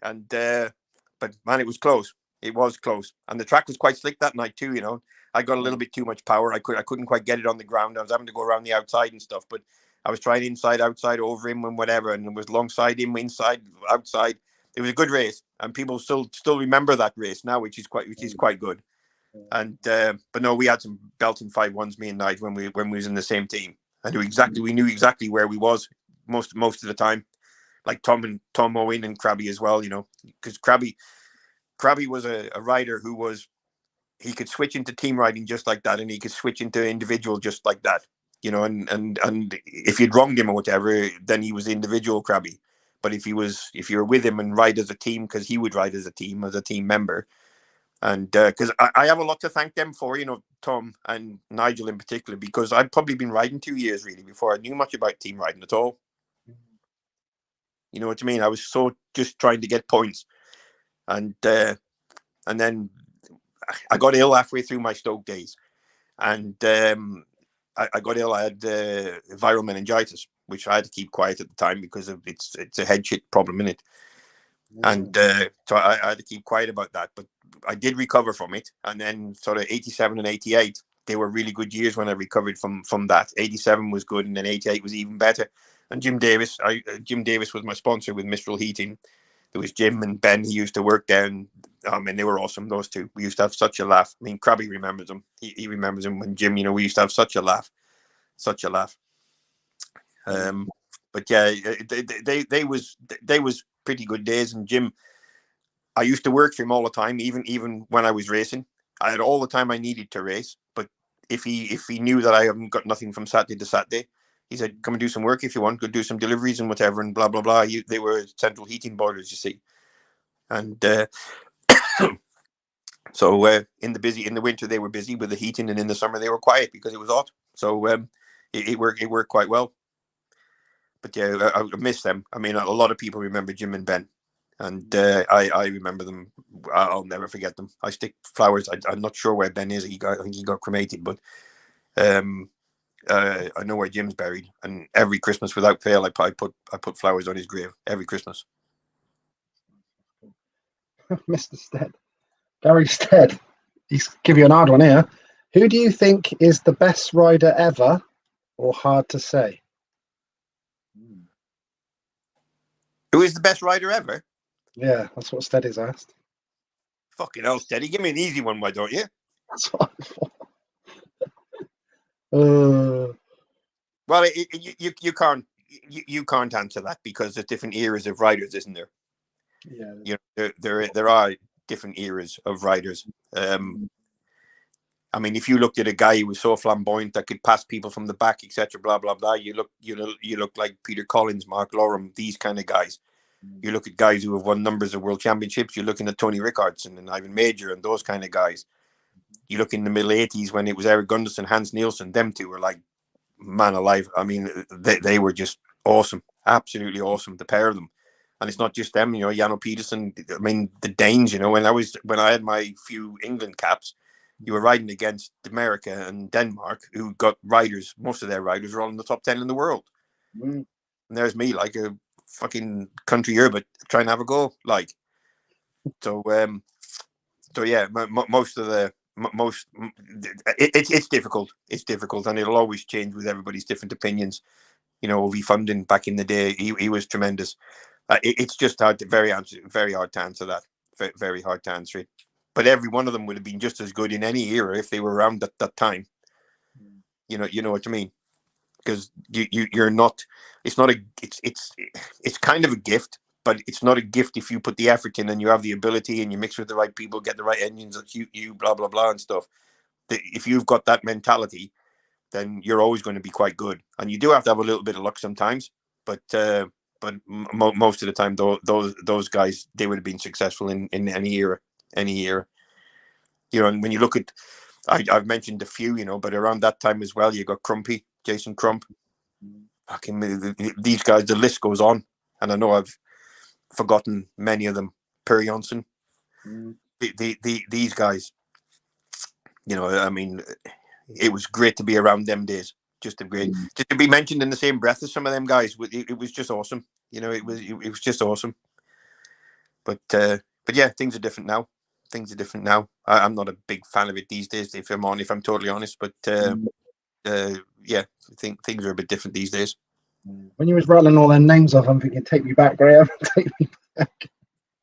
And but man, it was close. It was close, and the track was quite slick that night too. I got a little bit too much power. I couldn't quite get it on the ground. I was having to go around the outside and stuff, but I was trying inside, outside, over him and whatever, and it was alongside him, inside, outside. It was a good race, and people still remember that race now, which is quite good. And but no, we had some belting 5-1s, me and Nigel, when we was in the same team. We knew exactly where we was most of the time. Like Tom Owen and Crabby as well, because Crabby was a rider who he could switch into team riding just like that, and he could switch into individual just like that, and if you'd wronged him or whatever, then he was individual Crabby. But if you were with him and ride as a team, because he would ride as a team member, and because I have a lot to thank them for, Tom and Nigel in particular, because I'd probably been riding 2 years really before I knew much about team riding at all. You know what I mean? I was so just trying to get points, and then I got ill halfway through my Stoke days, and I got ill. I had viral meningitis, which I had to keep quiet at the time because of it's a head shit problem in it, and so I had to keep quiet about that. But I did recover from it, and then sort of 87 and 88, they were really good years when I recovered from that. 87 was good, and then 88 was even better. And Jim Davis was my sponsor with Mistral Heating. There was Jim and Ben. He used to work there, and they were awesome. Those two. We used to have such a laugh. I mean, Crabby remembers them. He remembers them when Jim. We used to have such a laugh. But yeah, they was pretty good days. And Jim, I used to work for him all the time, even when I was racing. I had all the time I needed to race. But if he knew that I haven't got nothing from Saturday to Saturday, he said, come and do some work if you want. Go do some deliveries and whatever and blah, blah, blah. They were central heating boilers, you see. And so in the winter, they were busy with the heating, and in the summer, they were quiet because it was hot. So it worked quite well. But yeah, I miss them. I mean, a lot of people remember Jim and Ben. And I remember them. I'll never forget them. I stick flowers. I'm not sure where Ben is. I think he got cremated, but I know where Jim's buried, and every Christmas without fail, I put flowers on his grave every Christmas. Mr. Stead, Gary Stead, he's give you an hard one here. Who do you think is the best rider ever, or hard to say? Who is the best rider ever? Yeah, that's what Stead is asked. Fucking hell, Steady. Give me an easy one, why don't you? That's what I thought. Well, Well, you can't answer that because there's different eras of riders, isn't there? yeah. You know, there are different eras of riders. I mean, if you looked at a guy who was so flamboyant that could pass people from the back, etc., blah blah blah, you look like Peter Collins, Mark Loram, these kind of guys. You look at guys who have won numbers of world championships. You're looking at Tony Rickardson and Ivan Major and those kind of guys. You look in the middle '80s when it was Eric Gunderson, Hans Nielsen. Them two were like man alive. I mean, they were just awesome, absolutely awesome. The pair of them, and it's not just them. You know, Jano Peterson. I mean, the Danes. You know, when I had my few England caps, you were riding against America and Denmark, who got riders. Most of their riders were all in the top 10 in the world. And there's me, like a fucking country Urbit, trying to have a go. Like, so yeah. It's difficult. It's difficult, and it'll always change with everybody's different opinions. You know, V Funding back in the day, he was tremendous. It's just very hard to answer that. Very hard to answer it. But every one of them would have been just as good in any era if they were around at that time. You know what I mean? Because you're not. It's not a. It's kind of a gift, but it's not a gift if you put the effort in and you have the ability and you mix with the right people, get the right engines that you blah blah blah and stuff. If you've got that mentality, then you're always going to be quite good. And you do have to have a little bit of luck sometimes, but most of the time, those guys, they would have been successful in any era. You know, and when you look at, I've mentioned a few, you know, but around that time as well, you got Crumpy, Jason Crump. Fucking these guys, the list goes on, and I know I've forgotten many of them. Per Jonsson, these guys. You know, I mean, it was great to be around them days. Just to be mentioned in the same breath as some of them guys. It was just awesome. You know, it was just awesome. But yeah, things are different now. I'm not a big fan of it these days, if I'm totally honest. But yeah, I think things are a bit different these days. When you was rattling all their names off, I'm thinking, take me back, Graham. Take me back.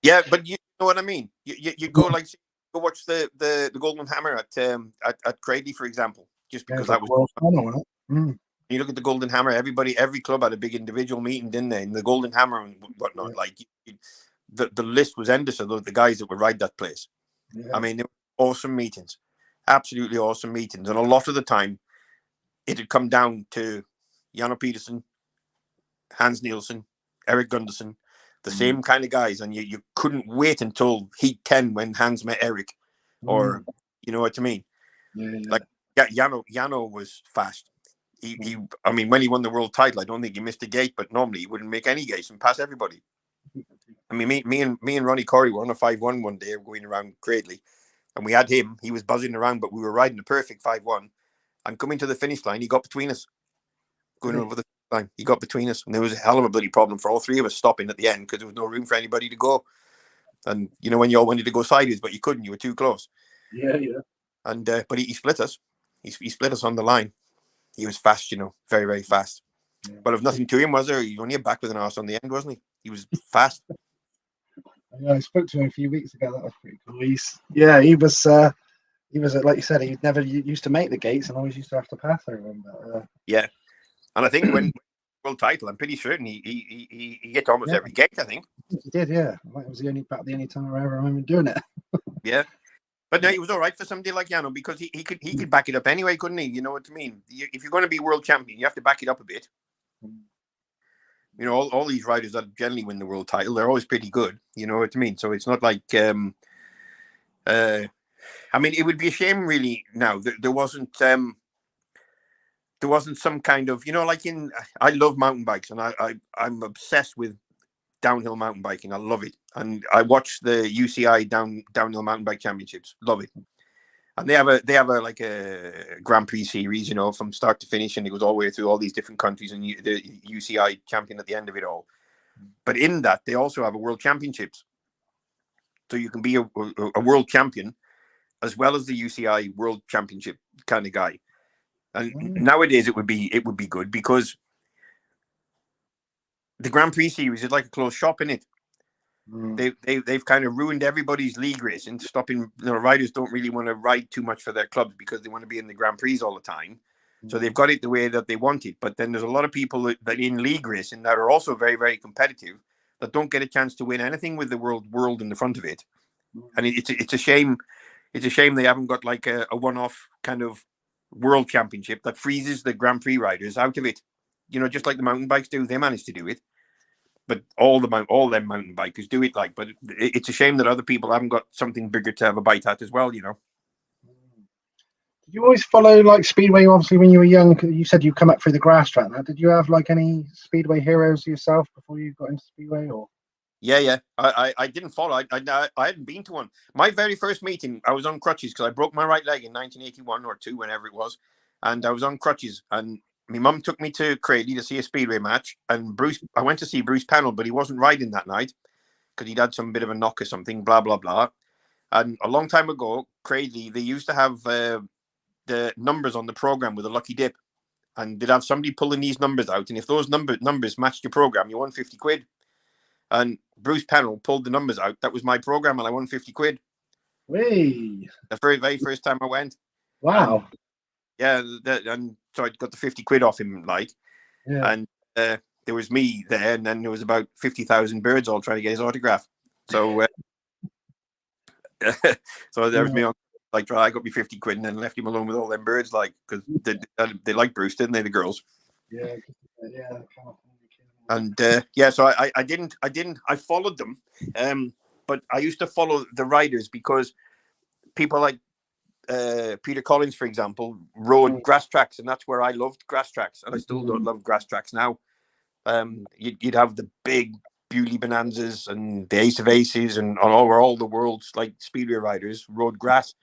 Yeah, but you know what I mean. You go like go watch the Golden Hammer at Cradley, for example, just because that was. You look at the Golden Hammer. Every club had a big individual meeting, didn't they? And the Golden Hammer and whatnot. Yeah. Like the list was endless of the guys that would ride that place. Yeah. I mean, they were awesome meetings, absolutely awesome meetings, and a lot of the time, it had come down to Jano Peterson, Hans Nielsen, Eric Gunderson, the same kind of guys, and you couldn't wait until Heat 10 when Hans met Eric, or you know what I mean? Yeah. Like Jano was fast. I mean, when he won the world title, I don't think he missed a gate, but normally he wouldn't make any gates and pass everybody. I mean, me and Ronnie Corey were on a 5-1 one day going around Cradley, and we had him. He was buzzing around, but we were riding a perfect 5-1, and coming to the finish line, he got between us. Going over the line, he got between us, and there was a hell of a bloody problem for all three of us stopping at the end because there was no room for anybody to go. And you know, when you all wanted to go sideways, but you couldn't, you were too close. Yeah. And but he split us. He split us on the line. He was fast, you know, very, very fast. Yeah. But if nothing to him, was there? He only a back with an arse on the end, wasn't he? He was fast. Yeah, I spoke to him a few weeks ago. That was pretty cool. He was like you said, he never used to make the gates and always used to have to pass over them. But, yeah, and I think when world title, I'm pretty certain he hit almost every gate. I think he did. Yeah, that was the only time I ever remember doing it. Yeah. But no, he was all right for somebody like Jano because he could back it up anyway, couldn't he? You know what I mean? If you're going to be world champion, you have to back it up a bit. You know, all these riders that generally win the world title, they're always pretty good. You know what I mean? So it's not like, I mean, it would be a shame really now that there wasn't some kind of, you know, like I love mountain bikes and I'm obsessed with downhill mountain biking. I love it. And I watch the UCI downhill mountain bike championships. Love it. And they have a like a Grand Prix series, you know, from start to finish, and it goes all the way through all these different countries, and the UCI champion at the end of it all. But in that, they also have a World Championships, so you can be a world champion as well as the UCI World Championship kind of guy. And nowadays, it would be good because the Grand Prix series is like a closed shop, in it. They've kind of ruined everybody's league race and stopping. Riders don't really want to ride too much for their clubs because they want to be in the Grand Prix all the time. So they've got it the way that they want it. But then there's a lot of people that in league racing that are also very, very competitive that don't get a chance to win anything with the world in the front of it. And it's a shame. It's a shame they haven't got like a one-off kind of world championship that freezes the Grand Prix riders out of it. You know, just like the mountain bikes do. They manage to do it. But all them mountain bikers do it like. But it's a shame that other people haven't got something bigger to have a bite at as well, you know. Did you always follow like Speedway? Obviously, when you were young, you said you come up through the grass track. Now, did you have like any Speedway heroes yourself before you got into Speedway? Or Yeah. I didn't follow. I hadn't been to one. My very first meeting, I was on crutches because I broke my right leg in 1981 or 2, whenever it was, and I was on crutches. And my mum took me to Cradley to see a Speedway match, and I went to see Bruce Pennell, but he wasn't riding that night because he'd had some bit of a knock or something, blah, blah, blah. And a long time ago, Cradley, they used to have the numbers on the program with a lucky dip, and they'd have somebody pulling these numbers out. And if those numbers matched your program, you won 50 quid. And Bruce Pennell pulled the numbers out. That was my program, and I won 50 quid. Whee! The very first time I went. Wow. And so I got the 50 quid off him, like. Yeah. And there was me there, and then there was about 50,000 birds all trying to get his autograph. So, so there was me on, like, I got me 50 quid and then left him alone with all them birds, like, because they liked Bruce, didn't they, the girls? Yeah. And so I followed them, but I used to follow the riders because people like Peter Collins, for example, rode grass tracks, and that's where I loved grass tracks, and I still don't love grass tracks now. You'd have the big Bewley Bonanzas and the Ace of Aces and all the world's like Speedway riders rode grass.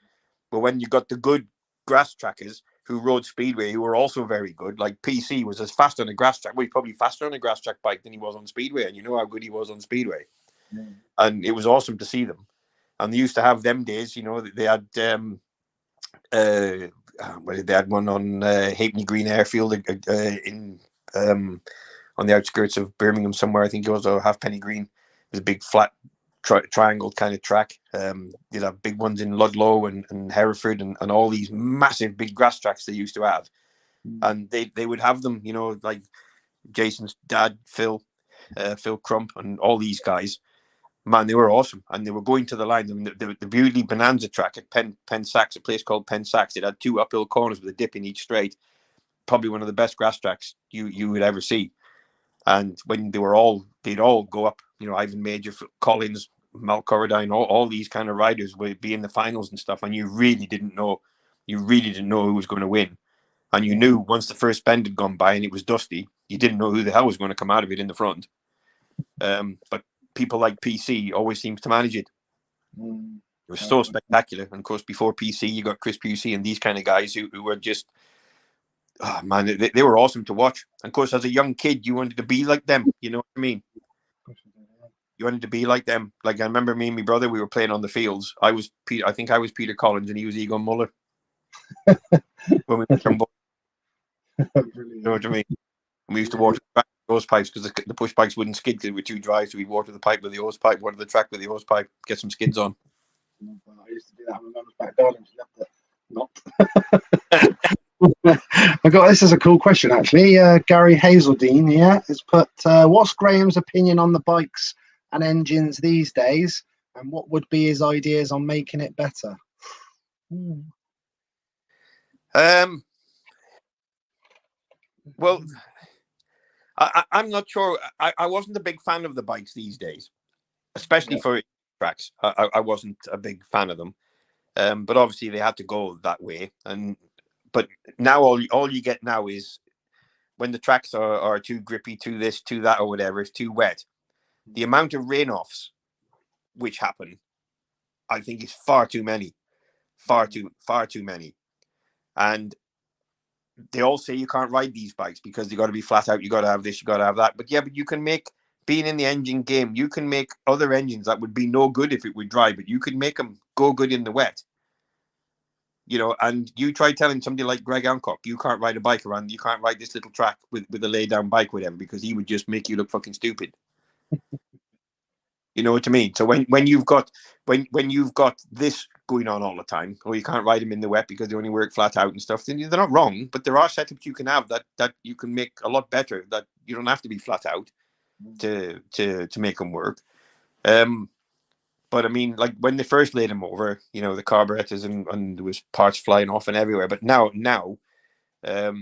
But when you got the good grass trackers who rode Speedway, who were also very good, like PC was as fast on a grass track. Well, he's probably faster on a grass track bike than he was on Speedway, and you know how good he was on Speedway. And it was awesome to see them. And they used to have them days, you know, they had they had one on Halfpenny Green Airfield in on the outskirts of Birmingham somewhere. I think it was a Halfpenny Green. It was a big flat triangle kind of track. You'd have big ones in Ludlow and Hereford and all these massive big grass tracks they used to have. And they would have them, you know, like Jason's dad, Phil Crump, and all these guys. Man, they were awesome. And they were going to the line. I mean, the Bewley Bonanza track at Penn Sacks, a place called Penn Sacks, it had 2 uphill corners with a dip in each straight. Probably one of the best grass tracks you would ever see. And when they'd all go up, you know, Ivan Major, Collins, Mal Corradine, all these kind of riders would be in the finals and stuff. And you really didn't know who was going to win. And you knew once the first bend had gone by and it was dusty, you didn't know who the hell was going to come out of it in the front. But people like PC always seems to manage it. It was so spectacular. And of course, before PC, you got Chris Pusey and these kind of guys who were just, oh man, they were awesome to watch. And of course, as a young kid, you wanted to be like them. You know what I mean? You wanted to be like them. Like, I remember me and my brother, we were playing on the fields. I think I was Peter Collins and he was Egon Muller. When we were young boys. You know what I mean? And we used to water the hose pipes because the push bikes wouldn't skid because they were too dry. So we'd water the pipe with the hose pipe, water the track with the hose pipe, get some skids on. I used to do that when I was back garden. Not. I got this as a cool question actually. Gary Hazeldine here has put, what's Graham's opinion on the bikes and engines these days, and what would be his ideas on making it better? Well, I'm not sure. I wasn't a big fan of the bikes these days, especially for tracks. I wasn't a big fan of them, but obviously they had to go that way. But now all you get now is when the tracks are too grippy, too this, too that, or whatever, it's too wet. The amount of rain-offs which happen, I think, is far too many. far too many. And they all say you can't ride these bikes because you got to be flat out. You got to have this, you got to have that. But yeah, but you can make, being in the engine game, you can make other engines that would be no good if it would dry, but you can make them go good in the wet. You know, and you try telling somebody like Greg Hancock, you can't ride a bike around, you can't ride this little track with a lay down bike, whatever, because he would just make you look fucking stupid. You know what I mean? So when you've got this going on all the time, or you can't ride them in the wet because they only work flat out and stuff, then they're not wrong. But there are setups you can have that you can make a lot better. That you don't have to be flat out to make them work. But I mean, like when they first laid them over, you know, the carburetors and there was parts flying off and everywhere. But now, they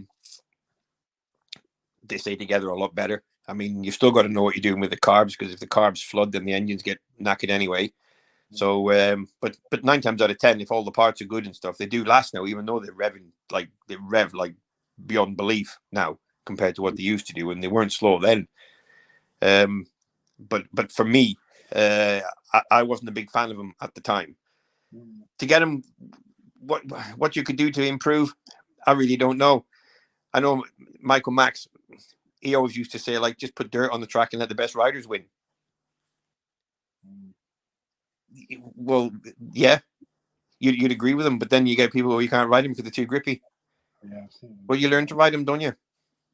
stay together a lot better. I mean, you've still got to know what you're doing with the carbs, because if the carbs flood, then the engines get knackered anyway. So, but 9 times out of 10, if all the parts are good and stuff, they do last now, even though they rev like beyond belief now compared to what they used to do, and they weren't slow then. But for me, I wasn't a big fan of them at the time. To get them, what you could do to improve, I really don't know. I know Michael Max, he always used to say, like, just put dirt on the track and let the best riders win. Well, yeah, you'd agree with him, but then you get people who you can't ride them because they're too grippy. Yeah. Well, you learn to ride them, don't you?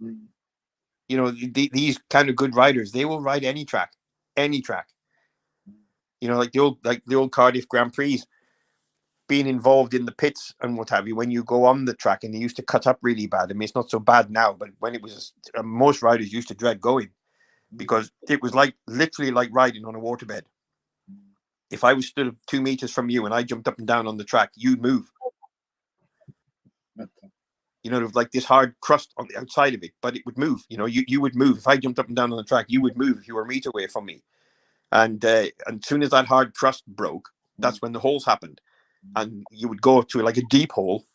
You know, these kind of good riders, they will ride any track. You know, like the old Cardiff Grand Prix, being involved in the pits and what have you. When you go on the track, and they used to cut up really bad. I mean, it's not so bad now, but when it was, most riders used to dread going because it was literally like riding on a waterbed. If I was stood 2 meters from you and I jumped up and down on the track, you'd move. You know, like this hard crust on the outside of it, but it would move. You know, you would move. If I jumped up and down on the track, you would move if you were a meter away from me. And as soon as that hard crust broke, that's when the holes happened. And you would go to like a deep hole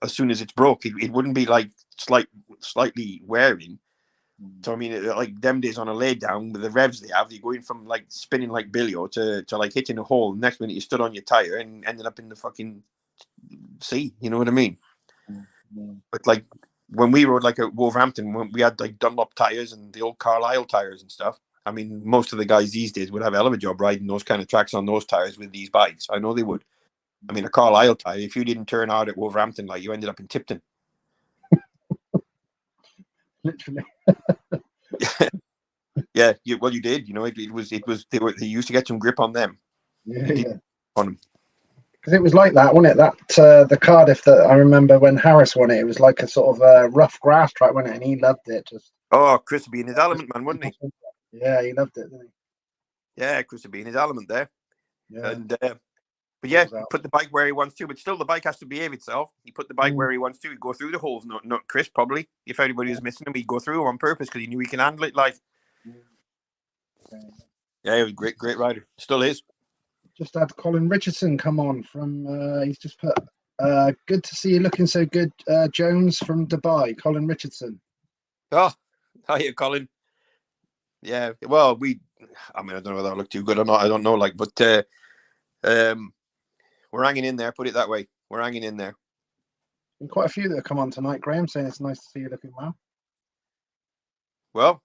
as soon as it's broke. It wouldn't be like slightly wearing. So I mean, like them days on a lay down with the revs they have, you're going from like spinning like Billio to like hitting a hole. Next minute you stood on your tire and ended up in the fucking sea. You know what I mean? But like when we rode like at Wolverhampton, when we had like Dunlop tires and the old Carlisle tires and stuff. I mean, most of the guys these days would have a hell of a job riding those kind of tracks on those tires with these bikes. I know they would. I mean, a Carlisle tire, if you didn't turn out at Wolverhampton, like you ended up in Tipton. Literally. Yeah, you did. You know, it was they used to get some grip on them. Yeah. On them. Because it was like that, wasn't it? That the Cardiff that I remember when Harris won it, it was like a sort of rough grass track, wasn't it? And he loved it. Oh, Chris would be in his element, man, wouldn't he? Yeah, he loved it, didn't he? Yeah, Chris would be in his element there. Yeah. And but yeah, put the bike where he wants to, but still the bike has to behave itself. He put the bike where he wants to. He'd go through the holes. Not Chris, probably. If anybody was missing him, he'd go through on purpose because he knew he can handle it. Like, yeah, he was a great rider. Still is. Just had Colin Richardson come on from. He's just put. Good to see you looking so good, Jones from Dubai. Colin Richardson. Oh, hiya, Colin. Yeah, well, I mean, I don't know whether I look too good or not. I don't know, like, but we're hanging in there. Put it that way. We're hanging in there. And quite a few that have come on tonight, Graham, saying it's nice to see you looking well. Well,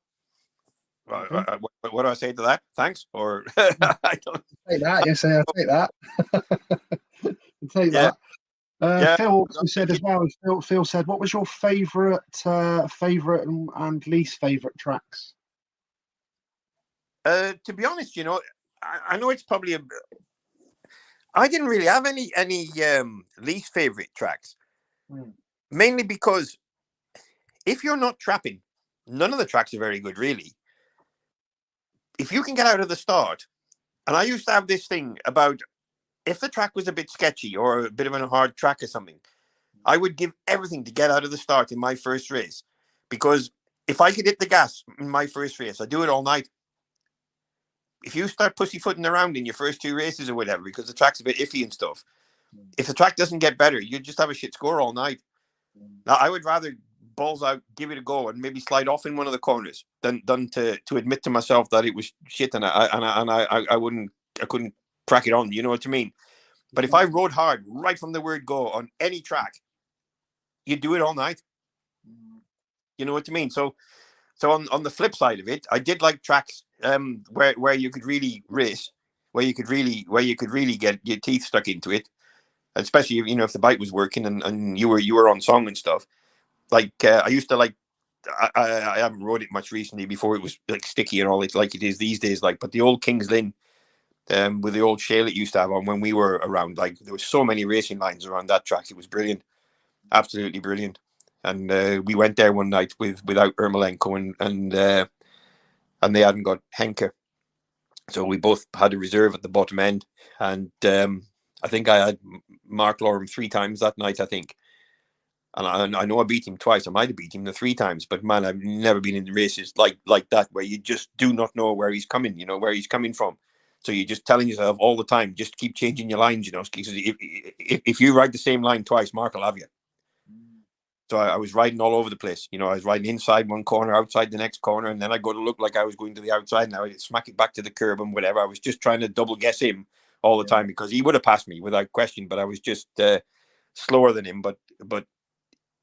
what do I say to that? Thanks, or I don't take that. You say I'll take that. Take that. Phil also said as well. Phil said, "What was your favourite and least favourite tracks?" To be honest, you know, I know it's probably I didn't really have any least favorite tracks, mainly because if you're not trapping, none of the tracks are very good, really. If you can get out of the start, and I used to have this thing about if the track was a bit sketchy or a bit of a hard track or something, I would give everything to get out of the start in my first race, because if I could hit the gas in my first race, I do it all night. If you start pussyfooting around in your first 2 races or whatever, because the track's a bit iffy and stuff, if the track doesn't get better, you just have a shit score all night. Now, I would rather balls out, give it a go, and maybe slide off in one of the corners than to admit to myself that it was shit and I couldn't crack it on. You know what I mean? But if I rode hard right from the word go on any track, you'd do it all night. You know what I mean? So on the flip side of it, I did like tracks where you could really race, where you could really get your teeth stuck into it, especially if the bike was working and you were on song and stuff. Like I used to like. I haven't rode it much recently before it was like sticky and all it like it is these days. Like, but the old Kings Lynn, with the old shale it used to have on when we were around, like there was so many racing lines around that track. It was brilliant, absolutely brilliant. And we went there one night without Ermolenko and they hadn't got Henke, so we both had a reserve at the bottom end. And I think I had Mark Lorham 3 times that night, I think. And I know I beat him twice. I might have beat him the 3 times, but man, I've never been in races like that where you just do not know where he's coming, where he's coming from. So you're just telling yourself all the time, just keep changing your lines, because if you ride the same line twice, Mark will have you. So I was riding all over the place. I was riding inside one corner, outside the next corner, and then I go to look like I was going to the outside. Now I'd smack it back to the curb and whatever. I was just trying to double guess him all the time because he would have passed me without question, but I was just slower than him, but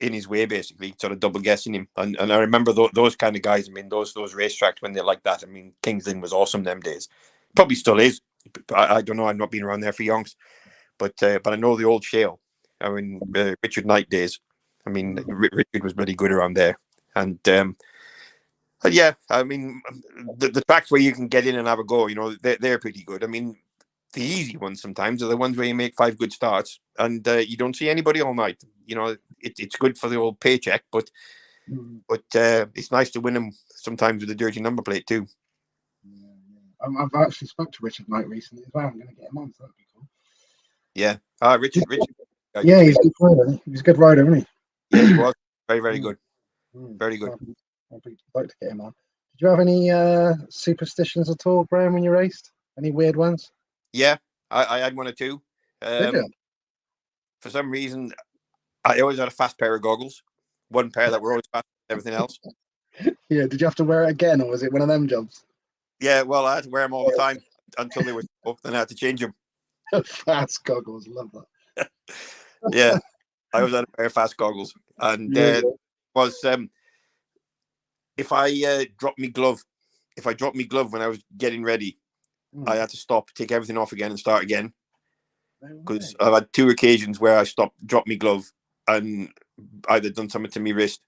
in his way, basically, sort of double guessing him. And I remember those kind of guys. I mean, those racetracks when they're like that. I mean, Kings Lynn was awesome them days. Probably still is. I don't know. I've not been around there for yonks, but I know the old shale. I mean, Richard Knight days. I mean, Richard was really good around there. And yeah, I mean, the tracks where you can get in and have a go, they're pretty good. I mean, the easy ones sometimes are the ones where you make 5 good starts and you don't see anybody all night. It's good for the old paycheck, but it's nice to win them sometimes with a dirty number plate too. I've actually spoke to Richard Knight recently as well. I'm going to get him on, so that'd be cool. Yeah. Richard. Yeah, he's a good rider. He's a good rider, isn't he? Yeah, he was very, very good. Very good. I'd like to get him on. Did you have any superstitions at all, Brian, when you raced? Any weird ones? Yeah, I had 1 or 2. Did you? For some reason, I always had a fast pair of goggles. 1 pair that were always fast than everything else. Yeah, did you have to wear it again, or was it one of them jobs? Yeah, well, I had to wear them all the time until they were up, then I had to change them. Fast goggles, love that. Yeah, I always had a pair of fast goggles. And was if I dropped my glove when I was getting ready, I had to stop, take everything off again and start again. Because I've had 2 occasions where I dropped my glove and either done something to my wrist.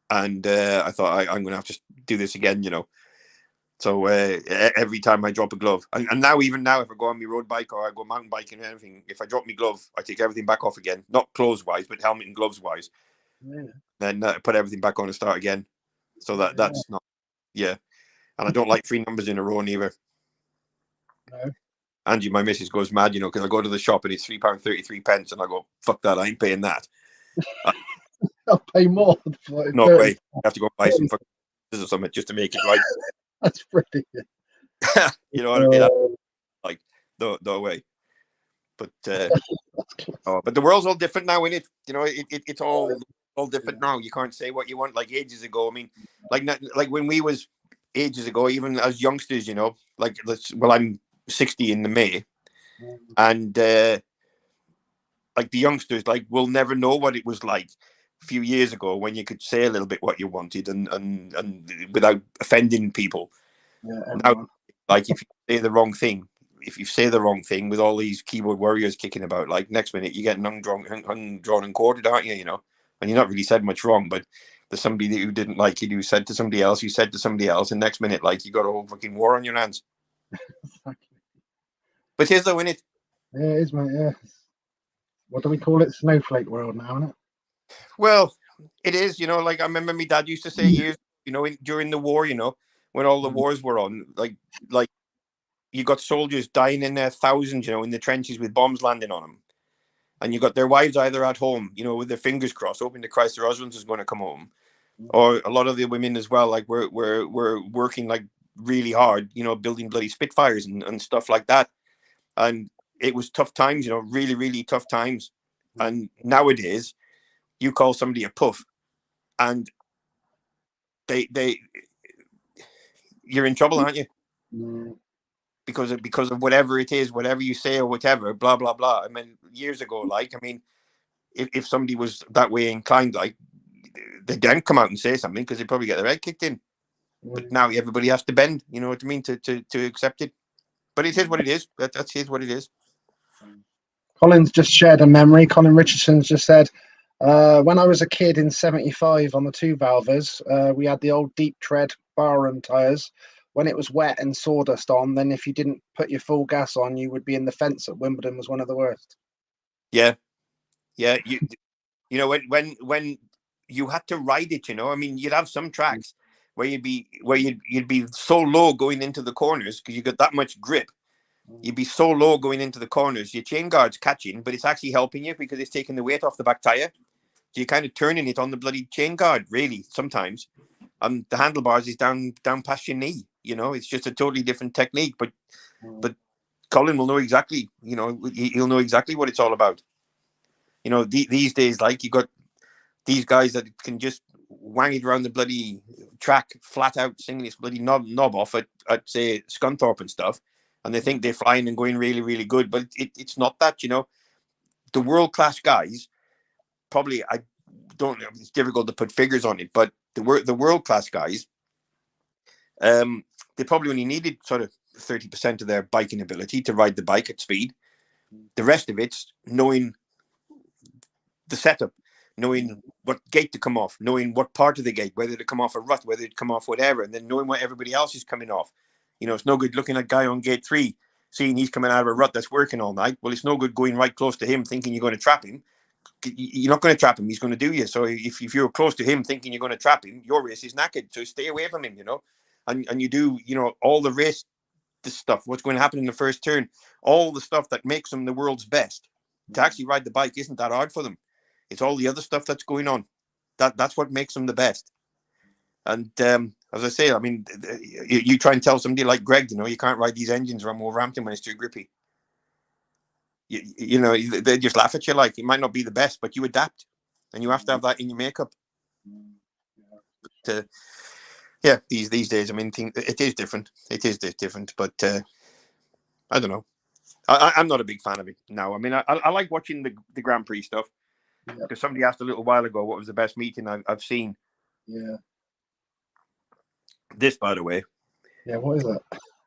And I thought I'm going to have to do this again, So every time I drop a glove, and now even now, if I go on my road bike or I go mountain biking or anything, if I drop my glove, I take everything back off again, not clothes wise, but helmet and gloves wise. Yeah. Then put everything back on and start again. So that's not, and I don't like 3 numbers in a row neither. No. Angie, my missus, goes mad, because I go to the shop and it's £3.33, and I go, fuck that, I ain't paying that. I'll pay more. No way. I have to go buy some fucking or something just to make it right. That's brilliant. You know what I mean? Like, no way. But but the world's all different now, isn't it? It's all different now. You can't say what you want like ages ago. I mean, like when we was ages ago, even as youngsters, I'm 60 in the May, and like the youngsters, like, will never know what it was like a few years ago when you could say a little bit what you wanted and without offending people. Now, like, if you say the wrong thing with all these keyboard warriors kicking about, like, next minute you're getting hung, drawn and quartered, aren't you? And you're not really said much wrong, but there's somebody that you didn't like you said to somebody else, and next minute, like, you got a whole fucking war on your hands. Exactly. But here's the win it. Yeah, it is, mate. Yeah. What do we call it? Snowflake world now, isn't it? Well, it is. Like, I remember my dad used to say years, during the war, when all the wars were on, like you got soldiers dying in their thousands, in the trenches with bombs landing on them. And you got their wives either at home, with their fingers crossed, hoping to Christ their husbands is going to come home. Or a lot of the women as well, like, were working, like, really hard, building bloody Spitfires and stuff like that. And it was tough times, really, really tough times. And nowadays, you call somebody a puff, and you're in trouble, aren't you? because of whatever it is, whatever you say or whatever, blah blah blah. I mean, years ago, like, I mean, if somebody was that way inclined, like, they don't come out and say something because they probably get their head kicked in. But now everybody has to bend, you know what I mean, to accept it. But it is what it is. That's what it is. Colin's just shared a memory. Colin Richardson's just said, when I was a kid in 75 on the two valvers, we had the old deep tread barroom tyres. When it was wet and sawdust on, then if you didn't put your full gas on, you would be in the fence at Wimbledon. Was one of the worst. Yeah. Yeah. You know, when you had to ride it, you know, I mean, you'd have some tracks where you'd be so low going into the corners because you got that much grip. You'd be so low going into the corners, your chain guard's catching, but it's actually helping you because it's taking the weight off the back tire. So you're kind of turning it on the bloody chain guard, really, sometimes. And the handlebars is down past your knee. You know, it's just a totally different technique. But Colin will know exactly, you know, he'll know exactly what it's all about. You know, these days, like, you got these guys that can just wang it around the bloody track, flat out, singing this bloody knob off at say Scunthorpe and stuff, and they think they're flying and going really, really good, but it's not that, you know. The world class guys, probably, I don't know, it's difficult to put figures on it, but the world class guys, they probably only needed sort of 30% of their biking ability to ride the bike at speed. The rest of it's knowing the setup, knowing what gate to come off, knowing what part of the gate, whether to come off a rut, whether to come off whatever, and then knowing what everybody else is coming off. You know, it's no good looking at a guy on gate 3, seeing he's coming out of a rut that's working all night. Well, it's no good going right close to him thinking you're going to trap him. You're not going to trap him. He's going to do you. So if you're close to him thinking you're going to trap him, your race is knackered. So stay away from him, you know. And you do, you know, all the race stuff, what's going to happen in the first turn, all the stuff that makes them the world's best. To actually ride the bike isn't that hard for them. It's all the other stuff that's going on. That's what makes them the best. And as I say, I mean, you try and tell somebody like Greg, you know, you can't ride these engines around Wolverhampton when it's too grippy. You know, they just laugh at you. Like, it might not be the best, but you adapt, and you have to have that in your makeup. But, yeah, these days, I mean, it is different. It is different, but I don't know. I'm not a big fan of it now. I mean, I like watching the Grand Prix stuff, because somebody asked a little while ago what was the best meeting I've seen. Yeah. This, by the way. Yeah, what is that?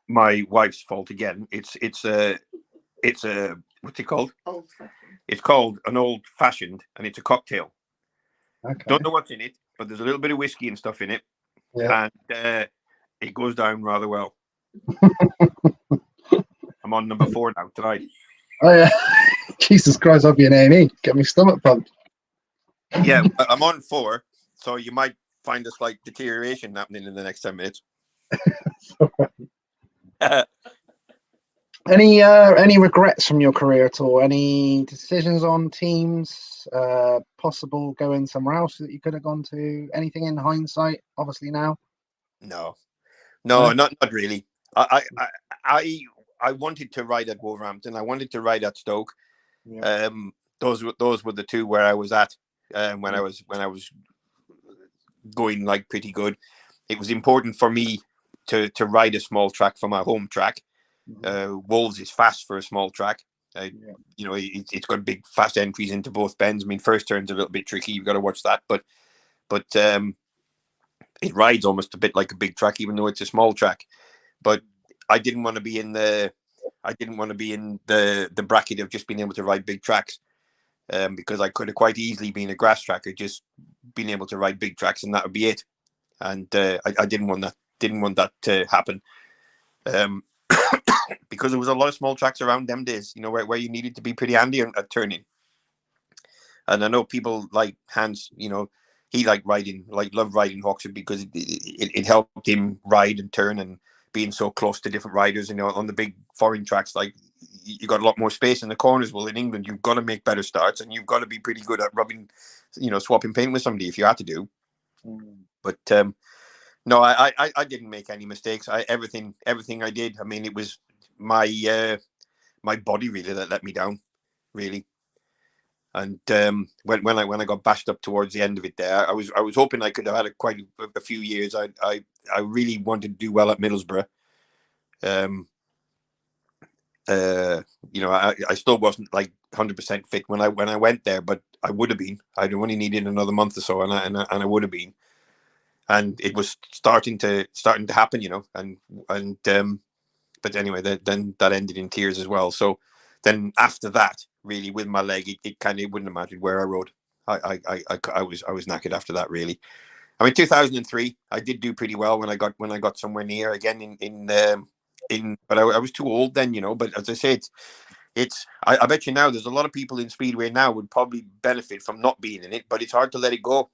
My wife's fault again. It's a what's it called? It's called an old fashioned, and it's a cocktail. Okay. Don't know what's in it, but there's a little bit of whiskey and stuff in it, and it goes down rather well. I'm on number 4 now tonight. Oh yeah, Jesus Christ! I'll be an A&E. Get me stomach pumped. Yeah, I'm on 4, so you might find a slight deterioration happening in the next 10 minutes. Any regrets from your career at all? Any decisions on teams? Possible going somewhere else that you could have gone to? Anything in hindsight? Obviously now. No, not really. I wanted to ride at Wolverhampton. I wanted to ride at Stoke. Yeah. Those were the two where I was at when I was going like pretty good. It was important for me to ride a small track for my home track. Wolves is fast for a small track. You know, it's got big fast entries into both bends. I mean, first turn's a little bit tricky. You've got to watch that, but it rides almost a bit like a big track, even though it's a small track. But I didn't want to be in the bracket of just being able to ride big tracks, because I could have quite easily been a grass tracker, just being able to ride big tracks, and that would be it. And I didn't want that. Didn't want that to happen, because there was a lot of small tracks around them days. You know, where you needed to be pretty handy at turning. And I know people like Hans. You know, he loved riding Hawkshead because it helped him ride and turn, and being so close to different riders. You know, on the big foreign tracks, like, you got a lot more space in the corners. Well, in England, you've got to make better starts, and you've got to be pretty good at rubbing, you know, swapping paint with somebody if you had to do. But no, I didn't make any mistakes. Everything I did. I mean, it was my body really that let me down, really. And when I got bashed up towards the end of it, there, I was hoping I could have had quite a few years. I really wanted to do well at Middlesbrough. you know, I still wasn't like 100% fit when I went there, but I would have been. I'd only needed another month or so, and I would have been. And it was starting to happen, you know, and but anyway, then that ended in tears as well. So then after that, really, with my leg, it kind of wouldn't have mattered where I rode. I was knackered after that, really. I mean, 2003, I did do pretty well when I got somewhere near again but I was too old then, you know. But as I said, I bet you now there's a lot of people in Speedway now would probably benefit from not being in it, but it's hard to let it go.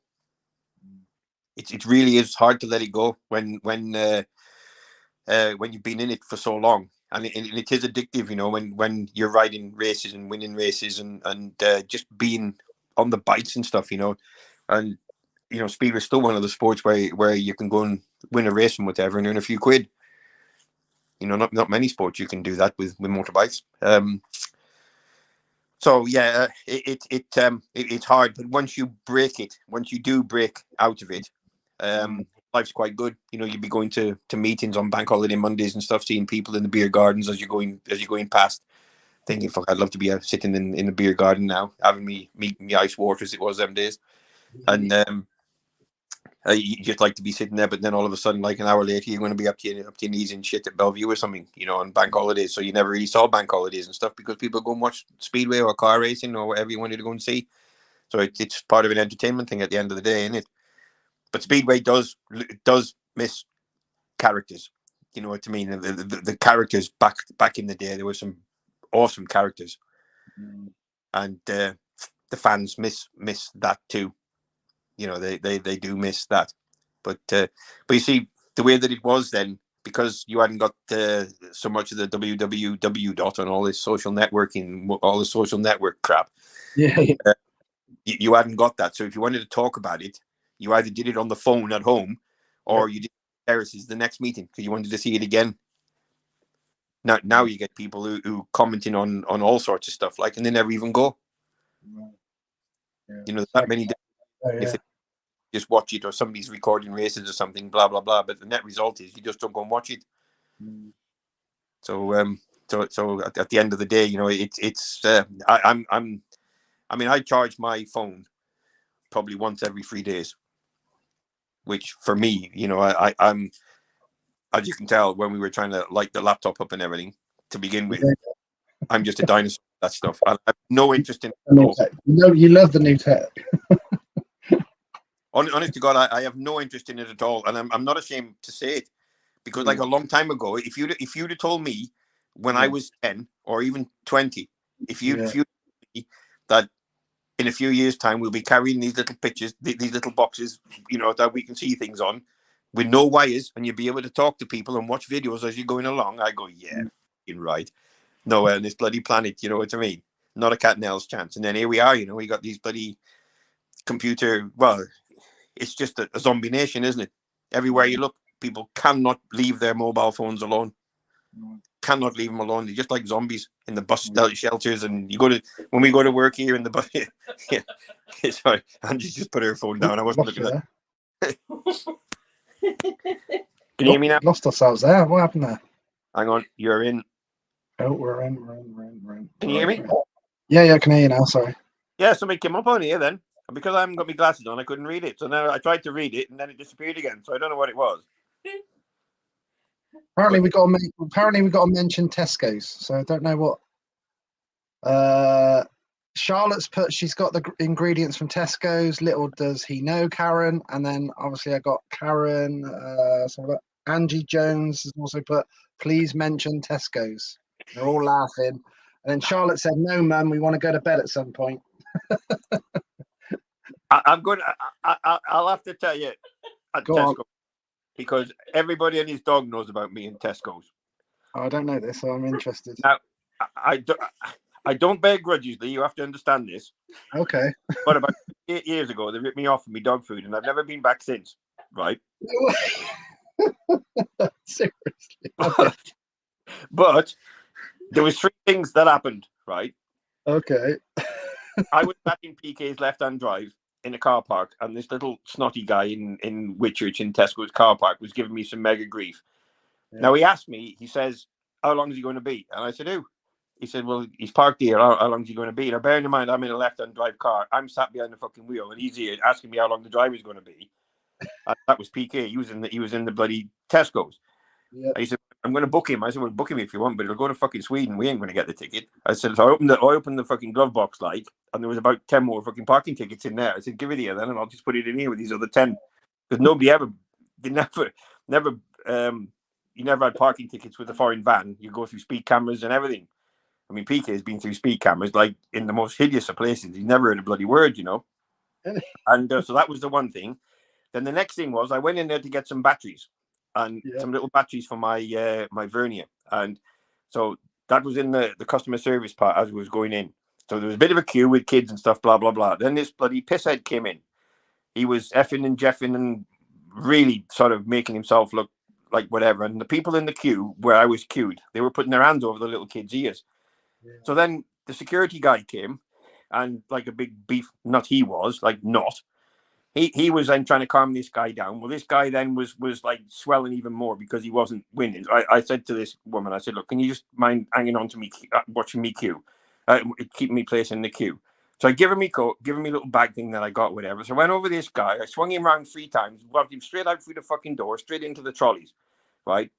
It really is hard to let it go when you've been in it for so long, and it is addictive, you know, when you're riding races and winning races and just being on the bikes and stuff, you know. And you know, Speedway is still one of the sports where you can go and win a race and whatever and earn a few quid. You know, not many sports you can do that with motorbikes. So yeah, it's hard, but once you do break out of it, life's quite good. You know, you'd be going to meetings on bank holiday Mondays and stuff, seeing people in the beer gardens as you're going past, thinking, "Fuck, I'd love to be sitting in the beer garden now, having me meeting the ice water as it was them days." And you just like to be sitting there, but then all of a sudden, like an hour later, you're going to be up to your knees in shit at Bellevue or something, you know, on bank holidays. So you never really saw bank holidays and stuff because people go and watch Speedway or car racing or whatever you wanted to go and see. So it's part of an entertainment thing at the end of the day, isn't it? But Speedway does miss characters. You know what I mean? The characters back in the day, there were some awesome characters, and the fans miss that too. You know, they do miss that, but you see the way that it was then, because you hadn't got so much of the www dot and all this social networking, all the social network crap. Yeah. You hadn't got that. So if you wanted to talk about it, you either did it on the phone at home, or you did terraces the next meeting because you wanted to see it again. Now you get people who commenting on all sorts of stuff, like, and they never even go. You know, that many. If they just watch it, or somebody's recording races or something, blah blah blah. But the net result is you just don't go and watch it. So at the end of the day, you know, I mean, I charge my phone probably once every 3 days, which for me, you know, I'm, as you can tell, when we were trying to light the laptop up and everything to begin with, I'm just a dinosaur. That stuff. I have no interest in it at all. You love the new tech. Honest to God, I have no interest in it at all, and I'm not ashamed to say it, because like a long time ago, if you'd have told me when I was 10 or even 20, if you told me that in a few years' time we'll be carrying these little pictures, these little boxes, you know, that we can see things on with no wires, and you'll be able to talk to people and watch videos as you're going along, I go, yeah, you're right. Nowhere on this bloody planet, you know what I mean? Not a cat and owl's chance. And then here we are, you know, we got these bloody computer, well, it's just a zombie nation, isn't it? Everywhere you look, people cannot leave their mobile phones alone. Cannot leave them alone. They're just like zombies in the bus shelters. And when we go to work here in the bus, yeah. Sorry, Angie just put her phone down. I wasn't looking at that. Can you hear me now? Lost ourselves there. What happened there? Hang on, you're in. Oh, we're in. Can you hear me? Yeah, I can hear you now. Sorry. Yeah, somebody came up on here then. And because I haven't got my glasses on, I couldn't read it. So now I tried to read it, and then it disappeared again. So I don't know what it was. Apparently, we got to mention Tesco's. So I don't know what. Charlotte's she's got the ingredients from Tesco's. Little does he know, Karen. And then obviously I got Karen. Angie Jones has also put, please mention Tesco's. They're all laughing. And then Charlotte said, no, Mum, we want to go to bed at some point. I'll have to tell you at Tesco, because everybody and his dog knows about me in Tesco's. I don't know this, so I'm interested. Now, I don't bear grudges, Lee. You have to understand this. Okay. But about 8 years ago, they ripped me off of my dog food, and I've never been back since. Right? Seriously. But there was 3 things that happened. Right? Okay. I was back in PK's left-hand drive in a car park, and this little snotty guy in Whitchurch in Tesco's car park was giving me some mega grief. Yeah. Now he asked me, he says, how long is he going to be? And I said, who? he said, well, he's parked here. How long is he going to be? Now, bearing in mind, I'm in a left-hand drive car. I'm sat behind the fucking wheel, and he's here asking me how long the drive is going to be. That was PK. He was in the bloody Tesco's. Yep. He said, I'm going to book him. I said, well, book him if you want, but he'll go to fucking Sweden. We ain't going to get the ticket. I said, so I opened the fucking glove box, like, and there was about 10 more fucking parking tickets in there. I said, give it here then, and I'll just put it in here with these other 10. Because nobody you never had parking tickets with a foreign van. You go through speed cameras and everything. I mean, PK has been through speed cameras, like, in the most hideous of places. He's never heard a bloody word, you know. And so that was the one thing. Then the next thing was I went in there to get some batteries and some little batteries for my my vernier. And so that was in the customer service part as we was going in. So there was a bit of a queue with kids and stuff, blah, blah, blah. Then this bloody pisshead came in. He was effing and jeffing and really sort of making himself look like whatever. And the people in the queue where I was queued, they were putting their hands over the little kids' ears. Yeah. So then the security guy came and like a big beef nut he was, like not. He was then trying to calm this guy down. Well, this guy then was like swelling even more because he wasn't winning. I said to this woman, I said, look, can you just mind hanging on to me, watching me queue, keeping me place in the queue. So I give him me little bag thing that I got, whatever. So I went over this guy. I swung him around 3 times, walked him straight out through the fucking door, straight into the trolleys, right?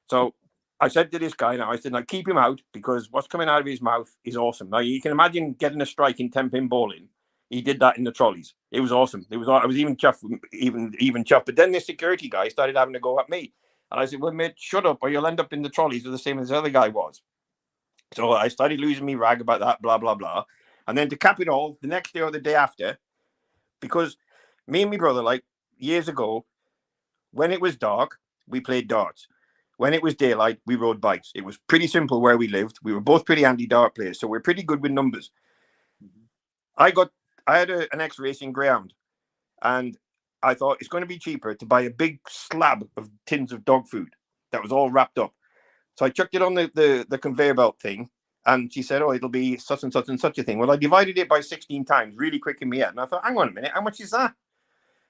So I said to this guy now, I said, now keep him out because what's coming out of his mouth is awesome. Now you can imagine getting a strike in 10-pin bowling. He did that in the trolleys. It was awesome. I was even chuffed, even chuffed. But then the security guy started having to go at me. And I said, well, mate, shut up or you'll end up in the trolleys the same as the other guy was. So I started losing me rag about that, blah, blah, blah. And then to cap it all, the next day or the day after, because me and my brother, like years ago, when it was dark, we played darts. When it was daylight, we rode bikes. It was pretty simple where we lived. We were both pretty handy dart players, so we're pretty good with numbers. I had an ex-racing Greyhound, and I thought it's going to be cheaper to buy a big slab of tins of dog food that was all wrapped up. So I chucked it on the conveyor belt thing, and she said, oh, it'll be such and such and such a thing. Well, I divided it by 16 times really quick in my head, and I thought, hang on a minute, how much is that?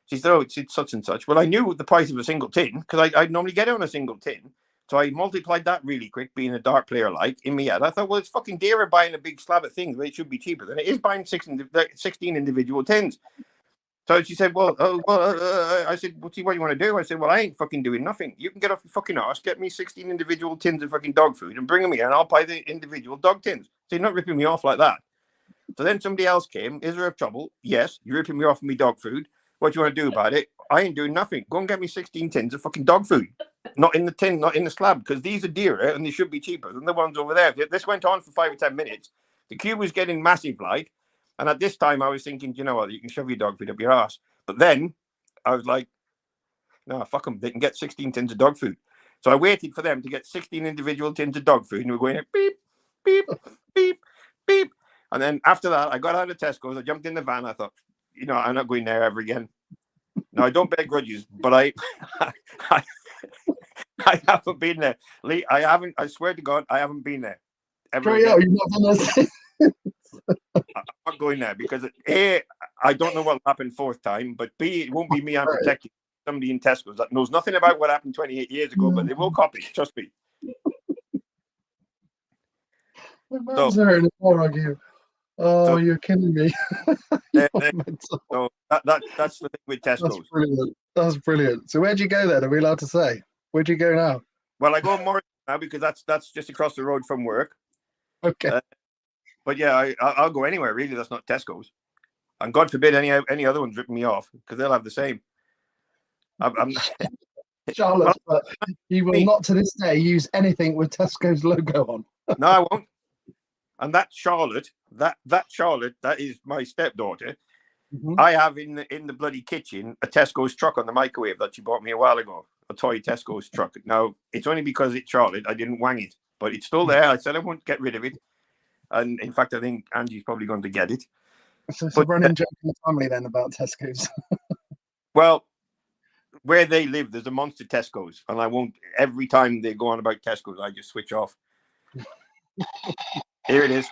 She said, oh, it's such and such. Well, I knew the price of a single tin, because I'd normally get it on a single tin. So I multiplied that really quick, being a dart player like, in my head. I thought, well, it's fucking dearer buying a big slab of things, but it should be cheaper than it is buying 16 individual tins. So she said, I said, what do you want to do? I said, well, I ain't fucking doing nothing. You can get off your fucking arse, get me 16 individual tins of fucking dog food and bring them here and I'll buy the individual dog tins. So you're not ripping me off like that. So then somebody else came. Is there a trouble? Yes. You're ripping me off of me dog food. What do you want to do about it? I ain't doing nothing. Go and get me 16 tins of fucking dog food. Not in the tin, not in the slab, because these are dearer and they should be cheaper than the ones over there. This went on for 5 or 10 minutes. The queue was getting massive, like, and at this time I was thinking, you know what, you can shove your dog food up your ass. But then I was like, no, fuck them. They can get 16 tins of dog food. So I waited for them to get 16 individual tins of dog food, and we were going beep, beep, beep, beep. And then after that, I got out of Tesco's. I jumped in the van. I thought, you know, I'm not going there ever again. No, I don't bear grudges, but I haven't been there. Lee, I haven't. I swear to God, I haven't been there. Ever again. You've not done this. I'm not going there because A, I don't know what will happen 4th time, but B, it won't be me. I'm protecting somebody in Tesco's that knows nothing about what happened 28 years ago, but they will copy. Trust me. My mum's hurting more of you. Oh, you're kidding me. So that's the thing with Tesco's. That's brilliant. So where'd you go then? Are we allowed to say? Where'd you go now? Well, I go more now because that's just across the road from work. Okay. But yeah, I'll go anywhere really. That's not Tesco's, and God forbid any other ones ripping me off because they'll have the same. I'm Charlotte, but you will not to this day use anything with Tesco's logo on. No, I won't. And that Charlotte, that is my stepdaughter. Mm-hmm. I have in the bloody kitchen a Tesco's truck on the microwave that she bought me a while ago. A toy Tesco's truck. Now it's only because it's Charlotte I didn't wang it, but it's still there. I said I won't get rid of it. And in fact, I think Angie's probably going to get it. So it's a running joke in the family then about Tesco's. Well, where they live, there's a monster Tesco's, and I won't. Every time they go on about Tesco's, I just switch off. Here it is.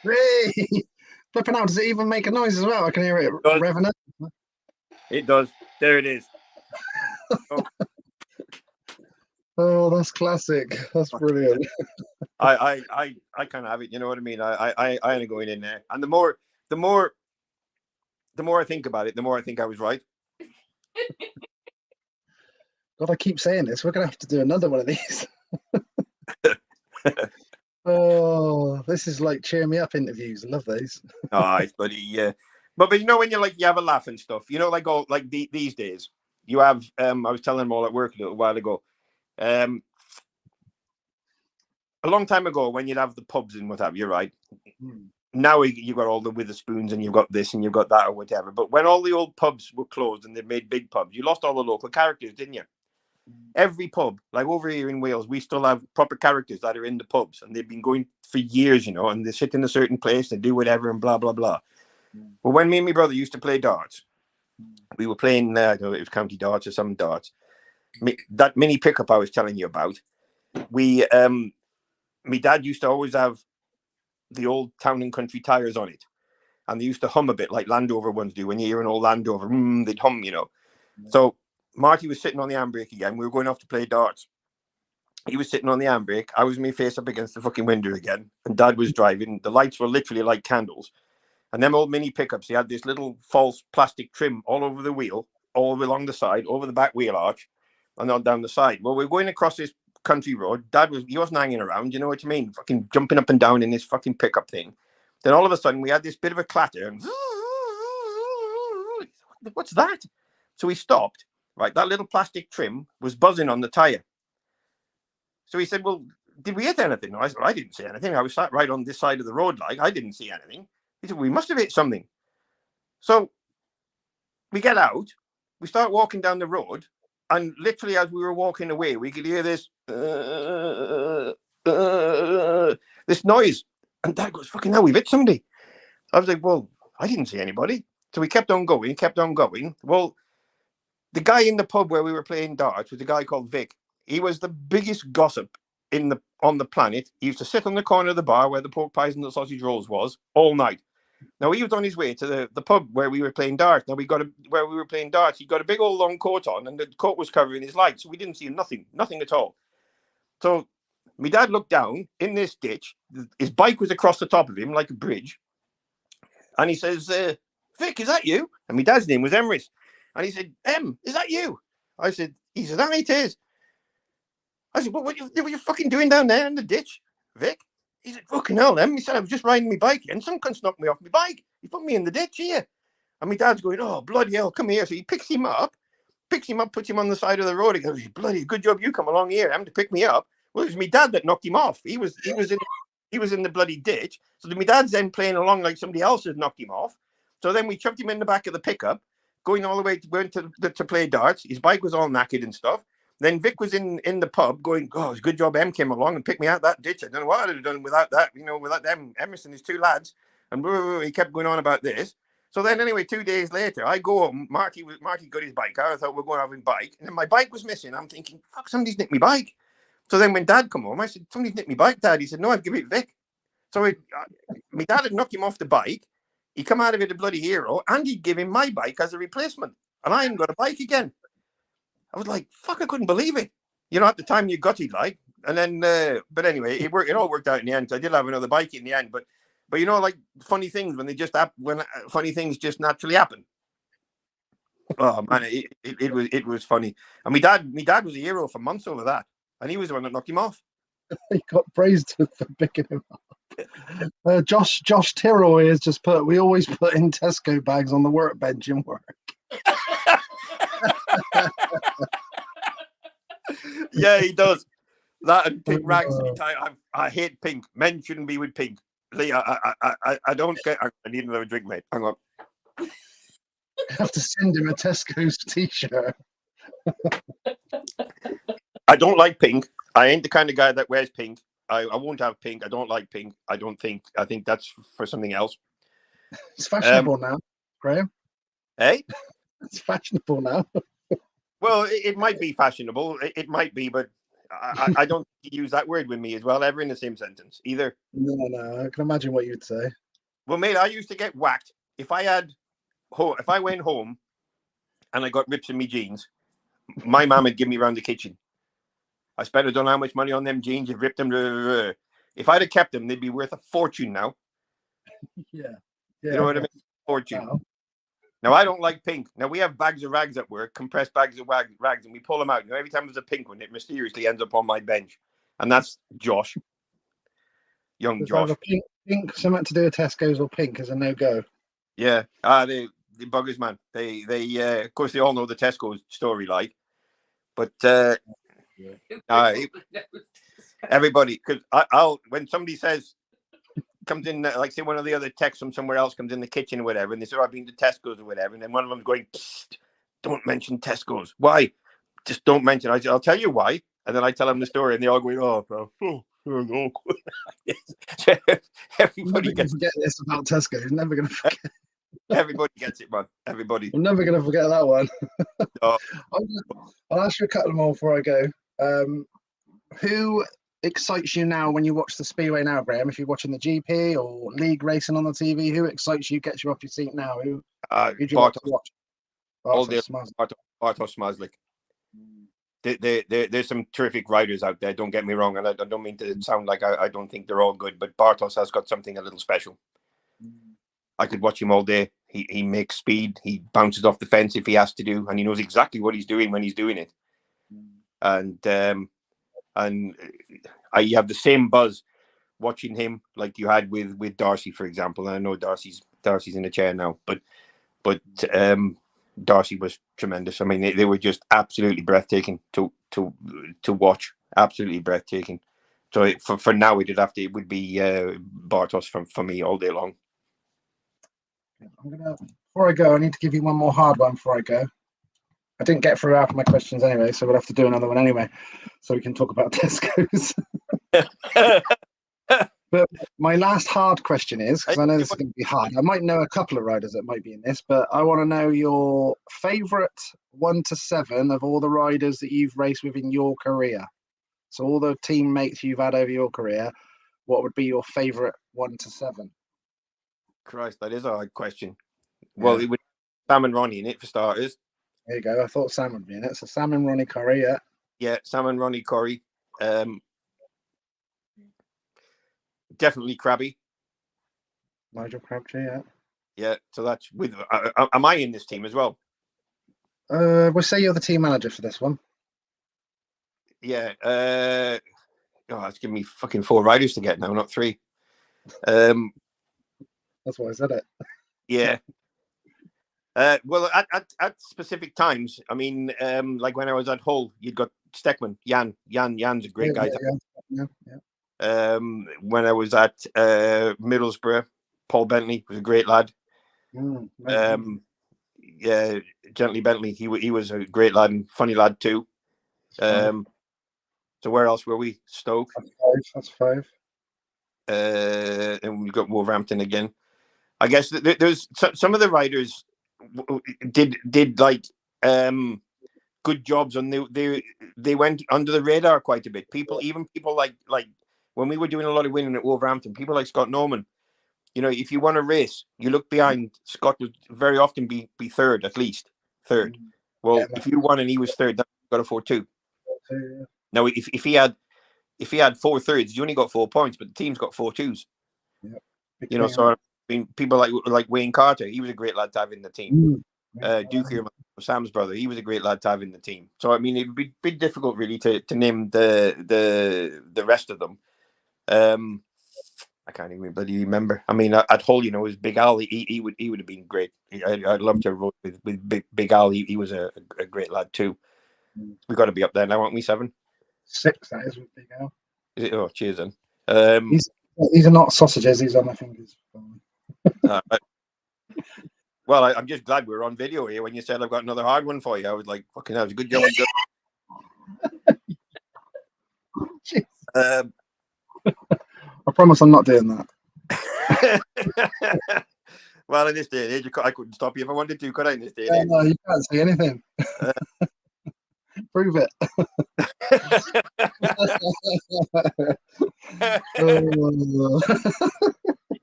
Hey! Flipping out. Does it even make a noise as well? I can hear it revving up. It does. There it is. Oh, that's classic. That's brilliant. I can't have it. You know what I mean? I ain't going in there. And the more I think about it, the more I think I was right. God, I keep saying this. We're gonna have to do another one of these. Oh, this is like cheer me up interviews. I love those. Oh, it's bloody yeah. But you know when you have a laugh and stuff. You know, these days you have. I was telling them all at work a little while ago. A long time ago, when you'd have the pubs and what have you, right? Now you've got all the Witherspoons and you've got this and you've got that or whatever. But when all the old pubs were closed and they made big pubs, you lost all the local characters, didn't you? Every pub, like over here in Wales, we still have proper characters that are in the pubs and they've been going for years, you know, and they sit in a certain place, they do whatever and blah, blah, blah. But when me and my brother used to play darts, we were playing, I don't know, it was county darts or some darts. That mini pickup I was telling you about, my dad used to always have the old Town and Country tires on it. And they used to hum a bit like Land Rover ones do. When you hear an old Land Rover, they'd hum, you know. So Marty was sitting on the handbrake again. We were going off to play darts. He was sitting on the handbrake. I was with my face up against the fucking window again. And Dad was driving. The lights were literally like candles. And them old mini pickups, they had this little false plastic trim all over the wheel, all along the side, over the back wheel arch, and on down the side. Well, we were going across this country road. He wasn't hanging around, you know what I mean? Fucking jumping up and down in this fucking pickup thing. Then all of a sudden we had this bit of a clatter and what's that? So we stopped, right? That little plastic trim was buzzing on the tire. So he said, well, did we hit anything? I said, well, I didn't see anything. I was sat right on this side of the road, like I didn't see anything. He said, we must have hit something. So we get out, we start walking down the road, and literally as we were walking away, we could hear this this noise. And Dad goes, fucking hell, we've hit somebody. I was like, well, I didn't see anybody. So we kept on going. Well, the guy in the pub where we were playing darts was a guy called Vic. He was the biggest gossip on the planet. He used to sit on the corner of the bar where the pork pies and the sausage rolls was all night. Now he was on his way to the pub where we were playing darts. Now where we were playing darts, he got a big old long coat on, and the coat was covering his light, so we didn't see nothing at all. So my dad looked down in this ditch. His bike was across the top of him like a bridge, and he says, "Vic, is that you?" And my dad's name was Emrys, and he said, "Is that you?" He said, "That it is." I said, what are you fucking doing down there in the ditch, Vic? He said, fucking hell, Em. He said, I was just riding my bike and some cunts knocked me off my bike. He put me in the ditch here. And my dad's going, oh, bloody hell, come here. So he picks him up, puts him on the side of the road. He goes, bloody good job you come along here, Em, to pick me up. Well, it was my dad that knocked him off. He was in the bloody ditch. So my dad's then playing along like somebody else has knocked him off. So then we shoved him in the back of the pickup, going all the way to play darts. His bike was all knackered and stuff. Then Vic was in the pub going, oh, it's a good job Em came along and picked me out that ditch. I don't know what I'd have done without that, without them, Emerson, his two lads. And he kept going on about this. So then anyway, 2 days later, I go home. Marty got his bike out. I thought we're going to have his bike. And then my bike was missing. I'm thinking, fuck, somebody's nicked my bike. So then when Dad come home, I said, somebody's nicked my bike, Dad. He said, no, I've given it Vic. So my dad had knocked him off the bike. He come out of it a bloody hero, and he'd give him my bike as a replacement. And I ain't got a bike again. I was like, fuck, I couldn't believe it. At the time you got it, like. And then, but anyway, it all worked out in the end. So I did have another bike in the end. But like funny things when funny things just naturally happen. Oh man, it was funny. And my dad was a hero for months over that, and he was the one that knocked him off. He got praised for picking him up. Josh Tyrrell has just put, we always put in Tesco bags on the workbench in work. Yeah, he does. That and pink rags. I hate pink. Men shouldn't be with pink. Lee, I don't get. I need another drink, mate. Hang on. I have to send him a Tesco's t-shirt. I don't like pink. I ain't the kind of guy that wears pink. I won't have pink. I don't like pink. I think that's for something else. It's fashionable now, Graham. Hey? It's fashionable now. Well, it might be fashionable. It might be, but I don't use that word with me as well, ever in the same sentence, either. No. I can imagine what you'd say. Well, mate, I used to get whacked. If I went home and I got rips in my jeans, my mum would give me around the kitchen. I don't know how much money on them jeans. You've ripped them. If I'd have kept them, they'd be worth a fortune now. Yeah. You know what I mean? Fortune. Wow. Now, I don't like pink. Now, we have bags of rags at work, compressed bags of rags, and we pull them out. Now, every time there's a pink one, it mysteriously ends up on my bench. And that's Josh. Young It's Josh. either pink, something to do with Tesco's or pink is a no-go. Yeah. The buggers, man. They of course, they all know the Tesco's story, like. But everybody, because I'll when somebody comes in, like say one of the other techs from somewhere else comes in the kitchen or whatever, and they say, I've been to Tesco's or whatever, and then one of them's going, don't mention Tesco's. Why? Just don't mention. I'll tell you why. And then I tell them the story, and they all go, oh, bro. Oh. Everybody gets forget this about Tesco. You're never going to forget. Everybody gets it, man. Everybody. I'm never going to forget that one. Oh. I'll ask you a couple more before I go. Who excites you now when you watch the Speedway now, Graham? If you're watching the GP or league racing on the TV, who excites you, gets you off your seat now? Who do you like to watch? Bartosz Mazlik. There's some terrific riders out there, don't get me wrong, and I don't mean to sound like I don't think they're all good, but Bartosz has got something a little special. I could watch him all day. He makes speed. He bounces off the fence if he has to do, and he knows exactly what he's doing when he's doing it. And you have the same buzz watching him like you had with Darcy, for example. And I know Darcy's in the chair now, but Darcy was tremendous. I mean, they were just absolutely breathtaking to watch. Absolutely breathtaking. So for now, it would be Bartosz for me all day long. Before I go, I need to give you one more hard one before I go. I didn't get through half of my questions anyway, so we'll have to do another one anyway, so we can talk about Tesco's. But my last hard question is, because I know this is going to be hard, I might know a couple of riders that might be in this, but I want to know your favourite 1 to 7 of all the riders that you've raced with in your career. So all the teammates you've had over your career, what would be your favourite 1 to 7? Christ, that is a hard question. Well, it would Sam and Ronnie in it for starters. There you go. I thought Sam would be in it. So Sam and Ronnie Curry, yeah. Yeah, Sam and Ronnie Curry. Definitely Krabby. Nigel Crabtree, yeah. Yeah, so that's with. Am I in this team as well? We'll say you're the team manager for this one. Yeah. It's giving me fucking 4 riders to get now, not 3. That's why I said it. Yeah. Well, at specific times, I mean, like when I was at Hull, you'd got Steckman, Jan's a great guy. Yeah. When I was at Middlesbrough, Paul Bentley was a great lad. Yeah, Gently Bentley, he was a great lad and funny lad too. So where else were we? Stoke. That's 5. And we've got Wolverhampton again. I guess there's some of the riders did like good jobs, and they went under the radar quite a bit. Even people like when we were doing a lot of winning at Wolverhampton, people like Scott Norman. You know, if you won a race, you look behind. Scott would very often be third, at least third. Well, if you won and he was third, then you got a 4-2. Now, if he had 4 thirds, you only got 4 points, but the team's got 4 2s. You know, so I mean, people like Wayne Carter, he was a great lad to have in the team. Duke here, Sam's brother, he was a great lad to have in the team. So I mean, it'd be difficult really to name the rest of them. I can't even bloody remember. I mean, at Hull, you know, it was Big Al. He would have been great. I'd love to have rode with Big Al. He was a great lad too. We got to be up there now, aren't we? 7, 6. That is with Big Al. Is it? Oh, cheers then. These are not sausages. These are my fingers. Well, I'm just glad we're on video here. When you said I've got another hard one for you, I was like, fucking hell, it was a good job. I promise I'm not doing that. Well, in this day and age, I couldn't stop you if I wanted to, could I? In this day and age? No, you can't say anything. Prove it.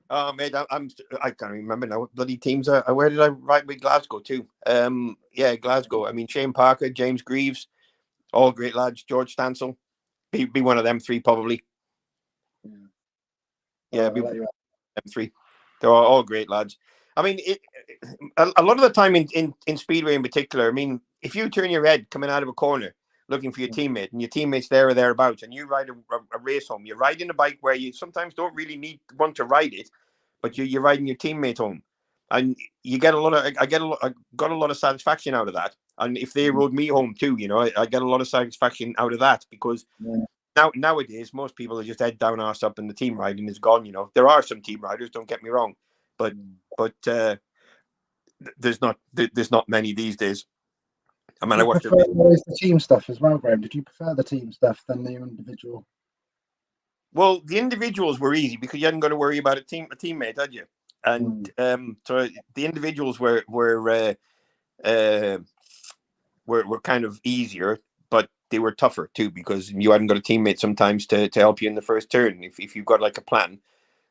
Oh, mate, I can't remember now. Bloody teams are. Where did I ride with Glasgow too? Yeah, Glasgow. I mean, Shane Parker, James Greaves, all great lads. George Stansel, be one of them 3 probably. Yeah, I'll let you M3. They're all great lads. I mean, a lot of the time in Speedway in particular, I mean, if you turn your head coming out of a corner looking for your teammate and your teammate's there or thereabouts and you ride a race home, you're riding a bike where you sometimes don't really want to ride it, but you're riding your teammate home. And you get I got a lot of satisfaction out of that. And if they rode me home too, you know, I get a lot of satisfaction out of that because nowadays most people are just head down, arse up, and the team riding is gone. You know, there are some team riders, don't get me wrong, but there's not many these days. I mean, I watched always the team stuff as well, Graham. Did you prefer the team stuff than the individual? Well, the individuals were easy because you hadn't got to worry about a teammate, had you? And so the individuals were kind of easier, but they were tougher too because you hadn't got a teammate sometimes to help you in the first turn. If you've got like a plan,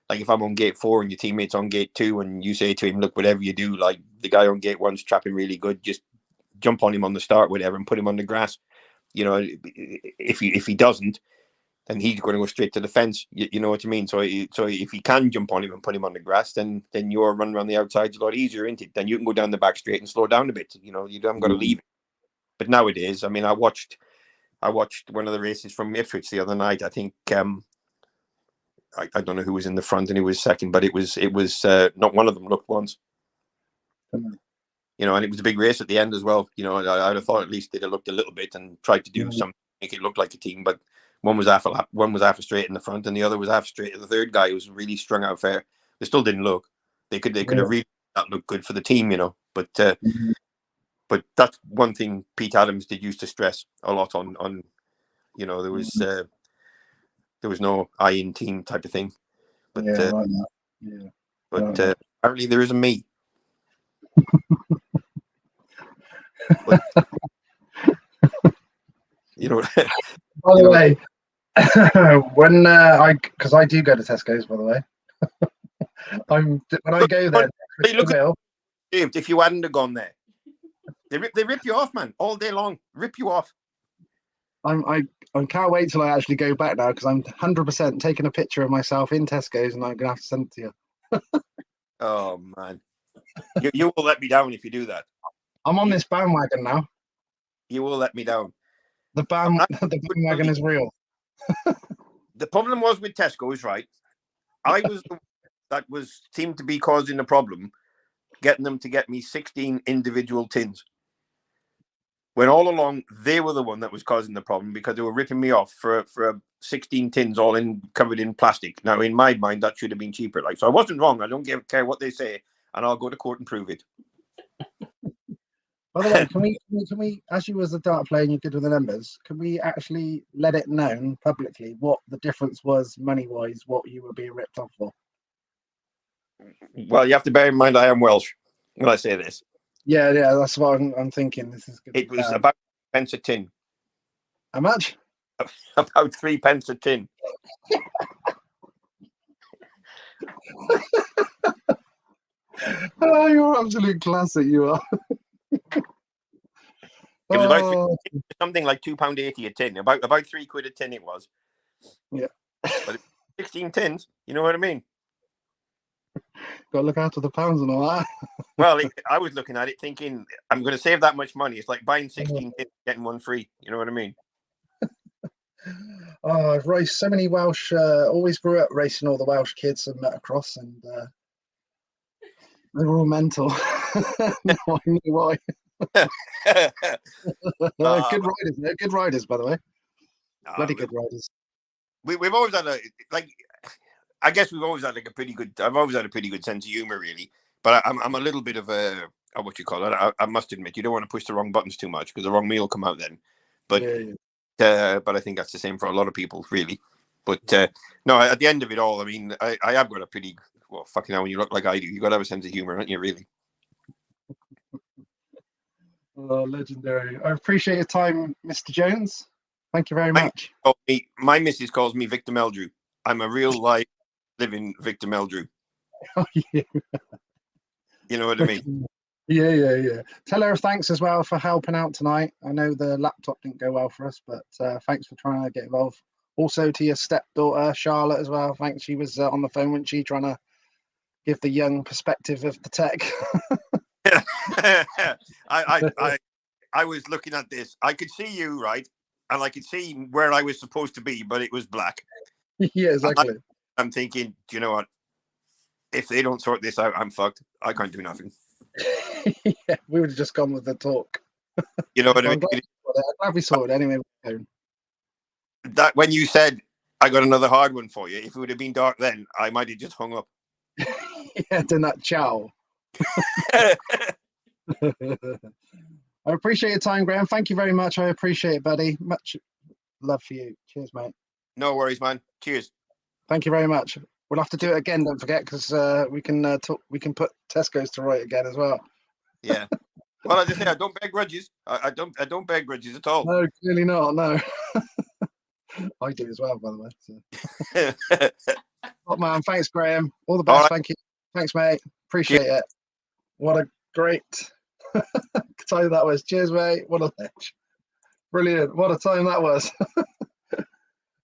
like if I'm on gate 4 and your teammate's on gate 2 and you say to him, look, whatever you do, like the guy on gate 1's trapping really good, just jump on him on the start, whatever, and put him on the grass. You know, if he doesn't, then he's going to go straight to the fence. You know what I mean? So if he can jump on him and put him on the grass, then your run around the outside's a lot easier, isn't it? Then you can go down the back straight and slow down a bit. You know, you haven't got to leave it. But nowadays, I mean, I watched one of the races from Ipswich the other night. I think I don't know who was in the front and who was second, but it was not one of them looked once. You know, and it was a big race at the end as well. You know, I'd have thought at least they'd have looked a little bit and tried to do something, make it look like a team. But one was half a straight in the front, and the other was half straight. And the third guy was really strung out fair. They still didn't look. They could have really that looked good for the team, you know. But that's one thing Pete Adams did used to stress a lot on. You know, there was no I in team type of thing. But apparently there is a me. But, you know. By the way, when because I do go to Tesco's, by the way. When I go there, hey, look if you hadn't have gone there, they rip you off, man, all day long. Rip you off. I can't wait till I actually go back now because I'm 100% taking a picture of myself in Tesco's and I'm gonna have to send it to you. Oh man, you will let me down if you do that. I'm on this bandwagon now. You will let me down. The bandwagon is real. The problem was with Tesco's, right? I was the one that seemed to be causing the problem, getting them to get me 16 individual tins. When all along they were the one that was causing the problem because they were ripping me off for 16 tins all covered in plastic. Now, in my mind, that should have been cheaper. Like, so I wasn't wrong. I don't care what they say, and I'll go to court and prove it. By the way, can we, as you was a dart player and you're good with the numbers, can we actually let it known publicly what the difference was money-wise, what you were being ripped off for? Well, you have to bear in mind I am Welsh when I say this. Yeah, that's what I'm thinking. This is good. It was about 3 pence a tin. How much? About 3 pence a tin. Oh, you're absolute classic, you are. It was about something like £2.80 a tin. About £3 a tin it was. Yeah. But 16 tins, you know what I mean? Got to look after the pounds and all that. Well, I was looking at it thinking, I'm going to save that much money. It's like buying 16 tins, getting one free. You know what I mean? Oh, I've raced so many Welsh. Always grew up racing all the Welsh kids in Motocross, and they were all mental. Now I knew why. Good riders, no? Good riders, by the way. Bloody good riders. We've always had I guess we've always had like a pretty good. I've always had a pretty good sense of humor, really. But I'm a little bit of a what you call it. I must admit, you don't want to push the wrong buttons too much because the wrong meal will come out then. But but I think that's the same for a lot of people, really. But no, at the end of it all, I mean, I have got a pretty fucking hell. When you look like I do, you got to have a sense of humor, don't you? Really. Oh, legendary! I appreciate your time, Mr. Jones. Thank you very much. My missus calls me Victor Meldrew. I'm a real life living Victor Meldrew. Oh, yeah. You know what I mean? Yeah. Tell her thanks as well for helping out tonight. I know the laptop didn't go well for us, but thanks for trying to get involved Also to your stepdaughter, Charlotte, as well. Thanks. She was on the phone, wasn't she, trying to give the young perspective of the tech. I was looking at this. I could see you, right? And I could see where I was supposed to be, but it was black. Yeah, exactly. I'm thinking, do you know what? If they don't sort this out, I'm fucked. I can't do nothing. Yeah, we would have just gone with the talk. You know what I I'm mean? glad we saw it anyway. That when you said I got another hard one for you, if it would have been dark then, I might have just hung up. Yeah, done that chow. I appreciate your time, Graham. Thank you very much. I appreciate it, buddy. Much love for you. Cheers, mate. No worries, man. Cheers. Thank you very much. We'll have to do it again. Don't forget, because we can talk. We can put Tesco's to right again as well. Yeah. Well, I just say I don't bear grudges. I don't bear grudges at all. No, clearly not. No. I do as well, by the way. So. Oh, man, thanks, Graham. All the best. Right. Thank you. Thanks, mate. Appreciate it. What a great time that was. Cheers, mate. What a ledge. Brilliant. What a time that was.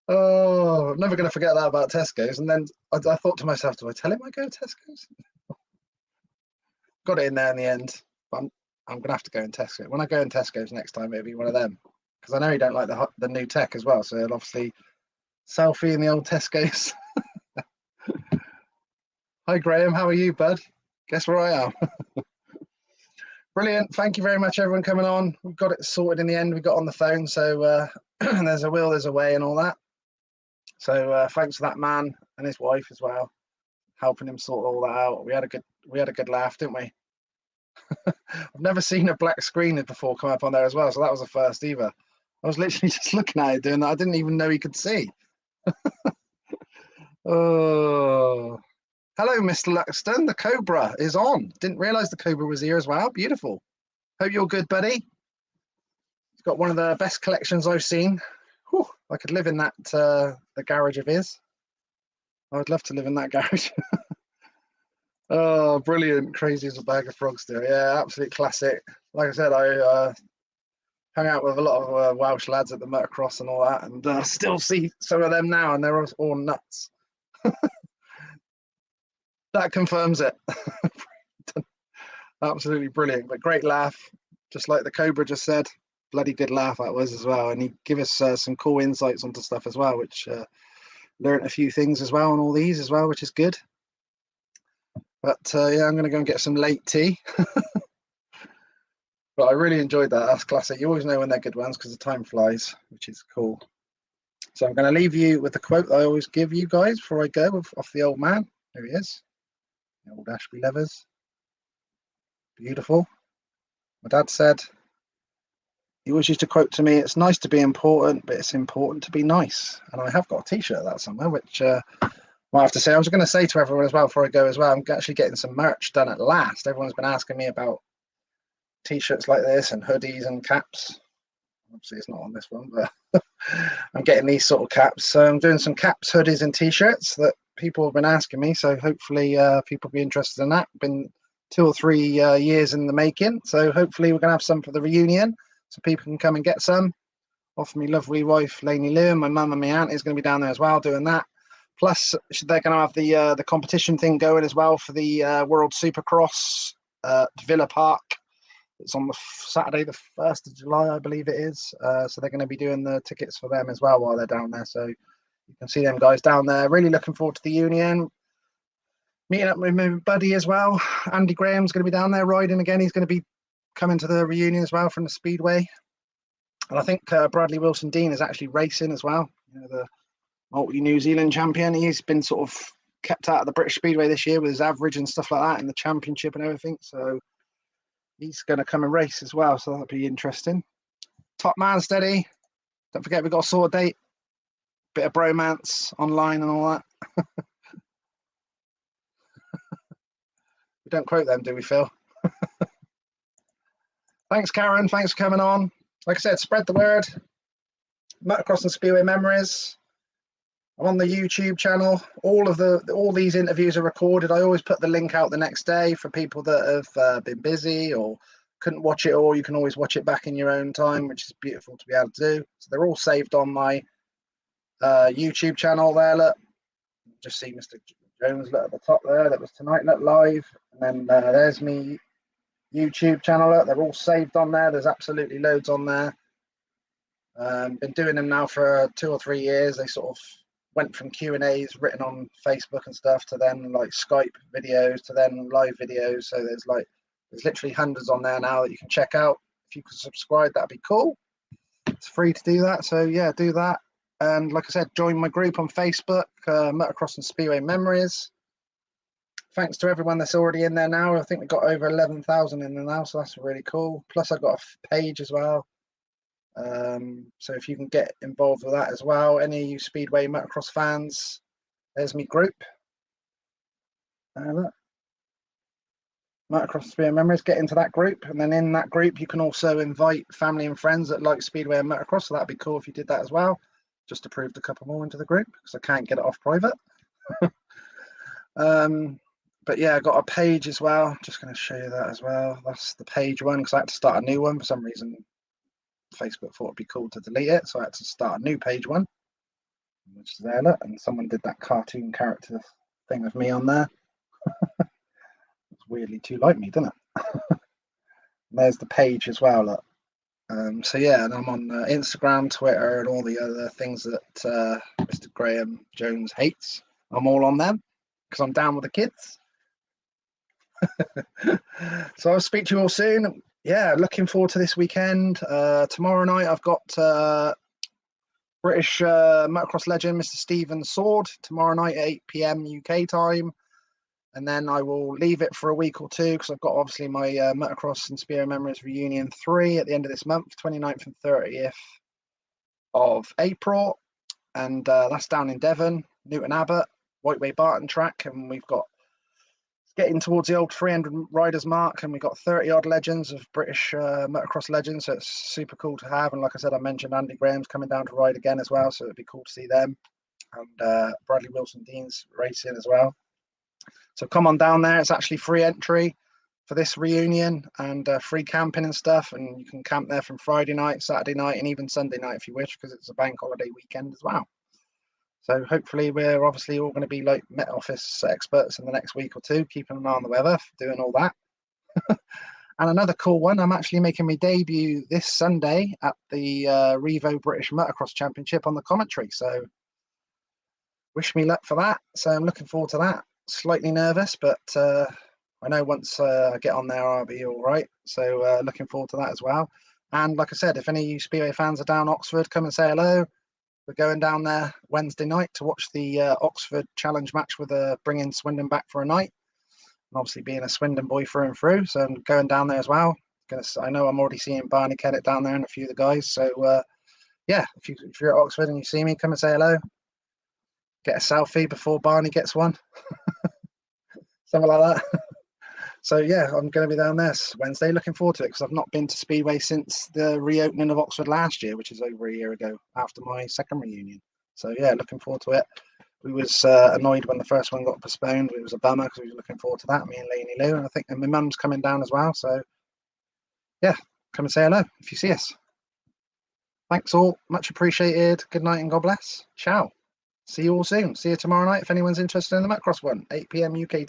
Oh, I'm never going to forget that about Tesco's. And then I thought to myself, do I tell him I go to Tesco's? Got it in there in the end. But I'm going to have to go in Tesco. When I go in Tesco's next time, it'll be one of them. Because I know you don't like the new tech as well. So it'll obviously selfie in the old Tesco's. Hi, Graham. How are you, bud? Guess where I am? Brilliant. Thank you very much, everyone, coming on. We got it sorted in the end. We got on the phone. So there's a will, there's a way and all that. So thanks for that man and his wife as well, helping him sort all that out. We had a good laugh, didn't we? I've never seen a black screen before come up on there as well. So that was the first either. I was literally just looking at it doing that. I didn't even know he could see. Oh. Hello, Mr. Luxton. The Cobra is on. Didn't realise the Cobra was here as well. Beautiful. Hope you're good, buddy. He's got one of the best collections I've seen. Whew, I could live in that the garage of his. I would love to live in that garage. Oh, brilliant. Crazy as a bag of frogs there. Yeah, absolute classic. Like I said, I hung out with a lot of Welsh lads at the Motocross and all that, and still see some of them now, and they're all nuts. That confirms it. Absolutely brilliant, but great laugh. Just like the Cobra just said, bloody good laugh that was as well. And he gave us some cool insights onto stuff as well, which learned a few things as well on all these as well, which is good. But yeah, I'm going to go and get some late tea. But I really enjoyed that. That's classic. You always know when they're good ones because the time flies, which is cool. So I'm going to leave you with the quote that I always give you guys before I go off the old man. There he is. The old Ashby Levers. Beautiful. My dad said, he always used to quote to me, it's nice to be important, but it's important to be nice. And I have got a t-shirt of that somewhere, which I have to say, I was going to say to everyone as well before I go as well, I'm actually getting some merch done at last. Everyone's been asking me about t-shirts like this and hoodies and caps. Obviously it's not on this one, but I'm getting these sort of caps. So I'm doing some caps, hoodies and t-shirts that people have been asking me. So hopefully people will be interested in that. Been 2 or 3 years in the making. So hopefully we're going to have some for the reunion so people can come and get some. Off my lovely wife, Lainey Lou, and my mum and my aunt is going to be down there as well doing that. Plus, they're going to have the competition thing going as well for the World Supercross Villa Park. It's on the Saturday, the 1st of July, I believe it is. So they're going to be doing the tickets for them as well while they're down there. So you can see them guys down there. Really looking forward to the union. Meeting up with my buddy as well. Andy Graham's going to be down there riding again. He's going to be coming to the reunion as well from the Speedway. And I think Bradley Wilson-Dean is actually racing as well. You know, the multi-New Zealand champion. He's been sort of kept out of the British Speedway this year with his average and stuff like that in the championship and everything. So he's going to come and race as well. So that'll be interesting. Top man steady. Don't forget, we've got a sort date. Bit of bromance online and all that. We don't quote them, do we, Phil? Thanks, Karen. Thanks for coming on. Like I said, spread the word. Motocross and Speedway Memories. I'm on the YouTube channel. All these interviews are recorded. I always put the link out the next day for people that have been busy or couldn't watch it all. You can always watch it back in your own time, which is beautiful to be able to do. So they're all saved on my YouTube channel there. Look, just see Mr. Jones look at the top there. That was tonight. Look live, and then there's me YouTube channel. Look, they're all saved on there. There's absolutely loads on there. Been doing them now for 2 or 3 years. They sort of went from Q&As written on Facebook and stuff to then like Skype videos to then live videos. So there's literally hundreds on there now that you can check out. If you could subscribe, that'd be cool. It's free to do that. So yeah, do that. And like I said, join my group on Facebook, Motocross and Speedway Memories. Thanks to everyone that's already in there now. I think we've got over 11,000 in there now, so that's really cool. Plus I've got a page as well. So if you can get involved with that as well, any of you Speedway Motocross fans, there's my group. Look. Motocross Speedway Memories, get into that group, and then in that group you can also invite family and friends that like Speedway and Motocross, so that'd be cool if you did that as well. Just approved a couple more into the group because I can't get it off private. But yeah, I got a page as well. Just going to show you that as well. That's the page one because I had to start a new one for some reason. Facebook thought it'd be cool to delete it, so I had to start a new page one, which is there. Look, and someone did that cartoon character thing of me on there. It's weirdly too like me, doesn't it? There's the page as well. Look. So yeah, and I'm on Instagram, Twitter, and all the other things that Mr. Graham Jones hates. I'm all on them because I'm down with the kids. So I'll speak to you all soon. Yeah, looking forward to this weekend. Tomorrow night I've got British motocross legend Mr. Stephen Sword tomorrow night at 8 p.m. UK time. And then I will leave it for a week or two because I've got obviously my Motocross and Speedway Memories Reunion 3 at the end of this month, 29th and 30th of April. And that's down in Devon, Newton Abbot, Whiteway Barton track. And we've got getting towards the old 300 riders mark, and we've got 30 odd legends of British motocross legends. So it's super cool to have. And like I said, I mentioned Andy Graham's coming down to ride again as well. So it'd be cool to see them. And Bradley Wilson Dean's racing as well. So come on down there. It's actually free entry for this reunion and free camping and stuff. And you can camp there from Friday night, Saturday night, and even Sunday night if you wish, because it's a bank holiday weekend as well. So hopefully we're obviously all going to be like Met Office experts in the next week or two, keeping an eye on the weather, doing all that. And another cool one, I'm actually making my debut this Sunday at the Revo British Motocross Championship on the commentary. So wish me luck for that. So I'm looking forward to that. Slightly nervous, but I know once I get on there I'll be all right. So looking forward to that as well. And like I said, if any of you Speedway fans are down Oxford, come and say hello. We're going down there Wednesday night to watch the Oxford Challenge match with bringing Swindon back for a night. And obviously being a Swindon boy through and through, so I'm going down there as well. I know I'm already seeing Barney Kennett down there and a few of the guys. So yeah, if you're at Oxford and you see me, come and say hello. Get a selfie before Barney gets one. Something like that. So yeah, I'm going to be down there Wednesday. Looking forward to it because I've not been to Speedway since the reopening of Oxford last year, which is over a year ago after my second reunion. So yeah, looking forward to it. We was annoyed when the first one got postponed. It was a bummer because we were looking forward to that, me and Lainey Lou, and I think my mum's coming down as well. So yeah, come and say hello if you see us. Thanks all, much appreciated. Good night and God bless. Ciao. See you all soon. See you tomorrow night if anyone's interested in the Motocross one, 8 p.m. UK time.